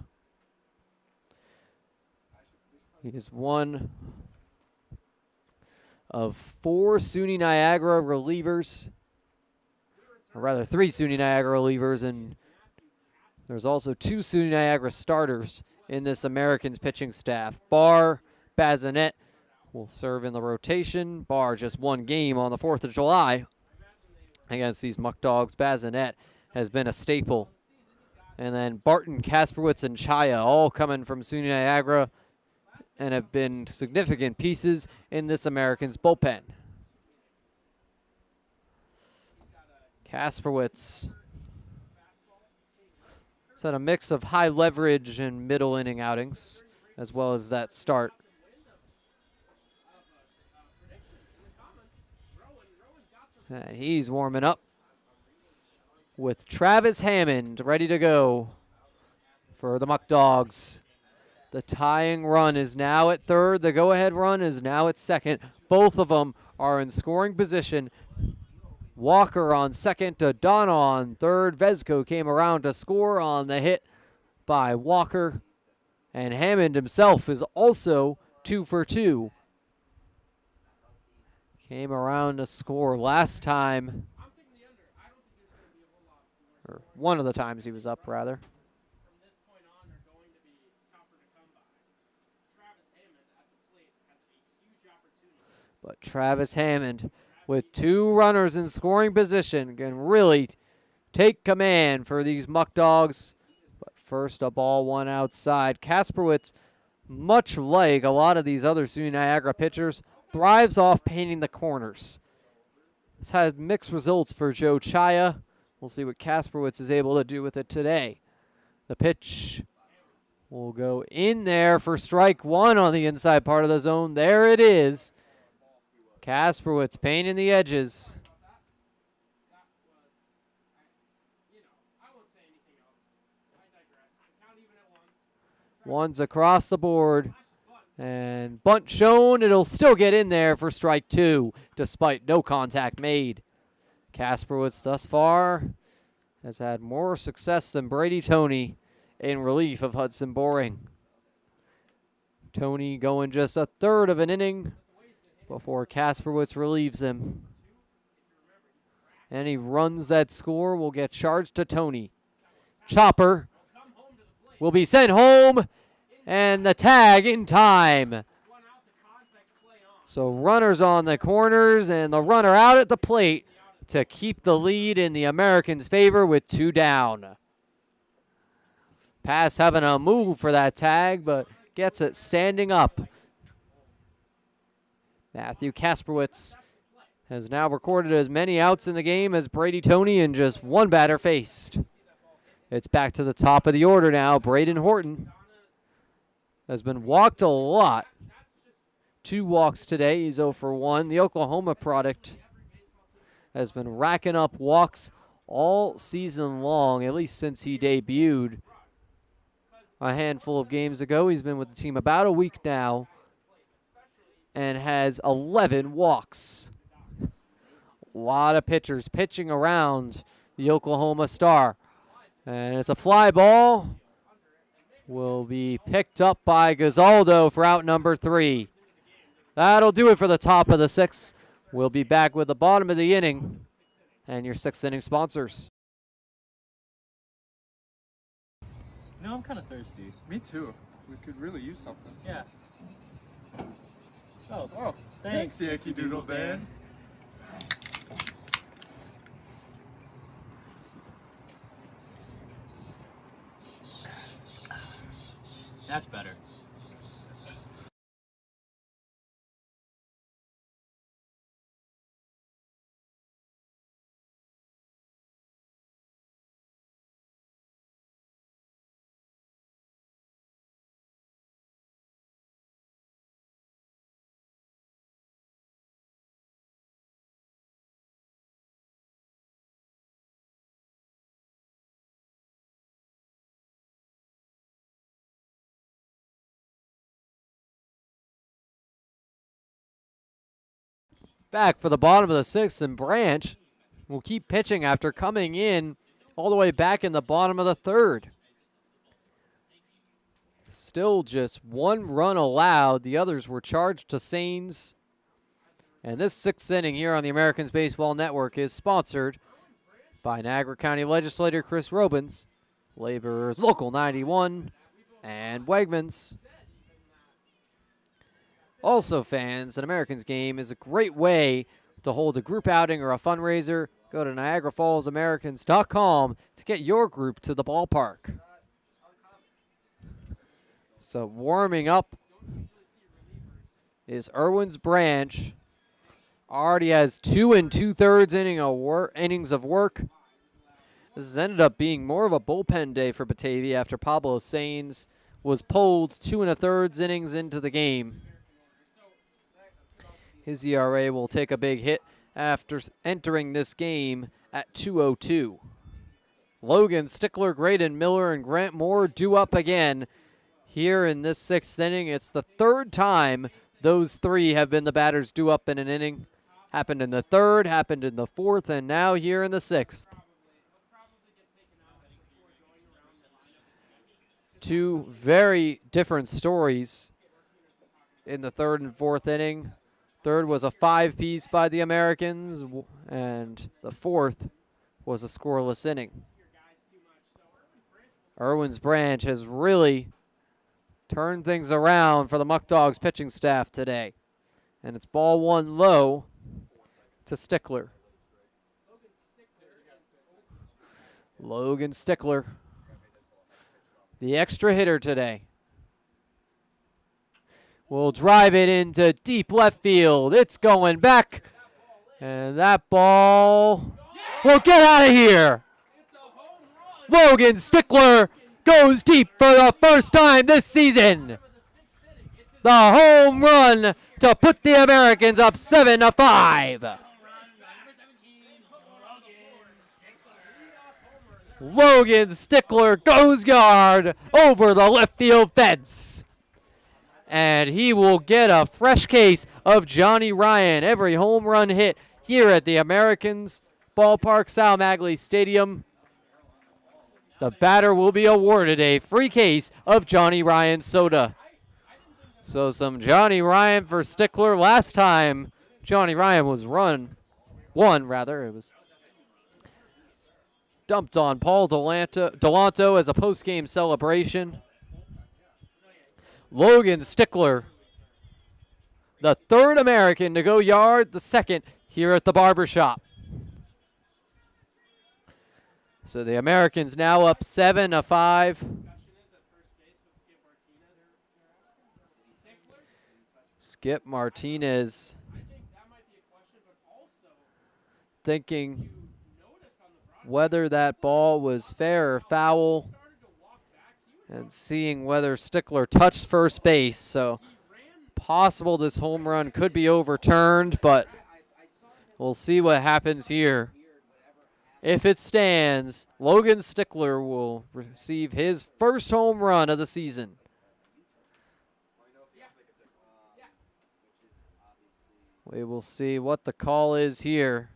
He is one of 4 SUNY Niagara relievers, or rather 3 SUNY Niagara relievers, and there's also 2 SUNY Niagara starters in this Americans pitching staff. Barr, Bazinet will serve in the rotation. Barr just 1 game on the 4th of July against these Muckdogs. Bazinet has been a staple. And then Barton, Kasperwitz, and Chaya all coming from SUNY Niagara and have been significant pieces in this Americans bullpen. Kasperwitz had a mix of high leverage and middle inning outings, as well as that start. And he's warming up with Travis Hammond ready to go for the Muckdogs. The tying run is now at third. The go-ahead run is now at second. Both of them are in scoring position. Walker on second, Donna on third. Vesco came around to score on the hit by Walker. And Hammond himself is also 2 for 2. Came around to score last time. Or one of the times he was up, rather. But Travis Hammond, with 2 runners in scoring position, can really take command for these Muckdogs. But first, a ball 1 outside. Kasperwitz, much like a lot of these other SUNY Niagara pitchers, thrives off painting the corners. It's had mixed results for Joe Chaya. We'll see what Kasperwitz is able to do with it today. The pitch will go in there for strike 1 on the inside part of the zone. There it is. Kasperwitz painting the edges. One's across the board. And bunt shown. It'll still get in there for strike 2, despite no contact made. Kasperwitz thus far has had more success than Brady Tony in relief of Hudson Boring. Tony going just a third of an inning before Kasperwitz relieves him. Any runs that score will get charged to Tony. Chopper will be sent home, and the tag in time. So runners on the corners and the runner out at the plate to keep the lead in the Americans' favor with 2 down. Pass having a move for that tag, but gets it standing up. Matthew Kasperwitz has now recorded as many outs in the game as Brady Tony and just 1 batter faced. It's back to the top of the order now. Braden Horton has been walked a lot. 2 walks today. He's 0 for 1. The Oklahoma product has been racking up walks all season long, at least since he debuted a handful of games ago. He's been with the team about a week now and has 11 walks. A lot of pitchers pitching around the Oklahoma Star. And it's a fly ball. Will be picked up by Gazaldo for out number 3. That'll do it for the top of the 6th. We'll be back with the bottom of the inning and your 6th inning sponsors. No, I'm kind of thirsty. Me too. We could really use something. Yeah. Oh, thanks. Yankee Doodle Dan. That's better. Back for the bottom of the 6th, and Branch will keep pitching after coming in all the way back in the bottom of the 3rd. Still just 1 run allowed. The others were charged to Sains. And this 6th inning here on the Americans Baseball Network is sponsored by Niagara County Legislator Chris Robins, Laborers Local 91, and Wegmans. Also, fans, an Americans game is a great way to hold a group outing or a fundraiser. Go to NiagaraFallsAmericans.com to get your group to the ballpark. So warming up is Irwin's Branch. Already has 2 2/3 innings of work. This has ended up being more of a bullpen day for Batavia after Pablo Sains was pulled 2 1/3 innings into the game. His ERA will take a big hit after entering this game at 2.02. Logan, Stickler, Graydon, Miller, and Grant Moore due up again here in this 6th inning. It's the 3rd time those 3 have been the batters due up in an inning. Happened in the 3rd, happened in the 4th, and now here in the 6th. 2 very different stories in the 3rd and 4th inning. 3rd was a 5-piece by the Americans, and the 4th was a scoreless inning. Irwin's Branch has really turned things around for the Muckdogs pitching staff today. And it's ball 1 low to Stickler. Logan Stickler, the extra hitter today, will drive it into deep left field. It's going back. And that ball will get out of here. Logan Stickler goes deep for the first time this season. The home run to put the Americans up 7-5. Logan Stickler goes yard over the left field fence. And he will get a fresh case of Johnny Ryan. Every home run hit here at the Americans Ballpark, Sal Magley Stadium. The batter will be awarded a free case of Johnny Ryan soda. So some Johnny Ryan for Stickler. Last time Johnny Ryan was it was dumped on Paul Delanto as a post-game celebration. Logan Stickler, the 3rd American to go yard, the 2nd here at the barbershop. So the Americans now up 7-5. Skip Martinez thinking whether that ball was fair or foul, and seeing whether Stickler touched first base. So possible this home run could be overturned, but we'll see what happens here. If it stands, Logan Stickler will receive his first home run of the season. We will see what the call is here.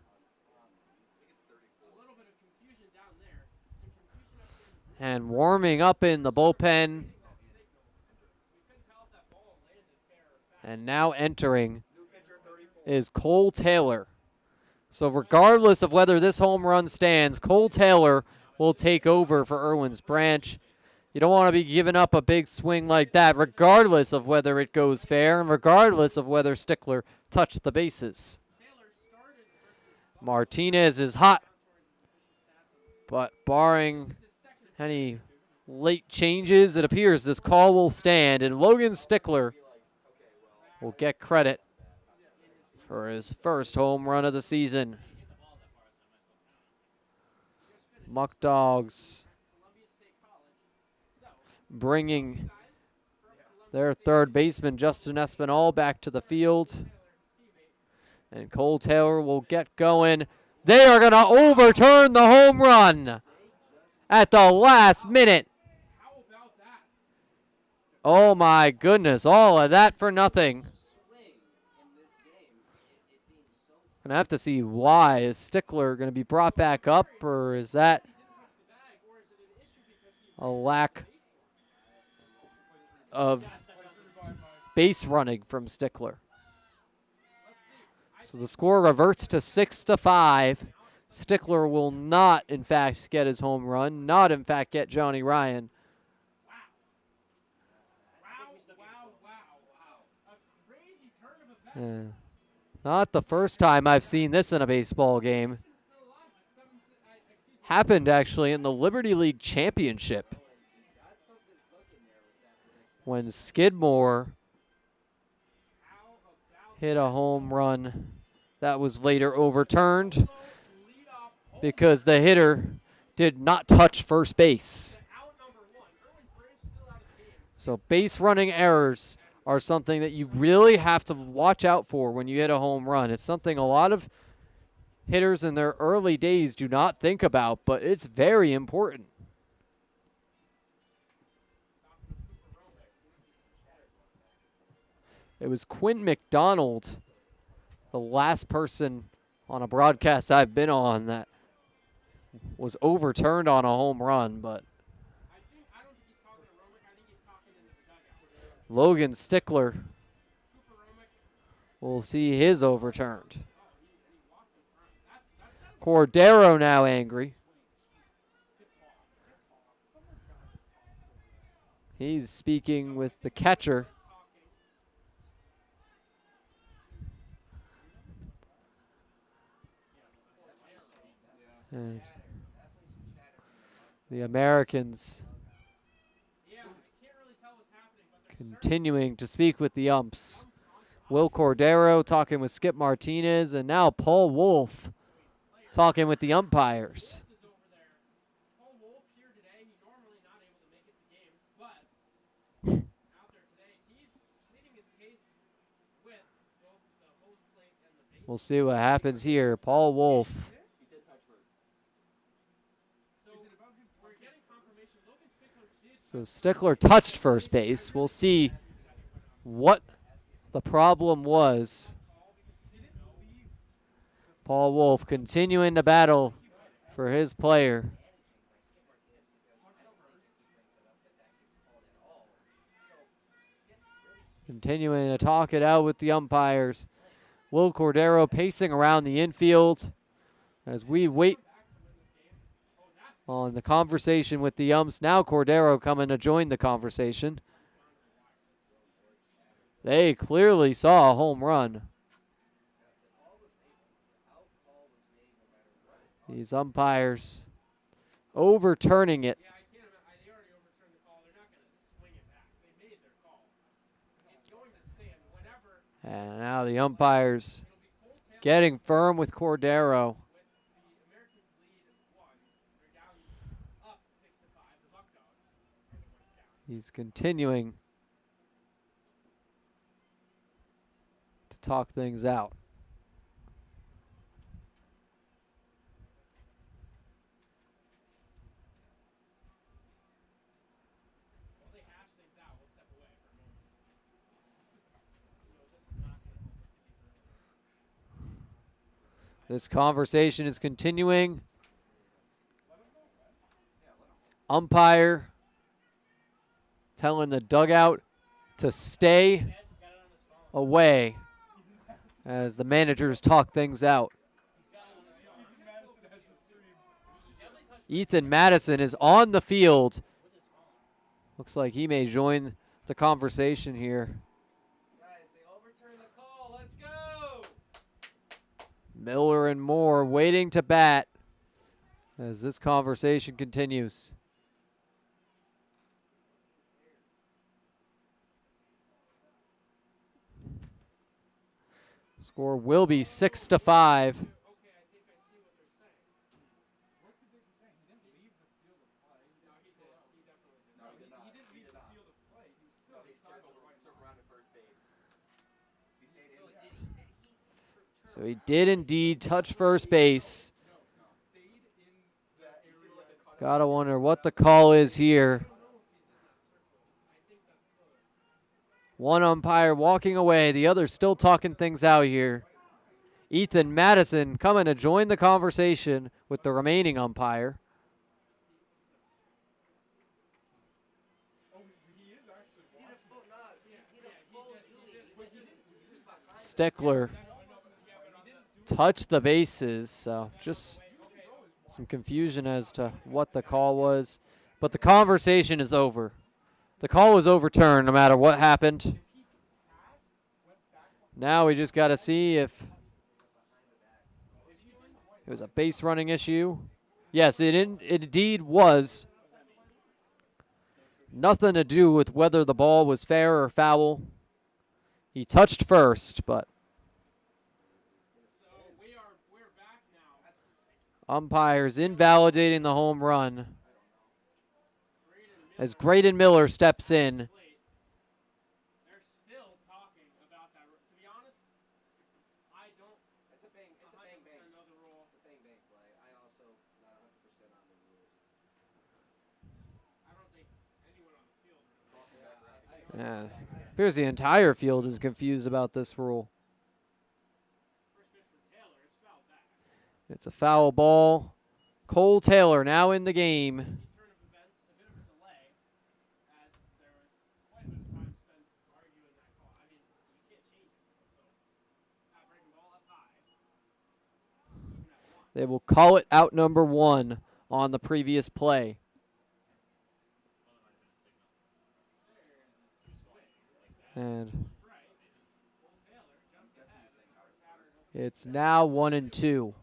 And warming up in the bullpen. And now entering is Cole Taylor. So regardless of whether this home run stands, Cole Taylor will take over for Irwin's Branch. You don't want to be giving up a big swing like that, regardless of whether it goes fair and regardless of whether Stickler touched the bases. Martinez is hot, but barring any late changes, it appears this call will stand, and Logan Stickler will get credit for his first home run of the season. Muckdogs bringing their third baseman, Justin Espinal, back to the field. And Cole Taylor will get going. They are going to overturn the home run at the last minute. Oh my goodness, all of that for nothing. Gonna have to see why. Is Stickler gonna be brought back up, or is that a lack of base running from Stickler? So the score reverts to 6-5. Stickler will not, in fact, get his home run, not, in fact, get Johnny Ryan. Not the first time I've seen this in a baseball game. Happened, actually, in the Liberty League Championship when Skidmore hit a home run that was later overturned because the hitter did not touch first base. So base running errors are something that you really have to watch out for when you hit a home run. It's something a lot of hitters in their early days do not think about, but it's very important. It was Quinn McDonald, the last person on a broadcast I've been on that was overturned on a home run, but Logan Stickler will see his overturned. Cordero now angry. He's speaking with the catcher. And the Americans continuing to speak with the umps. Will Cordero talking with Skip Martinez, and now Paul Wolf talking with the umpires. We'll see what happens here. Paul Wolf. So Stickler touched first base. We'll see what the problem was. Paul Wolf continuing to battle for his player. Continuing to talk it out with the umpires. Will Cordero pacing around the infield as we wait on the conversation with the umps. Now Cordero coming to join the conversation. They clearly saw a home run. These umpires overturning it. And now the umpires getting firm with Cordero. He's continuing to talk things out. This conversation is continuing. Umpire telling the dugout to stay away as the managers talk things out. Ethan Madison is on the field. Looks like he may join the conversation here. Miller and Moore waiting to bat as this conversation continues. Score will be 6-5. So he did indeed touch first base. Gotta wonder what the call is here. One umpire walking away, the other still talking things out here. Ethan Madison coming to join the conversation with the remaining umpire. Stickler touched the bases, so just some confusion as to what the call was. But the conversation is over. The call was overturned no matter what happened. Now we just got to see if it was a base running issue. Yes, it indeed was. Nothing to do with whether the ball was fair or foul. He touched first, but umpires invalidating the home run as Graydon Miller steps in. Yeah, appears the entire field is confused about this rule. It's a foul ball. Cole Taylor now in the game. They will call it out number one on the previous play. And it's now 1-2.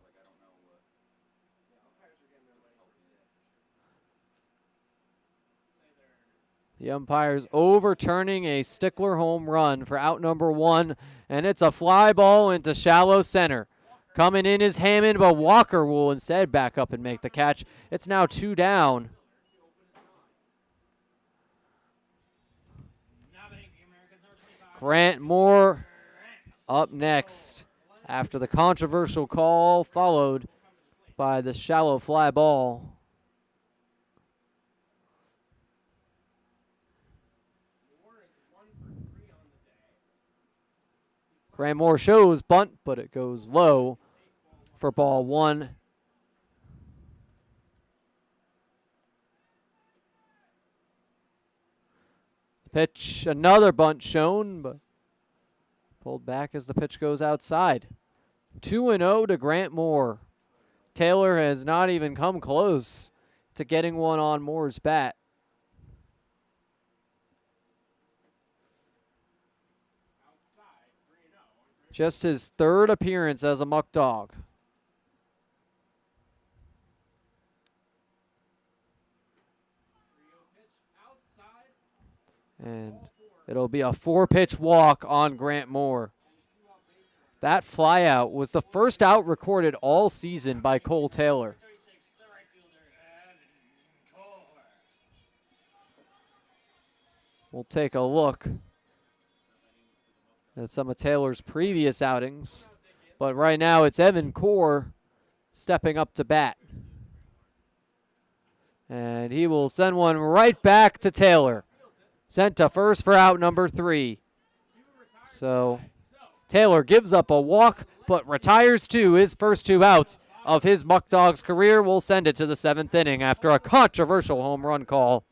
The umpire's overturning a Stickler home run for out number one, and it's a fly ball into shallow center. Coming in is Hammond, but Walker will instead back up and make the catch. It's now 2 down. Grant Moore up next after the controversial call, followed by the shallow fly ball. Grant Moore shows bunt, but it goes low for ball one. Pitch, another bunt shown, but pulled back as the pitch goes outside. 2-0 to Grant Moore. Taylor has not even come close to getting one on Moore's bat. Just his third appearance as a Muckdog. And it'll be a 4-pitch walk on Grant Moore. That flyout was the first out recorded all season by Cole Taylor. We'll take a look at some of Taylor's previous outings. But right now it's Evan Core stepping up to bat. And he will send one right back to Taylor. Sent to first for out number 3. So Taylor gives up a walk, but retires too. His first 2 outs of his Muckdogs career will send it to the 7th inning after a controversial home run call.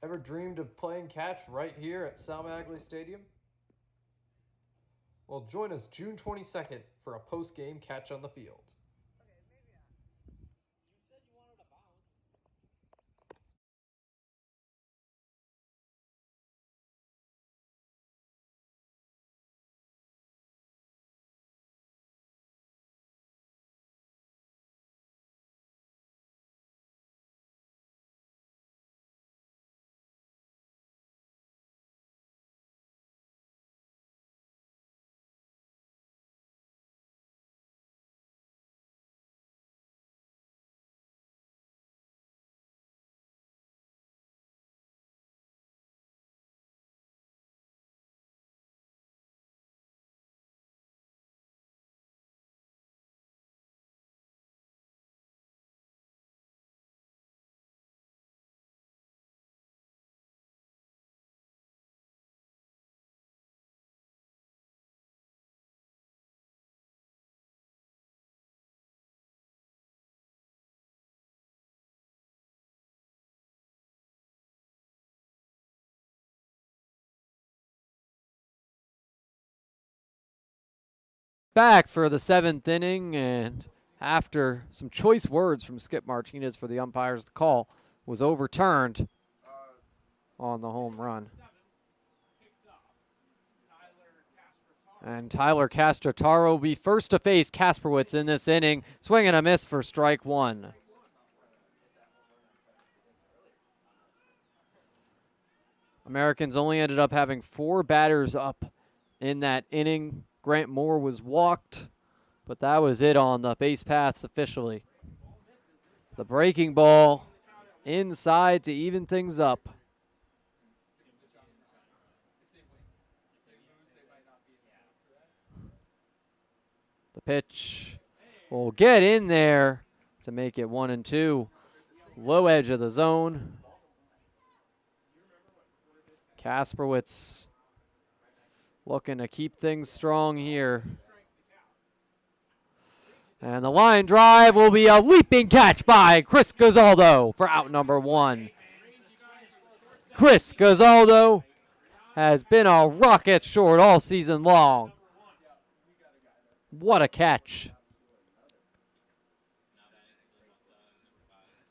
Ever dreamed of playing catch right here at Sal Magley Stadium? Well, join us June 22nd for a post-game catch on the field. Back for the 7th inning, and after some choice words from Skip Martinez for the umpires, the call was overturned on the home run. And Tyler Castrotaro will be first to face Kasperwitz in this inning. Swing and a miss for strike 1. Americans only ended up having 4 batters up in that inning. Grant Moore was walked, but that was it on the base paths officially. The breaking ball inside to even things up. The pitch will get in there to make it 1-2. Low edge of the zone. Kasperwitz looking to keep things strong here. And the line drive will be a leaping catch by Chris Gazaldo for out number 1. Chris Gazaldo has been a rocket short all season long. What a catch.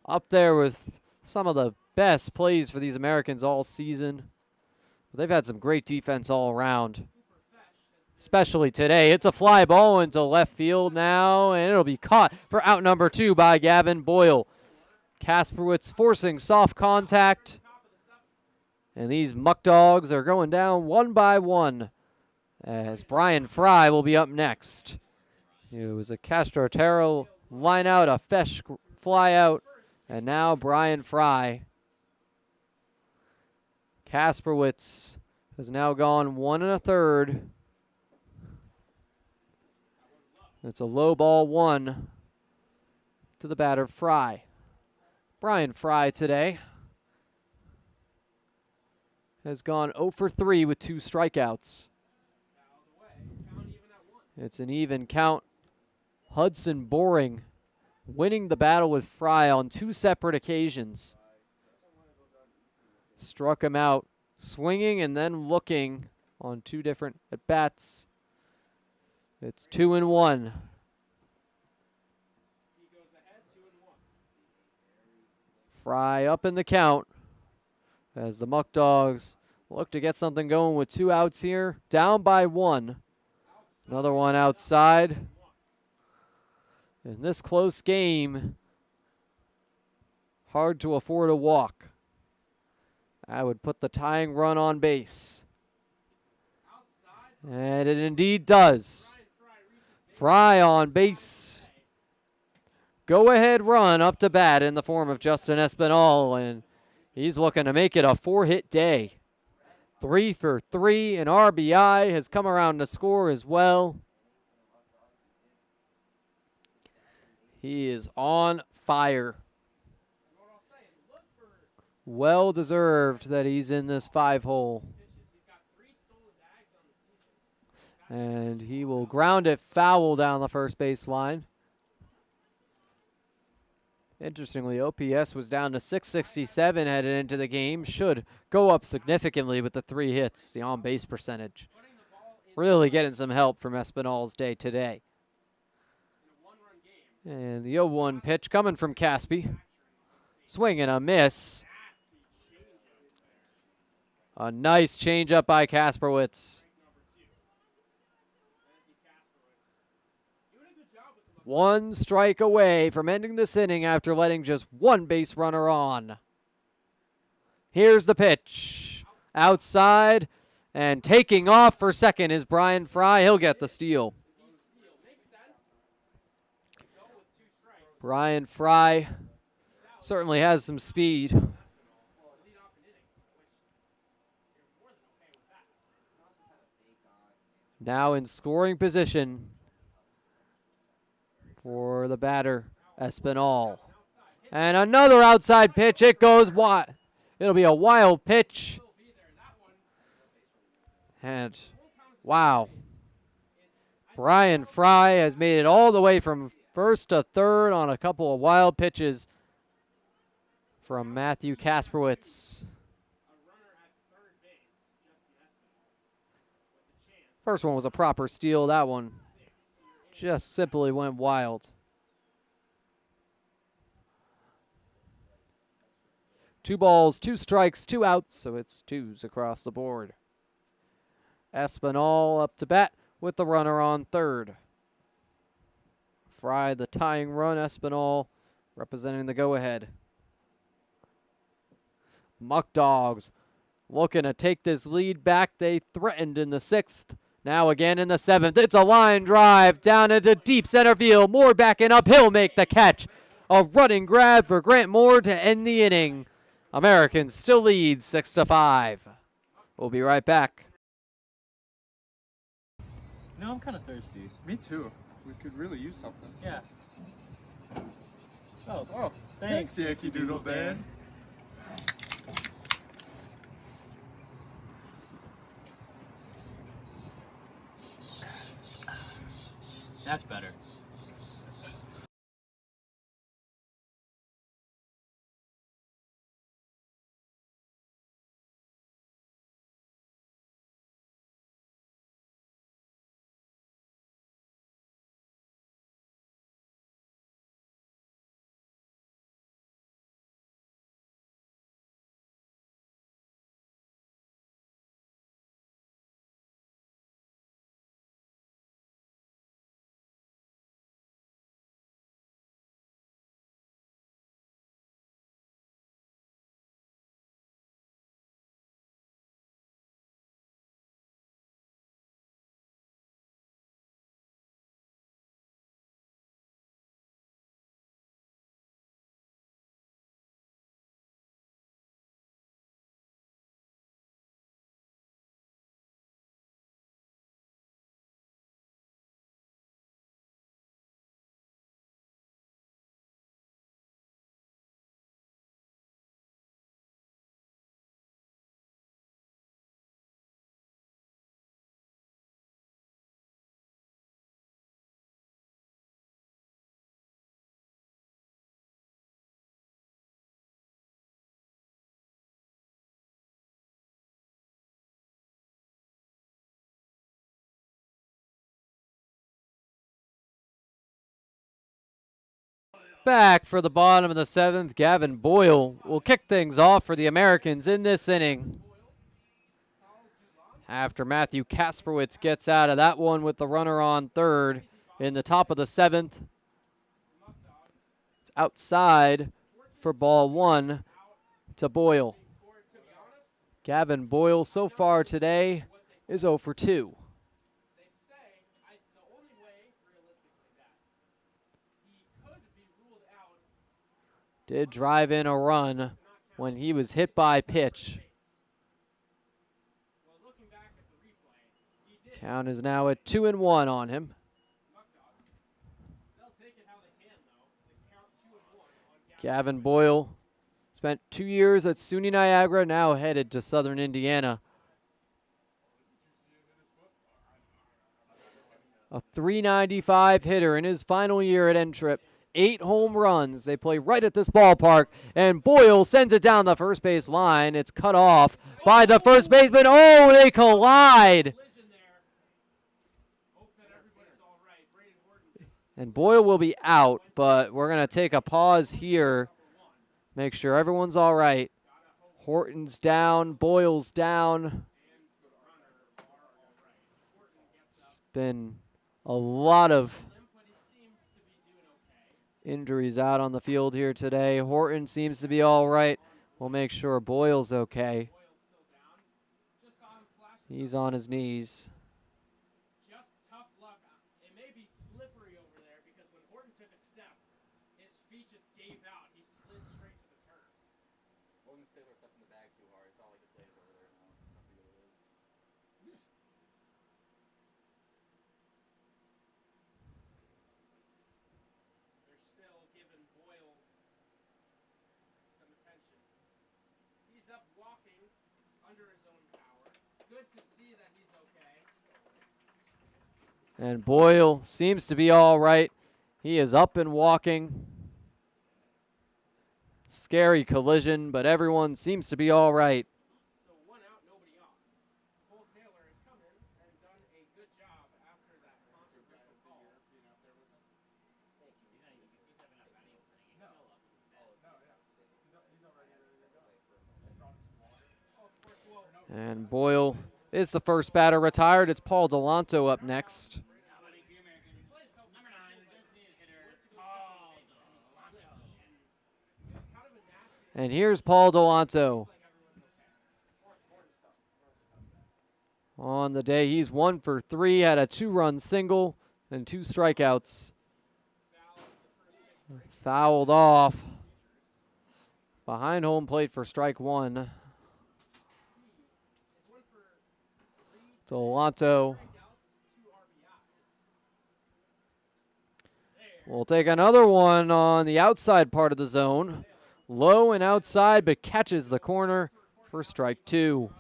Up there with some of the best plays for these Americans all season. They've had some great defense all around, especially today. It's a fly ball into left field now, and it'll be caught for out number 2 by Gavin Boyle. Kasperwitz forcing soft contact, and these Muckdogs are going down 1 by 1 as Brian Fry will be up next. It was a Castrotaro line out, a Fesh fly out, and now Brian Fry. Kasperwitz has now gone 1 1/3. It's a low ball 1 to the batter Fry. Brian Fry today has gone 0 for 3 with 2 strikeouts. It's an even count. Hudson Boring winning the battle with Fry on 2 separate occasions. Struck him out swinging and then looking on 2 different at-bats. It's 2-1. Fry up in the count as the Muckdogs look to get something going with 2 outs here. Down by 1. Another one outside. In this close game, hard to afford a walk. I would put the tying run on base. And it indeed does. Fry on base. Go-ahead run up to bat in the form of Justin Espinal, and he's looking to make it a 4-hit day. 3 for 3, and RBI has come around to score as well. He is on fire. Well deserved that he's in this 5-hole. And he will ground it foul down the first base line. Interestingly, OPS was down to 667 headed into the game. Should go up significantly with the 3 hits, the on-base percentage. Really getting some help from Espinal's day today. And the 0-1 pitch coming from Caspi. Swing and a miss. A nice changeup by Kasperwitz. One strike away from ending this inning after letting just one base runner on. Here's the pitch. Outside and taking off for second is Brian Fry. He'll get the steal. Brian Fry certainly has some speed. Now in scoring position for the batter, Espinal. And another outside pitch. It goes wide. It'll be a wild pitch. And wow. Brian Fry has made it all the way from first to third on a couple of wild pitches from Matthew Kasperwitz. First one was a proper steal. That one just simply went wild. 2 balls, 2 strikes, 2 outs, so it's 2s across the board. Espinal up to bat with the runner on third. Fry the tying run, Espinal representing the go-ahead. Muckdogs looking to take this lead back. They threatened in the 6th. Now again in the 7th. It's a line drive down into deep center field. Moore backing up. He'll make the catch. A running grab for Grant Moore to end the inning. Americans still lead 6-5. We'll be right back. No, I'm kind of thirsty. Me too. We could really use something. Yeah. Oh, thanks, Yankee Doodle Dan. That's better. Back for the bottom of the 7th, Gavin Boyle will kick things off for the Americans in this inning. After Matthew Kasperwitz gets out of that one with the runner on third in the top of the 7th. It's outside for ball 1 to Boyle. Gavin Boyle so far today is 0 for 2. Did drive in a run when he was hit by pitch. Count is now at 2-1 on him. Gavin Boyle has Spent 2 years at SUNY Niagara, now headed to Southern Indiana. A .395 hitter in his final year at N-Trip. 8 home runs. They play right at this ballpark, and Boyle sends it down the first base line. It's cut off by the first baseman. Oh, they collide. And Boyle will be out, but we're going to take a pause here. Make sure everyone's all right. Horton's down. Boyle's down. It's been a lot of injuries out on the field here today. Horton seems to be all right. We'll make sure Boyle's okay. He's on his knees. And Boyle seems to be all right. He is up and walking. Scary collision, but everyone seems to be all right. And Boyle is the first batter retired. It's Paul Delanto up next. And here's Paul Delanto. On the day, he's 1 for 3, had a 2-run single and 2 strikeouts. Fouled off. Behind home plate for strike 1. Delanto will take another one on the outside part of the zone. Low and outside, but catches the corner for strike 2.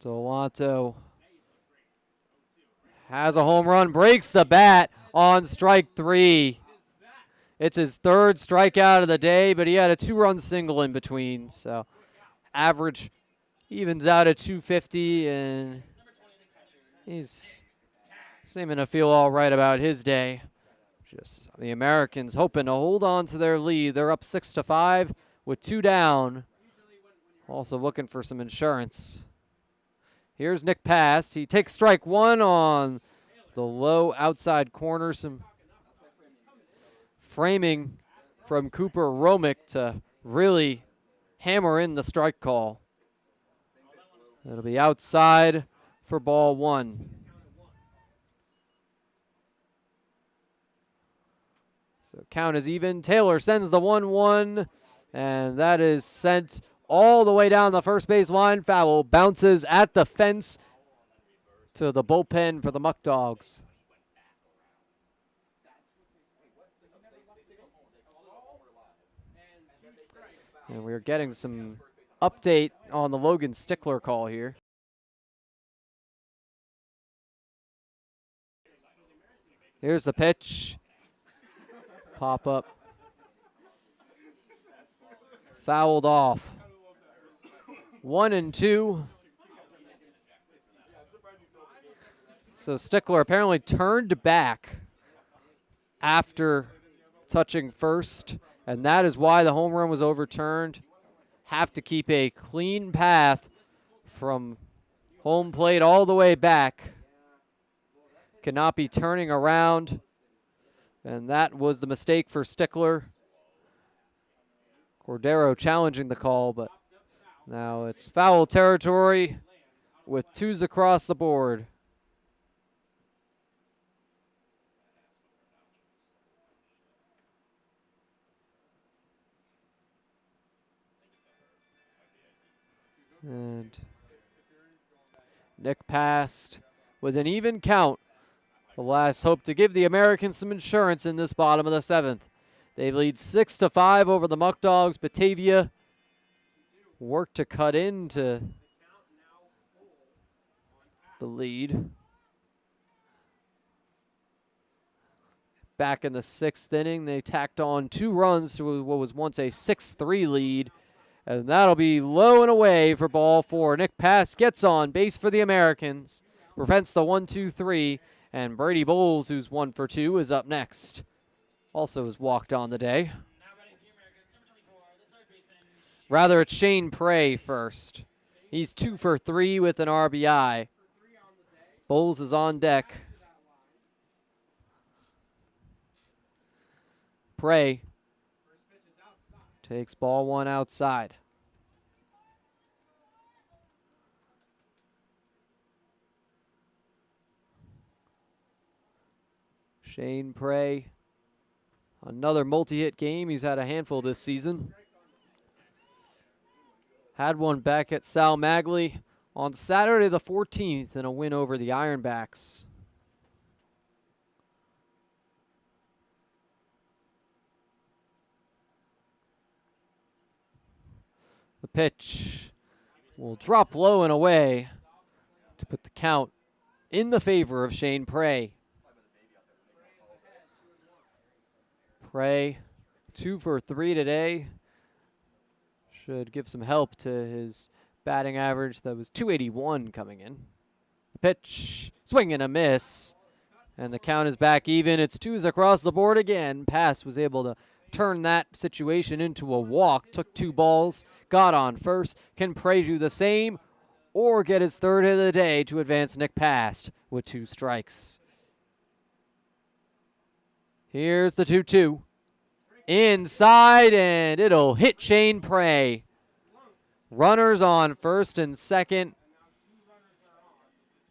Delanto has a home run, breaks the bat on strike 3. It's his 3rd strikeout of the day, but he had a 2-run single in between. So average evens out at 250, and he's seeming to feel all right about his day. Just the Americans hoping to hold on to their lead. They're up 6-5 with 2 down. Also looking for some insurance. Here's Nick Past. He takes strike 1 on the low outside corner. Some framing from Cooper Romick to really hammer in the strike call. It'll be outside for ball 1. So count is even. Taylor sends the 1-1, and that is sent all the way down the first base line. Foul bounces at the fence to the bullpen for the Muckdogs. And we're getting some update on the Logan Stickler call here. Here's the pitch. Pop up. Fouled off. 1-2. So Stickler apparently turned back after touching first, and that is why the home run was overturned. Have to keep a clean path from home plate all the way back. Cannot be turning around. And that was the mistake for Stickler. Cordero challenging the call, but now it's foul territory with 2s across the board. And Nick Past with an even count. The last hope to give the Americans some insurance in this bottom of the 7th. They lead 6-5 over the Muckdogs. Batavia work to cut into the lead. Back in the 6th inning, they tacked on 2 runs to what was once a 6-3 lead. And that'll be low and away for ball 4. Nick Pass gets on base for the Americans. Prevents the 1-2-3. And Brady Bowles, who's 1 for 2, is up next. Also has walked on the day. Rather, it's Shane Prey first. He's 2 for 3 with an RBI. Bowles is on deck. Prey takes ball 1 outside. Shane Prey, another multi-hit game. He's had a handful this season. Had one back at Sal Magley on Saturday the 14th in a win over the Ironbacks. The pitch will drop low and away to put the count in the favor of Shane Prey. Prey, 2 for 3 today. Should give some help to his batting average that was .281 coming in. The pitch, swing and a miss. And the count is back even. It's 2s across the board again. Pass was able to turn that situation into a walk. Took 2 balls, got on first. Can Prey do the same or get his 3rd hit of the day to advance Nick Past with 2 strikes? Here's the 2-2. Inside, and it'll hit Shane Prey. Runners on first and second.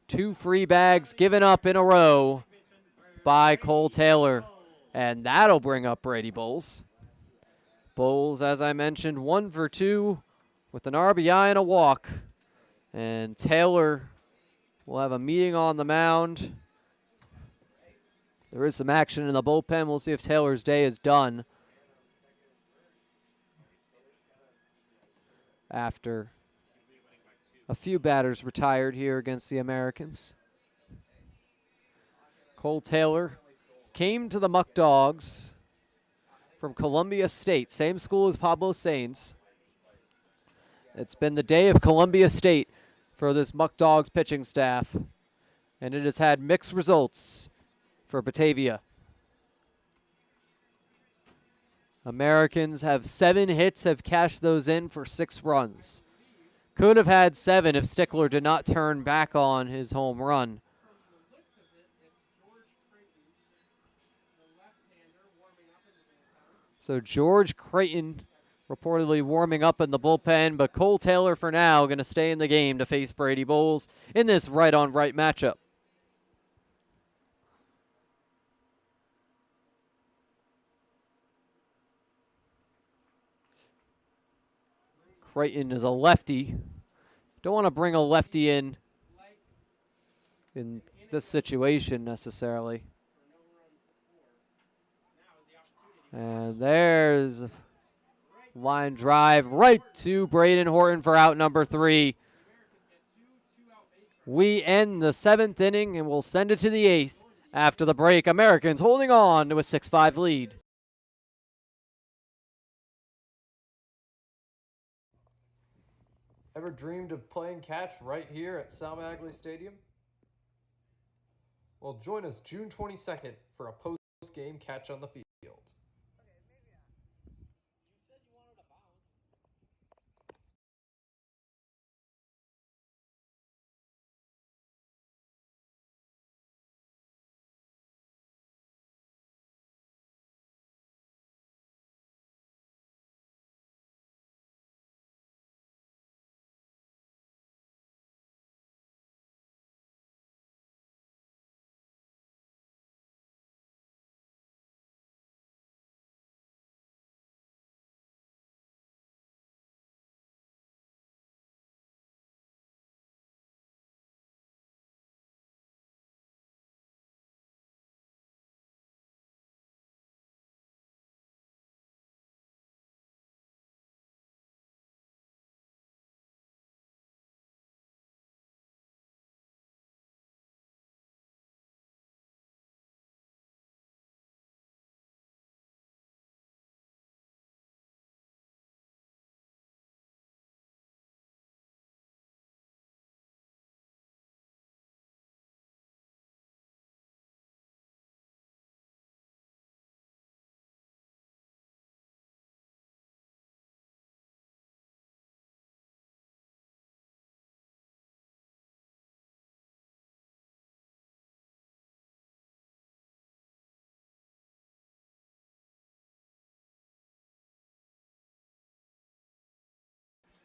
2 free bags given up in a row by Cole Taylor. And that'll bring up Brady Bowles. Bowles, as I mentioned, 1 for 2 with an RBI and a walk. And Taylor will have a meeting on the mound. There is some action in the bullpen. We'll see if Taylor's day is done after a few batters retired here against the Americans. Cole Taylor came to the Muckdogs from Columbia State, same school as Pablo Sainz. It's been the day of Columbia State for this Muckdogs pitching staff, and it has had mixed results for Batavia. Americans have 7 hits, have cashed those in for 6 runs. Could have had 7 if Stickler did not turn back on his home run. So George Creighton reportedly warming up in the bullpen, but Cole Taylor for now going to stay in the game to face Brady Bowles in this right-on-right matchup. Creighton is a lefty. Don't want to bring a lefty in this situation necessarily. And there's a line drive right to Braden Horton for out number 3. We end the 7th inning and we'll send it to the 8th after the break. Americans holding on to a 6-5 lead. Ever dreamed of playing catch right here at Sal Magley Stadium? Well, join us June 22nd for a post-game catch on the field.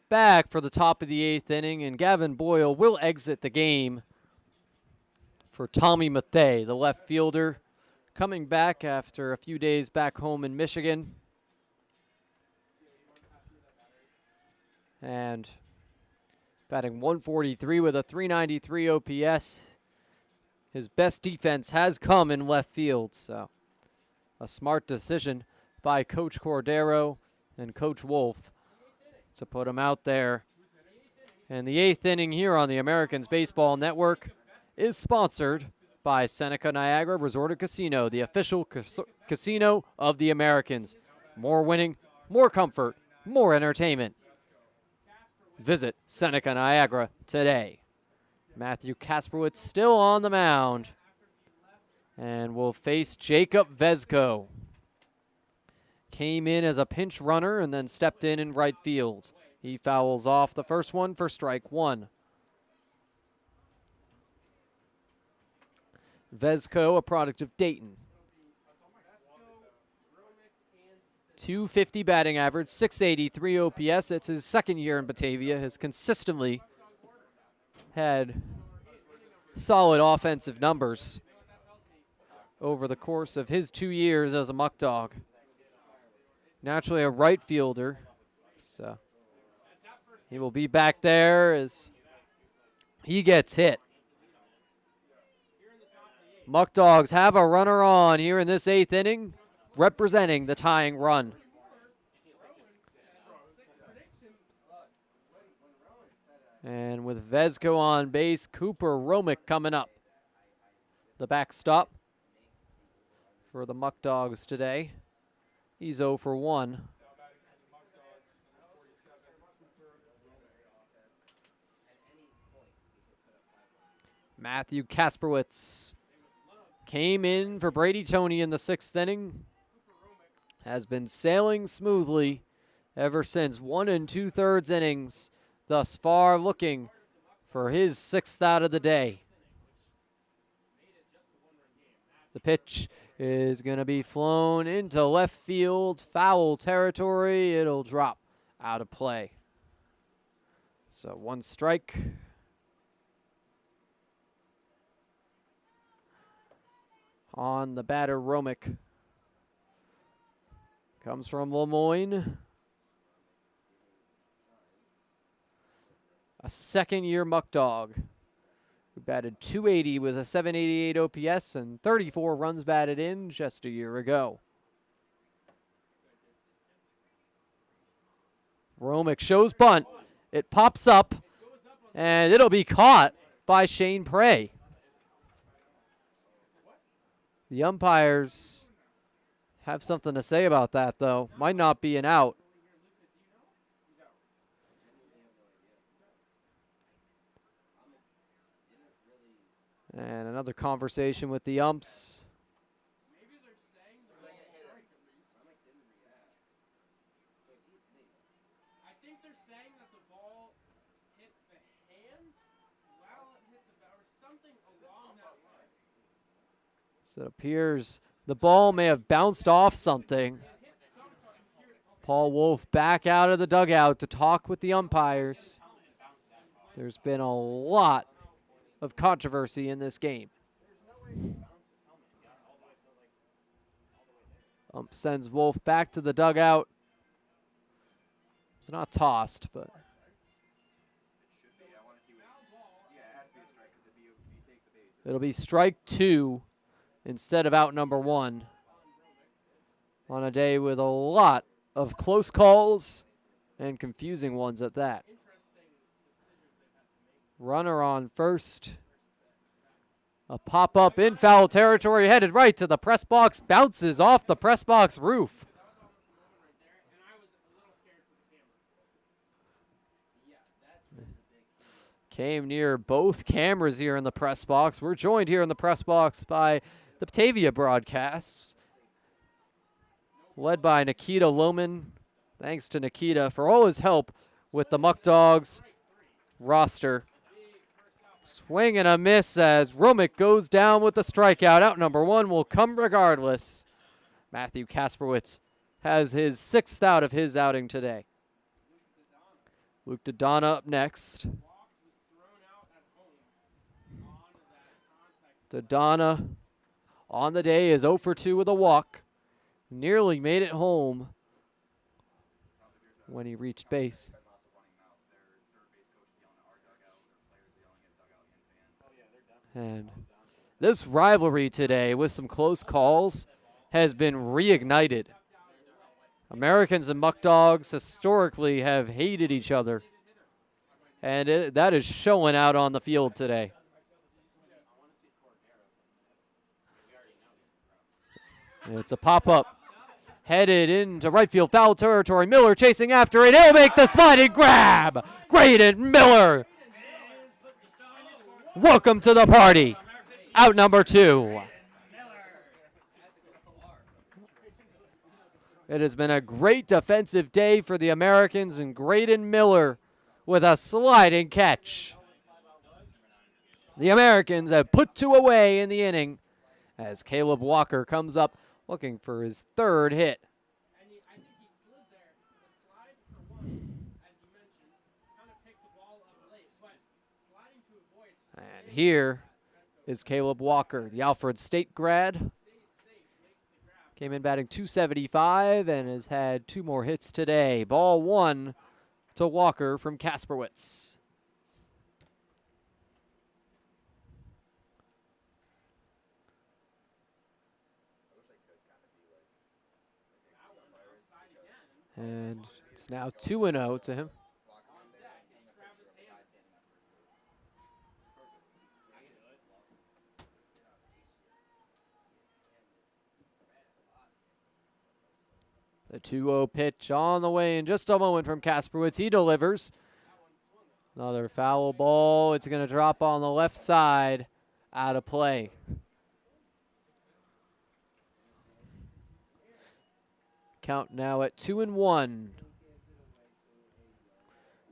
back for the top of the 8th inning, and Gavin Boyle will exit the game for Tommy Mathay, the left fielder, coming back after a few days back home in Michigan. And batting 143 with a 393 OPS. His best defense has come in left field, so a smart decision by Coach Cordero and Coach Wolf to put him out there. And the 8th inning here on the Americans Baseball Network is sponsored by Seneca Niagara Resort and Casino, the official casino of the Americans. More winning, more comfort, more entertainment. Visit Seneca Niagara today. Matthew Kasperwitz still on the mound and will face Jacob Vezko. Came in as a pinch runner and then stepped in right field. He fouls off the first one for strike one. Vezko, a product of Dayton. 250 batting average, 683 OPS. It's his second year in Batavia. Has consistently had solid offensive numbers over the course of his 2 years as a Muckdog. Naturally a right fielder, so he will be back there as he gets hit. Muckdogs have a runner on here in this 8th inning, representing the tying run. And with Vezko on base, Cooper Romick coming up. The backstop for the Muckdogs today. He's 0 for 1. Matthew Kasperwitz came in for Brady Toney in the 6th inning. Has been sailing smoothly ever since 1 2/3 innings thus far, looking for his 6th out of the day. The pitch is going to be flown into left field, foul territory. It'll drop out of play. So 1 strike. On the batter, Romick. Comes from Lemoyne. A second-year Muckdog who batted .280 with a .788 OPS and 34 runs batted in just a year ago. Romick shows bunt. It pops up, and it'll be caught by Shane Prey. The umpires have something to say about that, though. Might not be an out. And another conversation with the umps. I think they're saying that the ball hit the hand while it hit the bat or something along that line. So it appears the ball may have bounced off something. Paul Wolf back out of the dugout to talk with the umpires. There's been a lot of controversy in this game. Ump sends Wolf back to the dugout. It's not tossed, but it'll be strike 2 instead of out number 1 on a day with a lot of close calls and confusing ones at that. Runner on first. A pop-up in foul territory, headed right to the press box, bounces off the press box roof. Came near both cameras here in the press box. We're joined here in the press box by the Batavia broadcasts, led by Nikita Lohman. Thanks to Nikita for all his help with the Muckdogs roster. Swing and a miss as Romick goes down with the strikeout. Out number 1 will come regardless. Matthew Kasperwitz has his 6th out of his outing today. Luke Dodonna up next. Dodonna on the day is 0 for 2 with a walk. Nearly made it home when he reached base. And this rivalry today with some close calls has been reignited. Americans and Muckdogs historically have hated each other. And that is showing out on the field today. It's a pop-up. Headed into right field foul territory. Miller chasing after it. He'll make the sliding grab. Graydon Miller. Welcome to the party. Out number 2. It has been a great defensive day for the Americans, and Graydon Miller with a sliding catch. The Americans have put 2 away in the inning as Caleb Walker comes up looking for his 3rd hit. And here is Caleb Walker, the Alfred State grad. Came in batting .275 and has had 2 more hits today. Ball 1 to Walker from Kasperwitz. And it's now 2-0 to him. The 2-0 pitch on the way in just a moment from Kasperwitz. He delivers. Another foul ball. It's going to drop on the left side. Out of play. Count now at 2-1.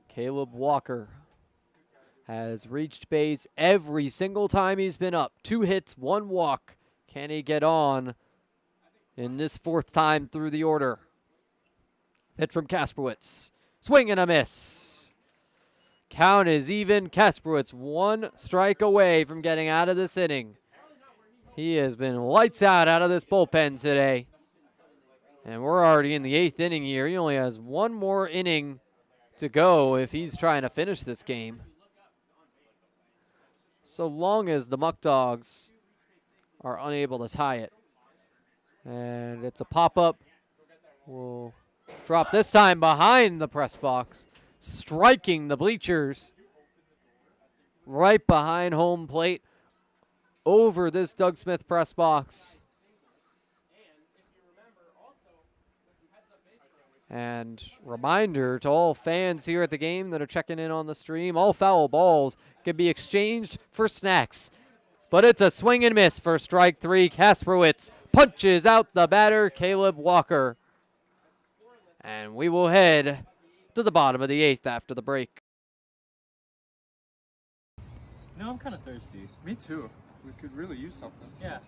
Caleb Walker has reached base every single time he's been up. 2 hits, 1 walk. Can he get on in this 4th time through the order? Pitch from Kasperwitz. Swing and a miss. Count is even. Kasperwitz 1 strike away from getting out of this inning. He has been lights out of this bullpen today. And we're already in the 8th inning here. He only has 1 more inning to go if he's trying to finish this game. So long as the Muckdogs are unable to tie it. And it's a pop-up. We'll drop this time behind the press box, striking the bleachers right behind home plate over this Doug Smith press box. And reminder to all fans here at the game that are checking in on the stream, all foul balls can be exchanged for snacks. But it's a swing and miss for strike 3. Kasperwitz punches out the batter, Caleb Walker. And we will head to the bottom of the 8th after the break. No, I'm kind of thirsty. Me too. We could really use something. Yeah.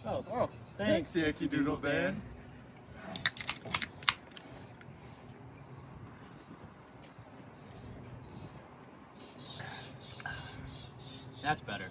Oh, thanks. Yankee Doodle Dan. That's better.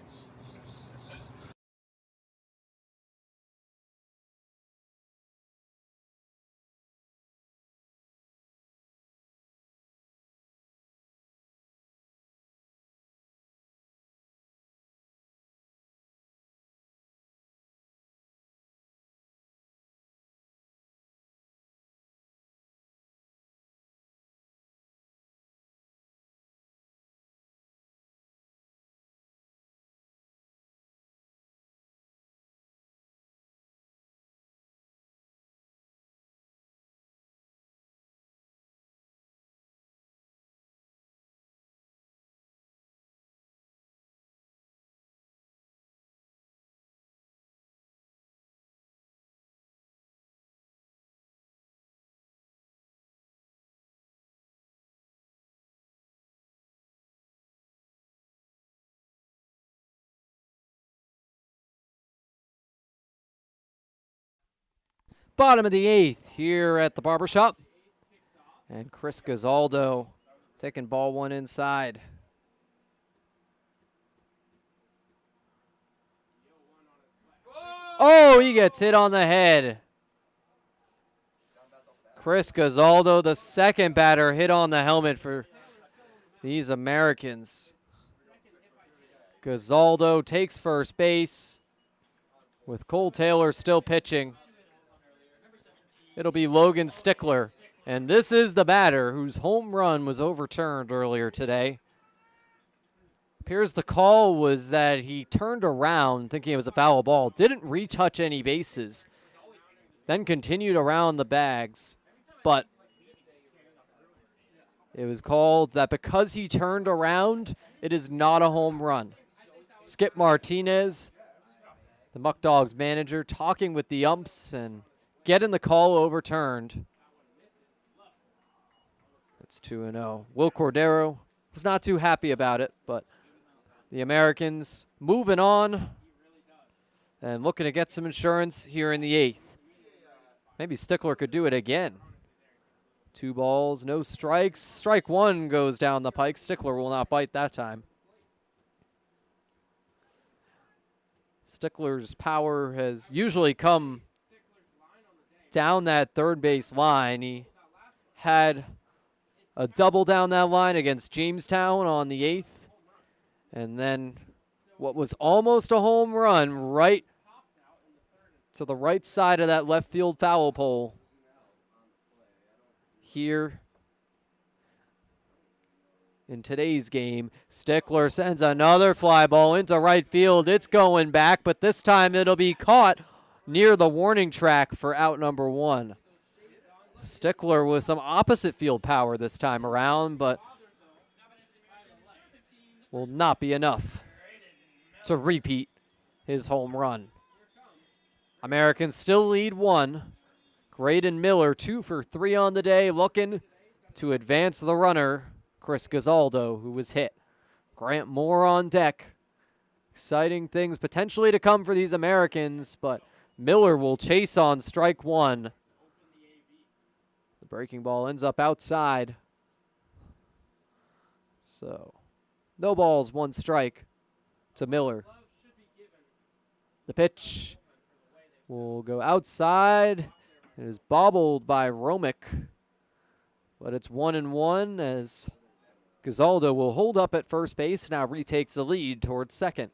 Bottom of the 8th here at the barbershop. And Chris Gazaldo taking ball one inside. Oh, he gets hit on the head. Chris Gazaldo, the second batter, hit on the helmet for these Americans. Gazaldo takes first base with Cole Taylor still pitching. It'll be Logan Stickler. And this is the batter whose home run was overturned earlier today. Appears the call was that he turned around thinking it was a foul ball, didn't retouch any bases, then continued around the bags. But it was called that because he turned around, it is not a home run. Skip Martinez, the Muckdogs manager, talking with the umps and getting the call overturned. It's 2-0. Will Cordero was not too happy about it, but the Americans moving on and looking to get some insurance here in the 8th. Maybe Stickler could do it again. 2 balls, no strikes. Strike one goes down the pike. Stickler will not bite that time. Stickler's power has usually come down that third base line. He had a double down that line against Jamestown on the 8th. And then what was almost a home run right to the right side of that left field foul pole. Here in today's game, Stickler sends another fly ball into right field. It's going back, but this time it'll be caught near the warning track for out number 1. Stickler with some opposite field power this time around, but will not be enough to repeat his home run. Americans still lead 1. Graydon Miller 2 for 3 on the day, looking to advance the runner, Chris Gazaldo, who was hit. Grant Moore on deck. Exciting things potentially to come for these Americans, but Miller will chase on strike 1. The breaking ball ends up outside. So, no balls, 1 strike to Miller. The pitch will go outside. It is bobbled by Romick, but it's 1-1 as Gazaldo will hold up at first base, now retakes the lead towards second.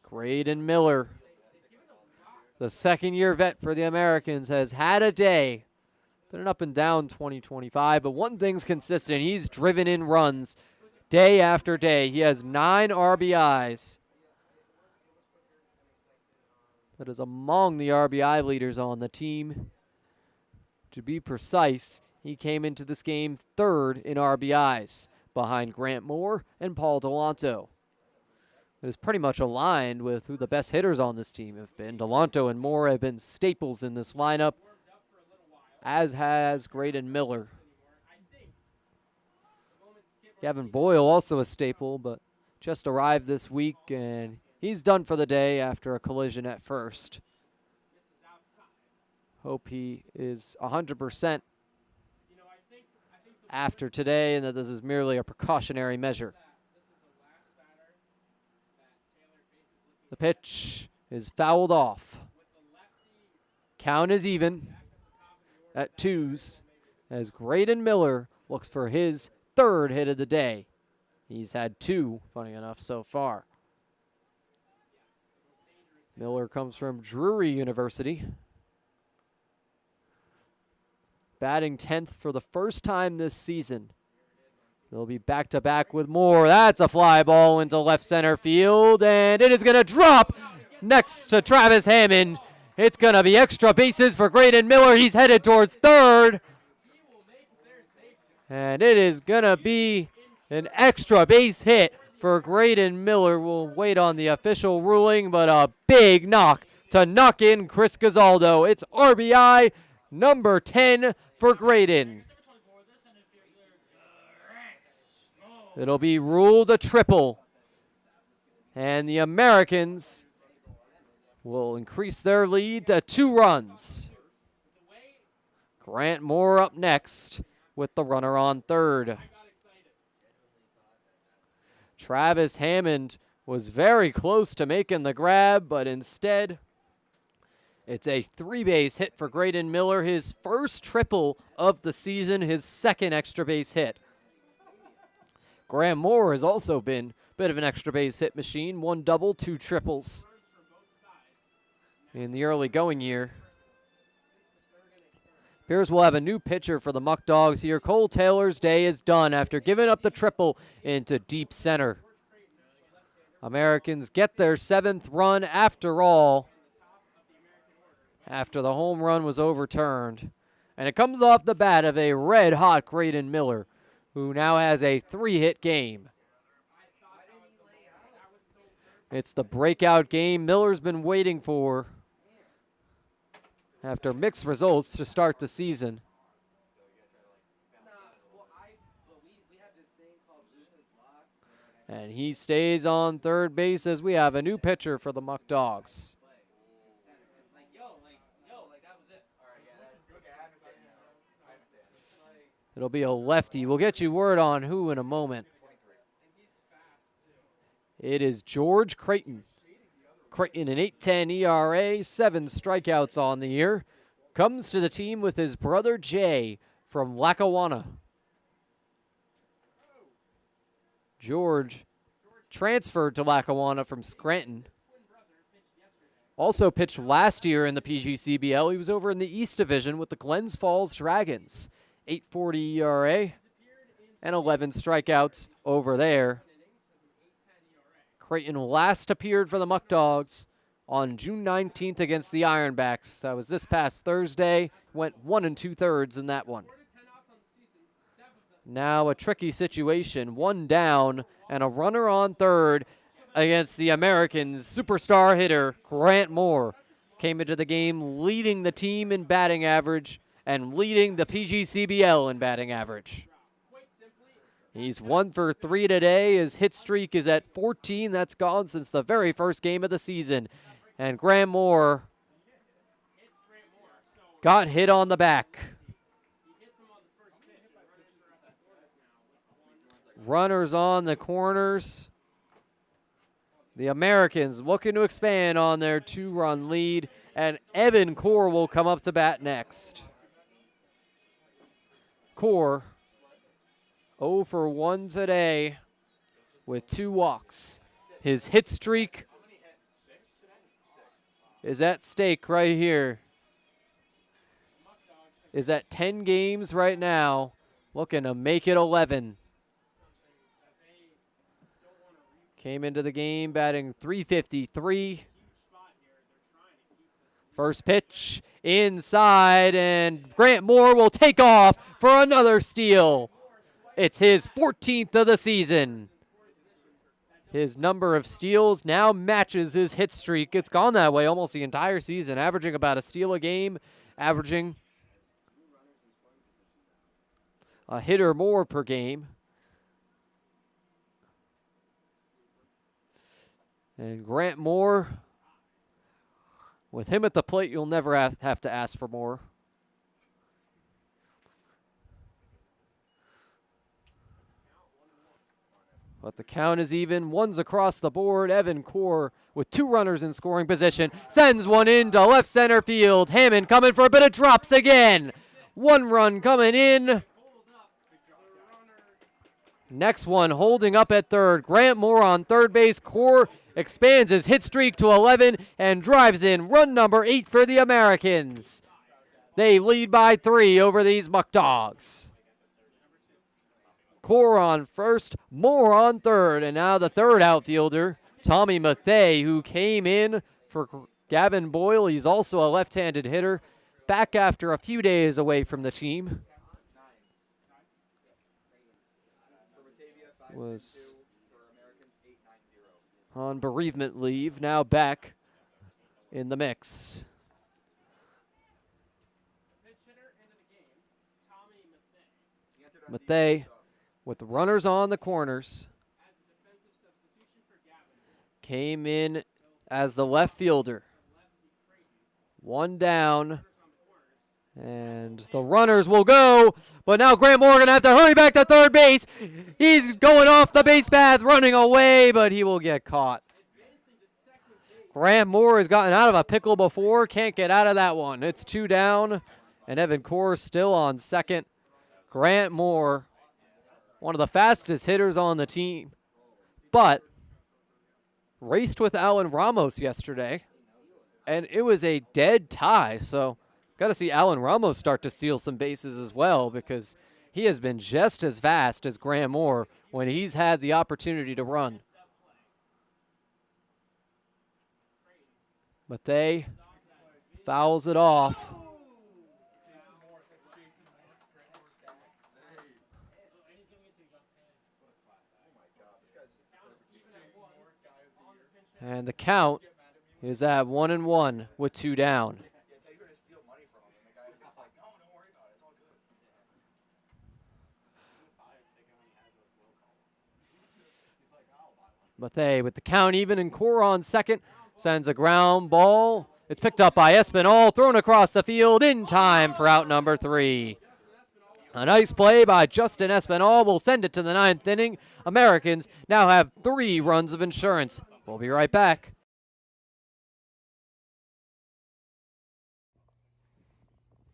Graydon Miller, the second-year vet for the Americans, has had a day. Been an up and down 2025, but one thing's consistent. He's driven in runs day after day. He has 9 RBIs. That is among the RBI leaders on the team. To be precise, he came into this game 3rd in RBIs, behind Grant Moore and Paul Delanto. It is pretty much aligned with who the best hitters on this team have been. Delanto and Moore have been staples in this lineup, as has Graydon Miller. Gavin Boyle also a staple, but just arrived this week, and he's done for the day after a collision at first. Hope he is 100% after today and that this is merely a precautionary measure. The pitch is fouled off. Count is even at 2s as Graydon Miller looks for his 3rd hit of the day. He's had 2, funny enough, so far. Miller comes from Drury University. Batting 10th for the first time this season. They'll be back-to-back with Moore. That's a fly ball into left center field, and it is going to drop next to Travis Hammond. It's going to be extra bases for Graydon Miller. He's headed towards 3rd. And it is going to be an extra base hit for Graydon Miller. We'll wait on the official ruling, but a big knock to knock in Chris Gazaldo. It's RBI number 10 for Graydon. It'll be ruled a triple. And the Americans will increase their lead to 2 runs. Grant Moore up next with the runner on third. Travis Hammond was very close to making the grab, but instead it's a three-base hit for Graydon Miller, his first triple of the season, his second extra base hit. Graham Moore has also been a bit of an extra base hit machine, 1 double, 2 triples in the early going year. Appears we'll have a new pitcher for the Muckdogs here. Cole Taylor's day is done after giving up the triple into deep center. Americans get their 7th run after all, after the home run was overturned. And it comes off the bat of a red-hot Graydon Miller, who now has a 3-hit game. It's the breakout game Miller's been waiting for after mixed results to start the season. And he stays on third base as we have a new pitcher for the Muckdogs. It'll be a lefty. We'll get you word on who in a moment. It is George Creighton. Creighton, an 8.10 ERA, 7 strikeouts on the year. Comes to the team with his brother Jay from Lackawanna. George transferred to Lackawanna from Scranton. Also pitched last year in the PGCBL. He was over in the East Division with the Glens Falls Dragons. 8.40 ERA and 11 strikeouts over there. Creighton last appeared for the Muckdogs on June 19th against the Ironbacks. That was this past Thursday. Went 1 2/3 in that one. Now a tricky situation. 1 down and a runner on third against the Americans' superstar hitter, Grant Moore. Came into the game leading the team in batting average and leading the PGCBL in batting average. He's 1 for 3 today. His hit streak is at 14. That's gone since the very first game of the season. And Graham Moore got hit on the back. Runners on the corners. The Americans looking to expand on their 2-run lead, and Evan Core will come up to bat next. Core 0 for 1 today with 2 walks. His hit streak is at stake right here. Is at 10 games right now, looking to make it 11. Came into the game batting .353. First pitch inside, and Grant Moore will take off for another steal. It's his 14th of the season. His number of steals now matches his hit streak. It's gone that way almost the entire season, averaging about a steal a game, averaging a hit or more per game. And Grant Moore, with him at the plate, you'll never have to ask for more. But the count is even. One's across the board. Evan Core, with 2 runners in scoring position, sends one into left center field. Hammond coming for a bit of drops again. 1 run coming in. Next one holding up at third. Grant Moore on third base. Core expands his hit streak to 11 and drives in run number 8 for the Americans. They lead by 3 over these Muckdogs. Core on first, Moore on third, and now the third outfielder, Tommy Mathay, who came in for Gavin Boyle. He's also a left-handed hitter, back after a few days away from the team. Was on bereavement leave, now back in the mix. Mathay, with the runners on the corners, came in as the left fielder. 1 down And the runners will go, but now Grant Moore going to have to hurry back to third base. He's going off the base path, running away, but he will get caught. Grant Moore has gotten out of a pickle before, can't get out of that one. It's 2 down, and Evan Core still on second. Grant Moore, one of the fastest hitters on the team, but raced with Alan Ramos yesterday, and it was a dead tie, so got to see Alan Ramos start to steal some bases as well, because he has been just as fast as Grant Moore when he's had the opportunity to run. But they fouls it off. And the count is at 1-1 with 2 down. Mathey with the count even, and Core on second. Sends a ground ball. It's picked up by Espinal, thrown across the field in time for out number 3. A nice play by Justin Espinal will send it to the 9th inning. Americans now have 3 runs of insurance. We'll be right back.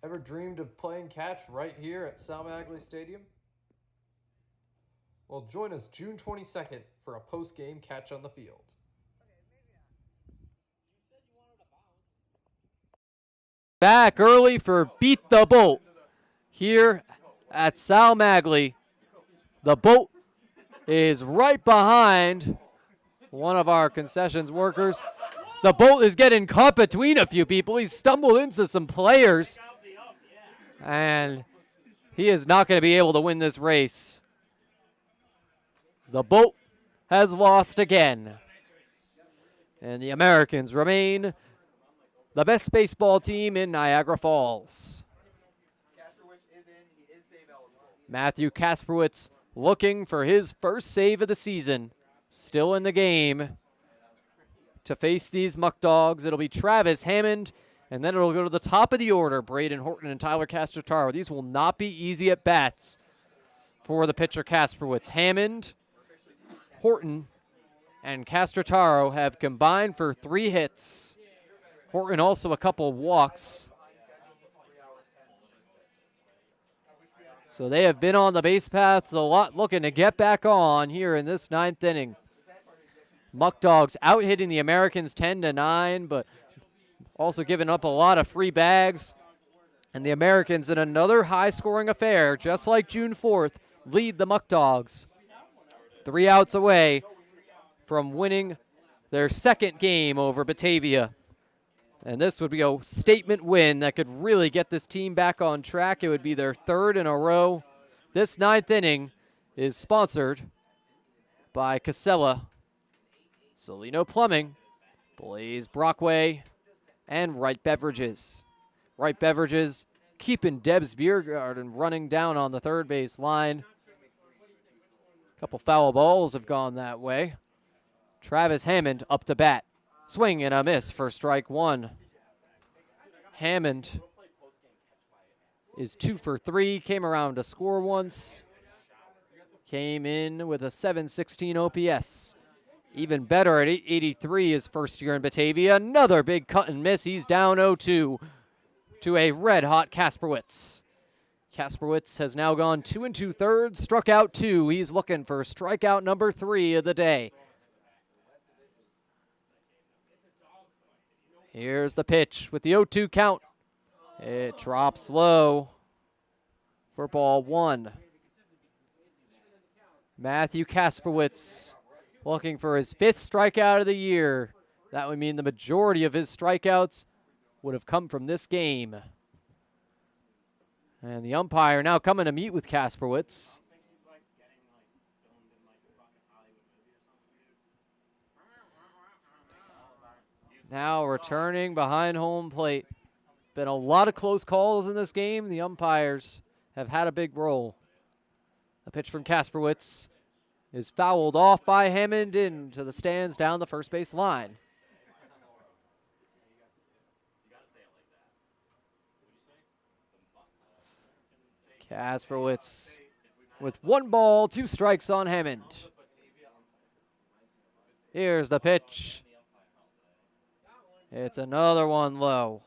Ever dreamed of playing catch right here at Sal Magley Stadium? Well, join us June 22nd for a post-game catch on the field. Back early for Beat the Boat here at Sal Magley. The boat is right behind one of our concessions workers. The boat is getting caught between a few people. He stumbled into some players, and he is not going to be able to win this race. The boat has lost again, and the Americans remain the best baseball team in Niagara Falls. Matthew Kasperwitz looking for his first save of the season. Still in the game to face these Muckdogs. It'll be Travis Hammond, and then it'll go to the top of the order, Braden Horton and Tyler Castrotaro. These will not be easy at bats for the pitcher Kasperwitz. Hammond, Horton, and Castrotaro have combined for 3 hits. Horton also a couple walks. So they have been on the base paths a lot, looking to get back on here in this 9th inning. Muckdogs out hitting the Americans 10-9, but also giving up a lot of free bags. And the Americans, in another high-scoring affair, just like June 4th, lead the Muckdogs 3 outs away from winning their 2nd game over Batavia. And this would be a statement win that could really get this team back on track. It would be their 3rd in a row. This 9th inning is sponsored by Casella, Solino Plumbing, Blaze Brockway, and Wright Beverages. Wright Beverages keeping Deb's Beer Garden running down on the third base line. A couple foul balls have gone that way. Travis Hammond up to bat. Swing and a miss for strike 1. Hammond is 2 for 3. Came around to score once. Came in with a 716 OPS. Even better at 883 his first year in Batavia. Another big cut and miss. He's down 0-2 to a red-hot Kasperwitz. Kasperwitz has now gone 2 2/3, struck out 2. He's looking for strikeout number 3 of the day. Here's the pitch with the 0-2 count. It drops low for ball 1. Matthew Kasperwitz looking for his 5th strikeout of the year. That would mean the majority of his strikeouts would have come from this game. And the umpire now coming to meet with Kasperwitz. Now returning behind home plate. Been a lot of close calls in this game. The umpires have had a big role. A pitch from Kasperwitz is fouled off by Hammond into the stands down the first base line. Kasperwitz with 1 ball, 2 strikes on Hammond. Here's the pitch. It's another one low.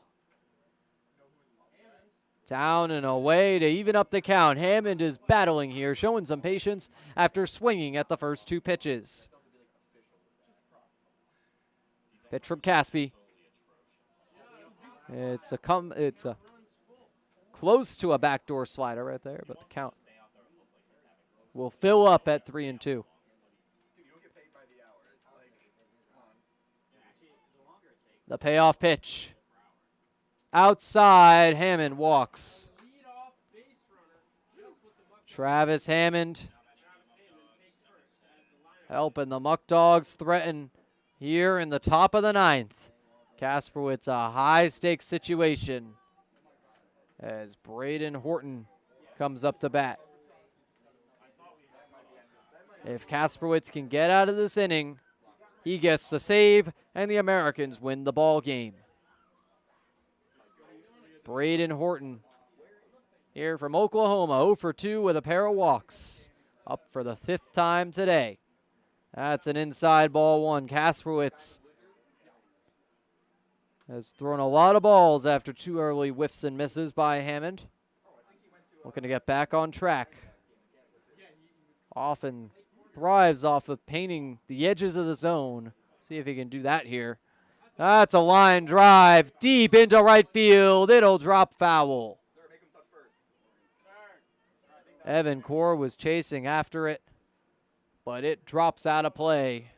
Down and away to even up the count. Hammond is battling here, showing some patience after swinging at the first 2 pitches. Pitch from Caspi. It's a close to a backdoor slider right there, but the count will fill up at 3-2. The payoff pitch. Outside, Hammond walks. Travis Hammond helping the Muckdogs threaten here in the top of the 9th. Kasperwitz, a high-stakes situation as Braden Horton comes up to bat. If Kasperwitz can get out of this inning, he gets the save, and the Americans win the ball game. Braden Horton here from Oklahoma, 0 for 2 with a pair of walks. Up for the 5th time today. That's an inside ball 1. Kasperwitz has thrown a lot of balls after 2 early whiffs and misses by Hammond. Looking to get back on track. Often thrives off of painting the edges of the zone. See if he can do that here. That's a line drive deep into right field. It'll drop foul. Evan Core was chasing after it, but it drops out of play.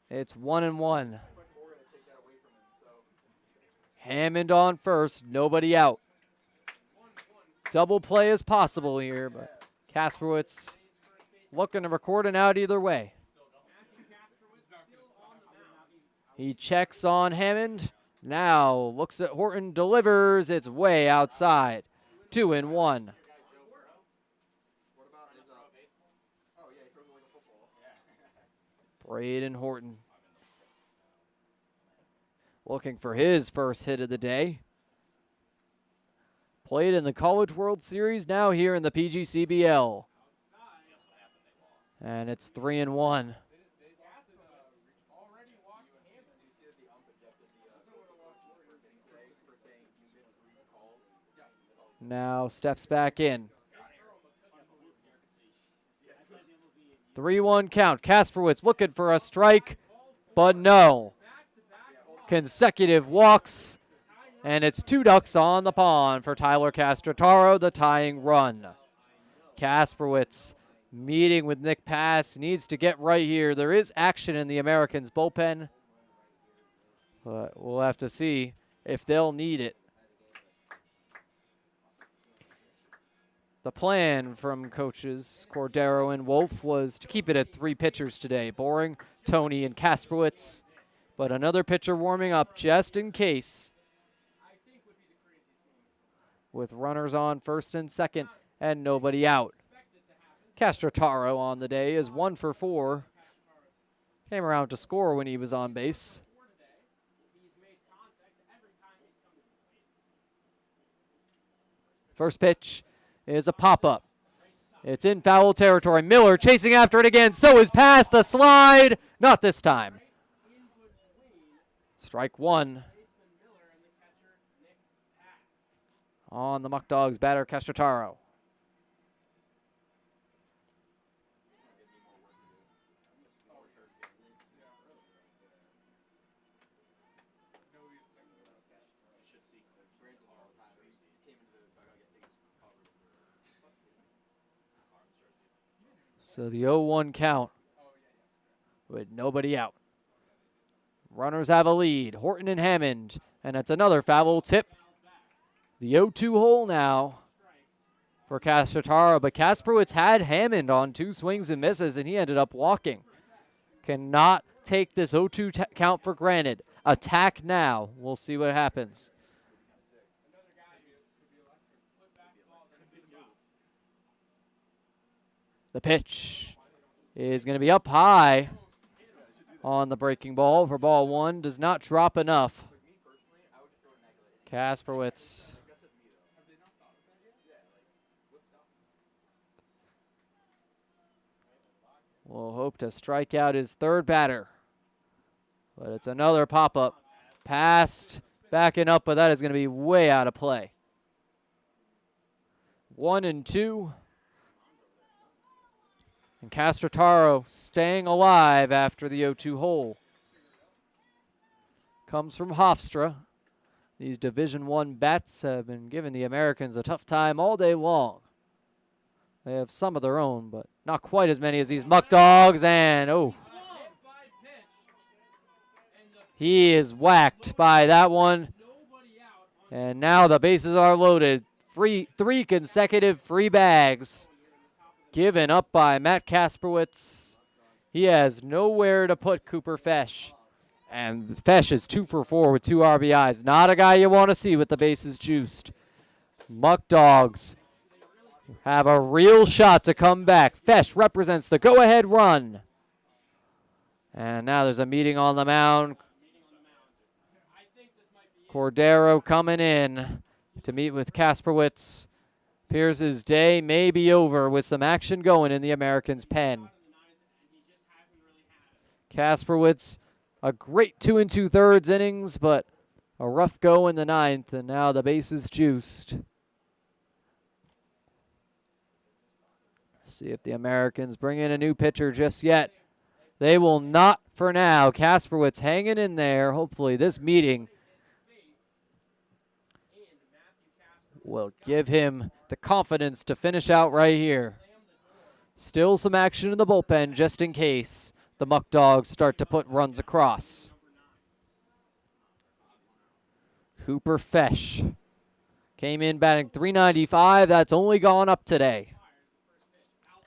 It's 1-1. Hammond on first, nobody out. Double play is possible here, but Kasperwitz looking to record an out either way. He checks on Hammond. Now looks at Horton, delivers. It's way outside. 2-1. Braden Horton looking for his first hit of the day. Played in the College World Series, now here in the PGCBL. And it's 3-1. Now steps back in. 3-1 count. Kasperwitz looking for a strike, but no. Consecutive walks, and it's 2 ducks on the pond for Tyler Castrotaro, the tying run. Kasperwitz meeting with Nick Pass, needs to get right here. There is action in the Americans' bullpen, but we'll have to see if they'll need it. The plan from coaches Cordero and Wolf was to keep it at 3 pitchers today, Boring, Tony, and Kasperwitz. But another pitcher warming up just in case, with runners on first and second and nobody out. Castrotaro on the day is 1 for 4. Came around to score when he was on base. First pitch is a pop-up. It's in foul territory. Miller chasing after it again. So is Pass. The slide. Not this time. Strike 1. On the Muckdogs batter, Castrotaro. So the 0-1 count with nobody out. Runners have a lead. Horton and Hammond. And it's another foul tip. The 0-2 hole now for Castrotaro. But Kasperwitz had Hammond on 2 swings and misses, and he ended up walking. Cannot take this 0-2 count for granted. Attack now. We'll see what happens. The pitch is going to be up high on the breaking ball for ball 1. Does not drop enough. Kasperwitz. Will hope to strike out his third batter. But it's another pop-up. Passed, backing up, but that is going to be way out of play. 1-2. And Castrotaro staying alive after the 0-2 hole. Comes from Hofstra. These Division I bats have been giving the Americans a tough time all day long. They have some of their own, but not quite as many as these Muckdogs. And, oh, he is whacked by that one. And now the bases are loaded. Three consecutive free bags given up by Matt Kasperwitz. He has nowhere to put Cooper Fesh. And Fesh is 2 for 4 with 2 RBIs. Not a guy you want to see with the bases juiced. Muckdogs have a real shot to come back. Fesh represents the go-ahead run. And now there's a meeting on the mound. Cordero coming in to meet with Kasperwitz. Appears his day may be over with some action going in the Americans' pen. Kasperwitz, a great 2 2/3 innings, but a rough go in the 9th, and now the bases juiced. See if the Americans bring in a new pitcher just yet. They will not for now. Kasperwitz hanging in there. Hopefully this meeting will give him the confidence to finish out right here. Still some action in the bullpen just in case the Muckdogs start to put runs across. Cooper Fesh came in batting .395. That's only gone up today.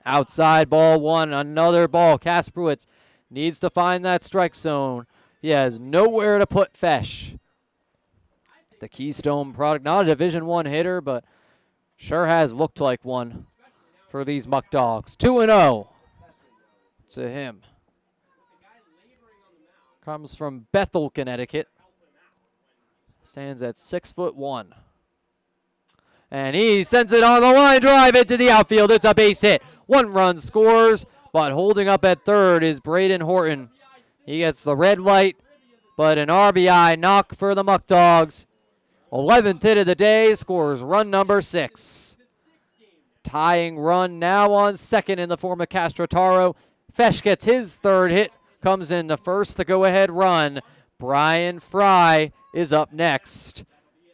Outside ball 1, another ball. Kasperwitz needs to find that strike zone. He has nowhere to put Fesh. The Keystone product, not a Division I hitter, but sure has looked like one for these Muckdogs. 2-0 to him. Comes from Bethel, Connecticut. Stands at 6'1". And he sends it on the line drive into the outfield. It's a base hit. 1 run scores, but holding up at third is Braden Horton. He gets the red light, but an RBI knock for the Muckdogs. 11th hit of the day, scores run number 6. Tying run now on second in the form of Castrotaro. Fesh gets his 3rd hit, comes in the first, the go-ahead run. Brian Fry is up next.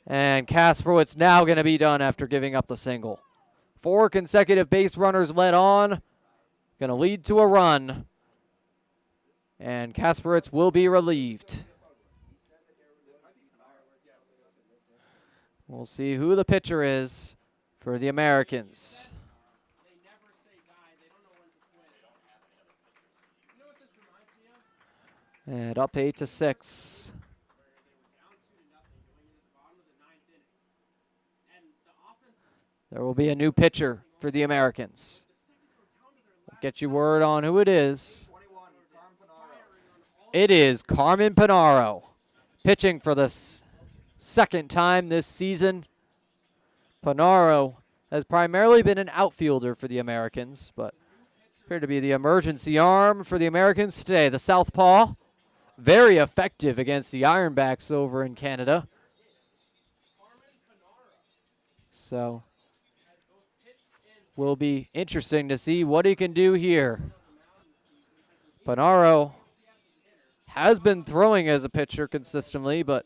And Kasperwitz now going to be done after giving up the single. 4 consecutive base runners led on. Going to lead to a run. And Kasperwitz will be relieved. We'll see who the pitcher is for the Americans. And up 8-6. There will be a new pitcher for the Americans. We'll get you word on who it is. It is Carmen Panaro, pitching for the second time this season. Panaro has primarily been an outfielder for the Americans, but appeared to be the emergency arm for the Americans today. The southpaw, very effective against the Ironbacks over in Canada. So will be interesting to see what he can do here. Panaro has been throwing as a pitcher consistently, but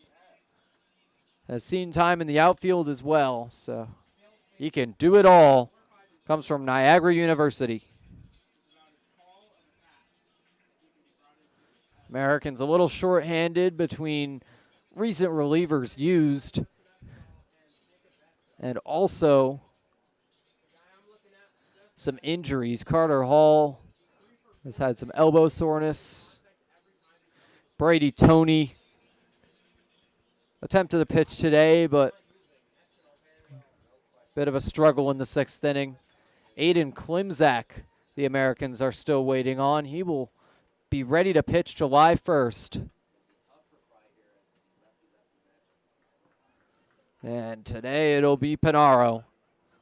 has seen time in the outfield as well, so he can do it all. Comes from Niagara University. Americans a little short-handed between recent relievers used and also some injuries. Carter Hall has had some elbow soreness. Brady Toney attempted a pitch today, but bit of a struggle in the 6th inning. Aiden Klimzak, the Americans are still waiting on. He will be ready to pitch July 1st. And today it'll be Panaro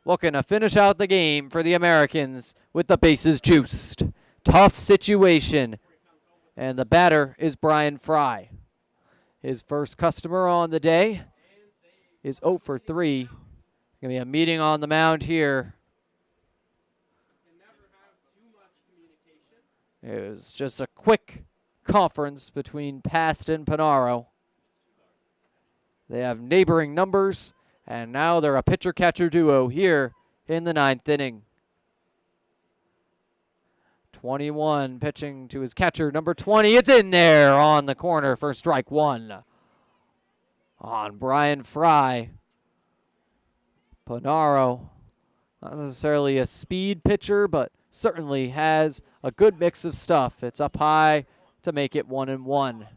looking to finish out the game for the Americans with the bases juiced. Tough situation. And the batter is Brian Fry. His first customer on the day is 0 for 3. Going to be a meeting on the mound here. It was just a quick conference between Past and Panaro. They have neighboring numbers, and now they're a pitcher-catcher duo here in the 9th inning. 21 pitching to his catcher, number 20. It's in there on the corner for strike 1 on Brian Fry. Panaro, not necessarily a speed pitcher, but certainly has a good mix of stuff. It's up high to make it 1-1.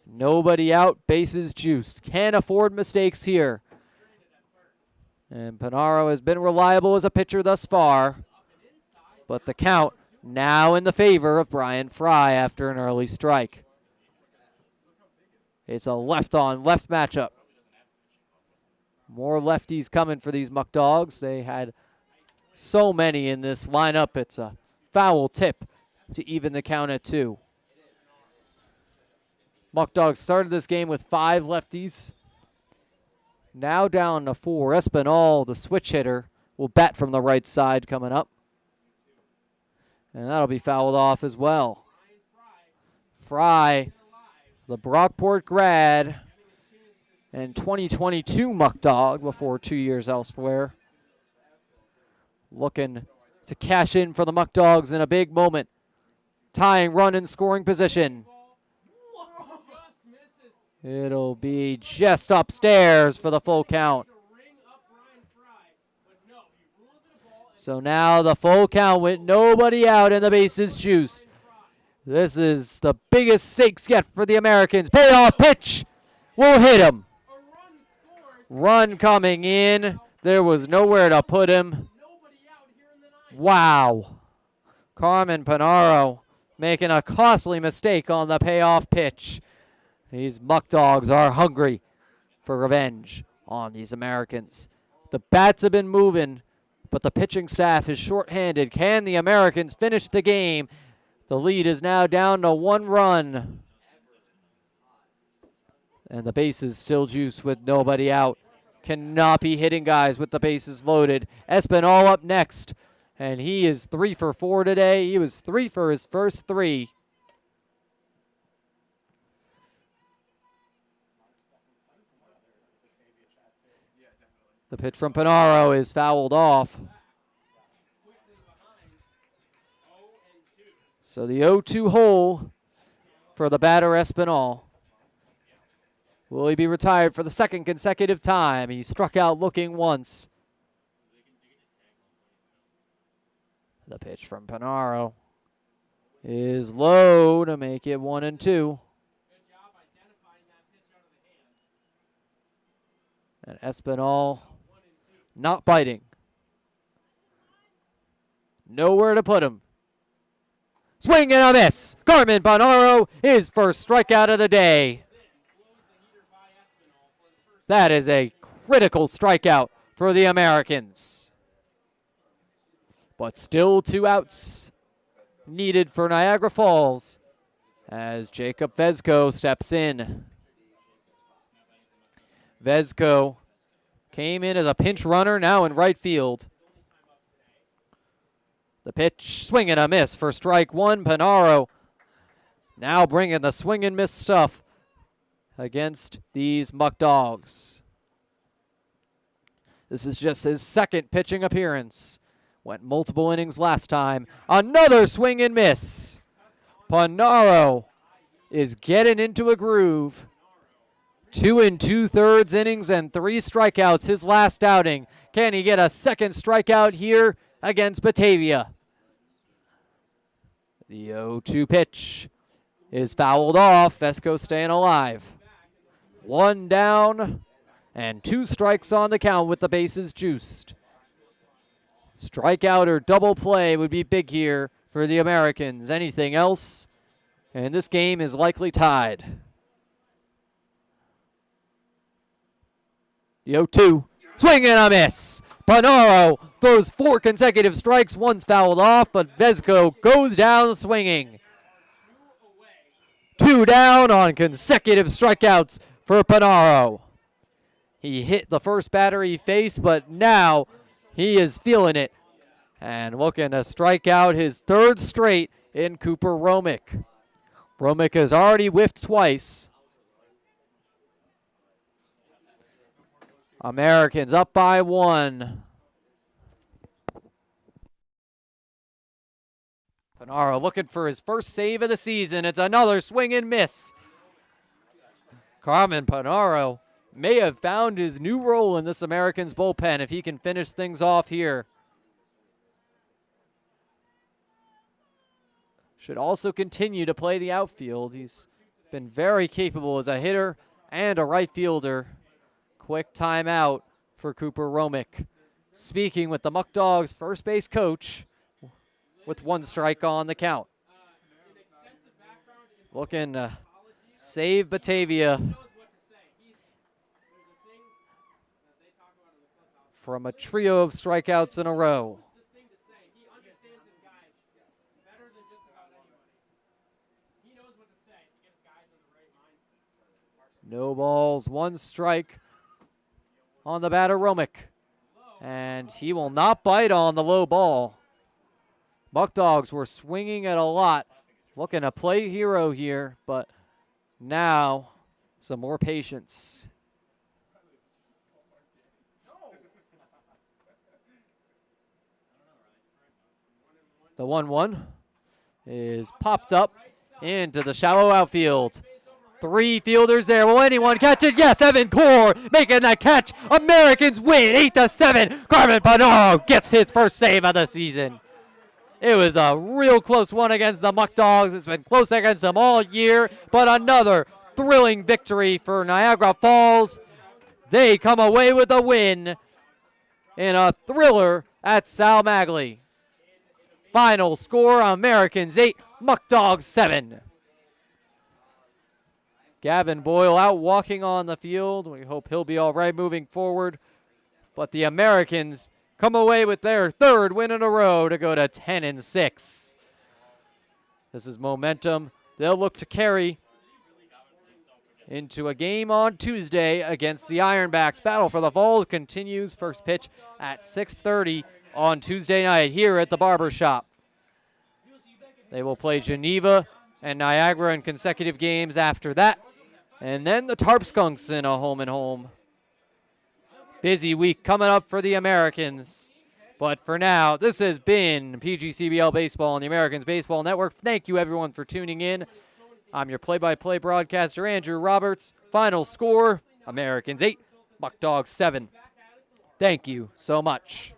Nobody out, bases juiced. Can't afford mistakes here. And Panaro has been reliable as a pitcher thus far, but the count now in the favor of Brian Fry after an early strike. It's a left-on-left matchup. More lefties coming for these Muckdogs. They had so many in this lineup. It's a foul tip to even the count at 2. Muckdogs started this game with 5 lefties. Now down to 4. Espinal, the switch hitter, will bat from the right side coming up. And that'll be fouled off as well. Fry, the Brockport grad, and 2022 Muckdog before 2 years elsewhere. Looking to cash in for the Muckdogs in a big moment. Tying run in scoring position. It'll be just upstairs for the full count. So now the full count with nobody out and the bases juiced. This is the biggest stakes yet for the Americans. Payoff pitch will hit him. Run coming in. There was nowhere to put him. Wow. Carmen Panaro making a costly mistake on the payoff pitch. These Muckdogs are hungry for revenge on these Americans. The bats have been moving, but the pitching staff is shorthanded. Can the Americans finish the game? The lead is now down to 1 run. And the bases still juiced with nobody out. Cannot be hitting guys with the bases loaded. Espinal up next. And he is 3 for 4 today. He was 3 for his first 3. The pitch from Panaro is fouled off. So the 0-2 hole for the batter Espinal. Will he be retired for the second consecutive time? He struck out looking once. The pitch from Panaro is low to make it 1-2. And Espinal not biting. Nowhere to put him. Swing and a miss. Carmen Panaro, his first strikeout of the day. That is a critical strikeout for the Americans. But still 2 outs needed for Niagara Falls as Jacob Vezko steps in. Vezko came in as a pinch runner, now in right field. The pitch, swing and a miss for strike 1. Panaro now bringing the swing and miss stuff against these Muckdogs. This is just his second pitching appearance. Went multiple innings last time. Another swing and miss. Panaro is getting into a groove. 2 2/3 innings and 3 strikeouts his last outing. Can he get a second strikeout here against Batavia? The 0-2 pitch is fouled off. Vesco staying alive. 1 down and 2 strikes on the count with the bases juiced. Strikeout or double play would be big here for the Americans. Anything else, and this game is likely tied. The 0-2. Swing and a miss. Panaro throws 4 consecutive strikes. One's fouled off, but Vesco goes down swinging. 2 down on consecutive strikeouts for Panaro. He hit the first batter he faced, but now he is feeling it and looking to strike out his 3rd straight in Cooper Romick. Romick has already whiffed twice. Americans up by 1. Panaro looking for his first save of the season. It's another swing and miss. Carmen Panaro may have found his new role in this Americans bullpen if he can finish things off here. Should also continue to play the outfield. He's been very capable as a hitter and a right fielder. Quick timeout for Cooper Romick. Speaking with the Muckdogs first base coach with 1 strike on the count. Looking to save Batavia from a trio of strikeouts in a row. No balls, 1 strike on the batter, Romick. And he will not bite on the low ball. Muckdogs were swinging at a lot. Looking to play hero here, but now some more patience. The 1-1 is popped up into the shallow outfield. 3 fielders there. Will anyone catch it? Yes, Evan Core making that catch. Americans win 8-7. Carmen Panaro gets his first save of the season. It was a real close one against the Muckdogs. It's been close against them all year, but another thrilling victory for Niagara Falls. They come away with a win in a thriller at Sal Magley. Final score, Americans 8, Muckdogs 7. Gavin Boyle out walking on the field. We hope he'll be all right moving forward. But the Americans come away with their 3rd win in a row to go to 10-6. This is momentum they'll look to carry into a game on Tuesday against the Ironbacks. Battle for the Falls continues. First pitch at 6:30 on Tuesday night here at the Barber Shop. They will play Geneva and Niagara in consecutive games after that. And then the Tarp Skunks in a home-and-home. Busy week coming up for the Americans. But for now, this has been PGCBL Baseball on the Americans Baseball Network. Thank you, everyone, for tuning in. I'm your play-by-play broadcaster, Andrew Roberts. Final score, Americans 8, Muckdogs 7. Thank you so much.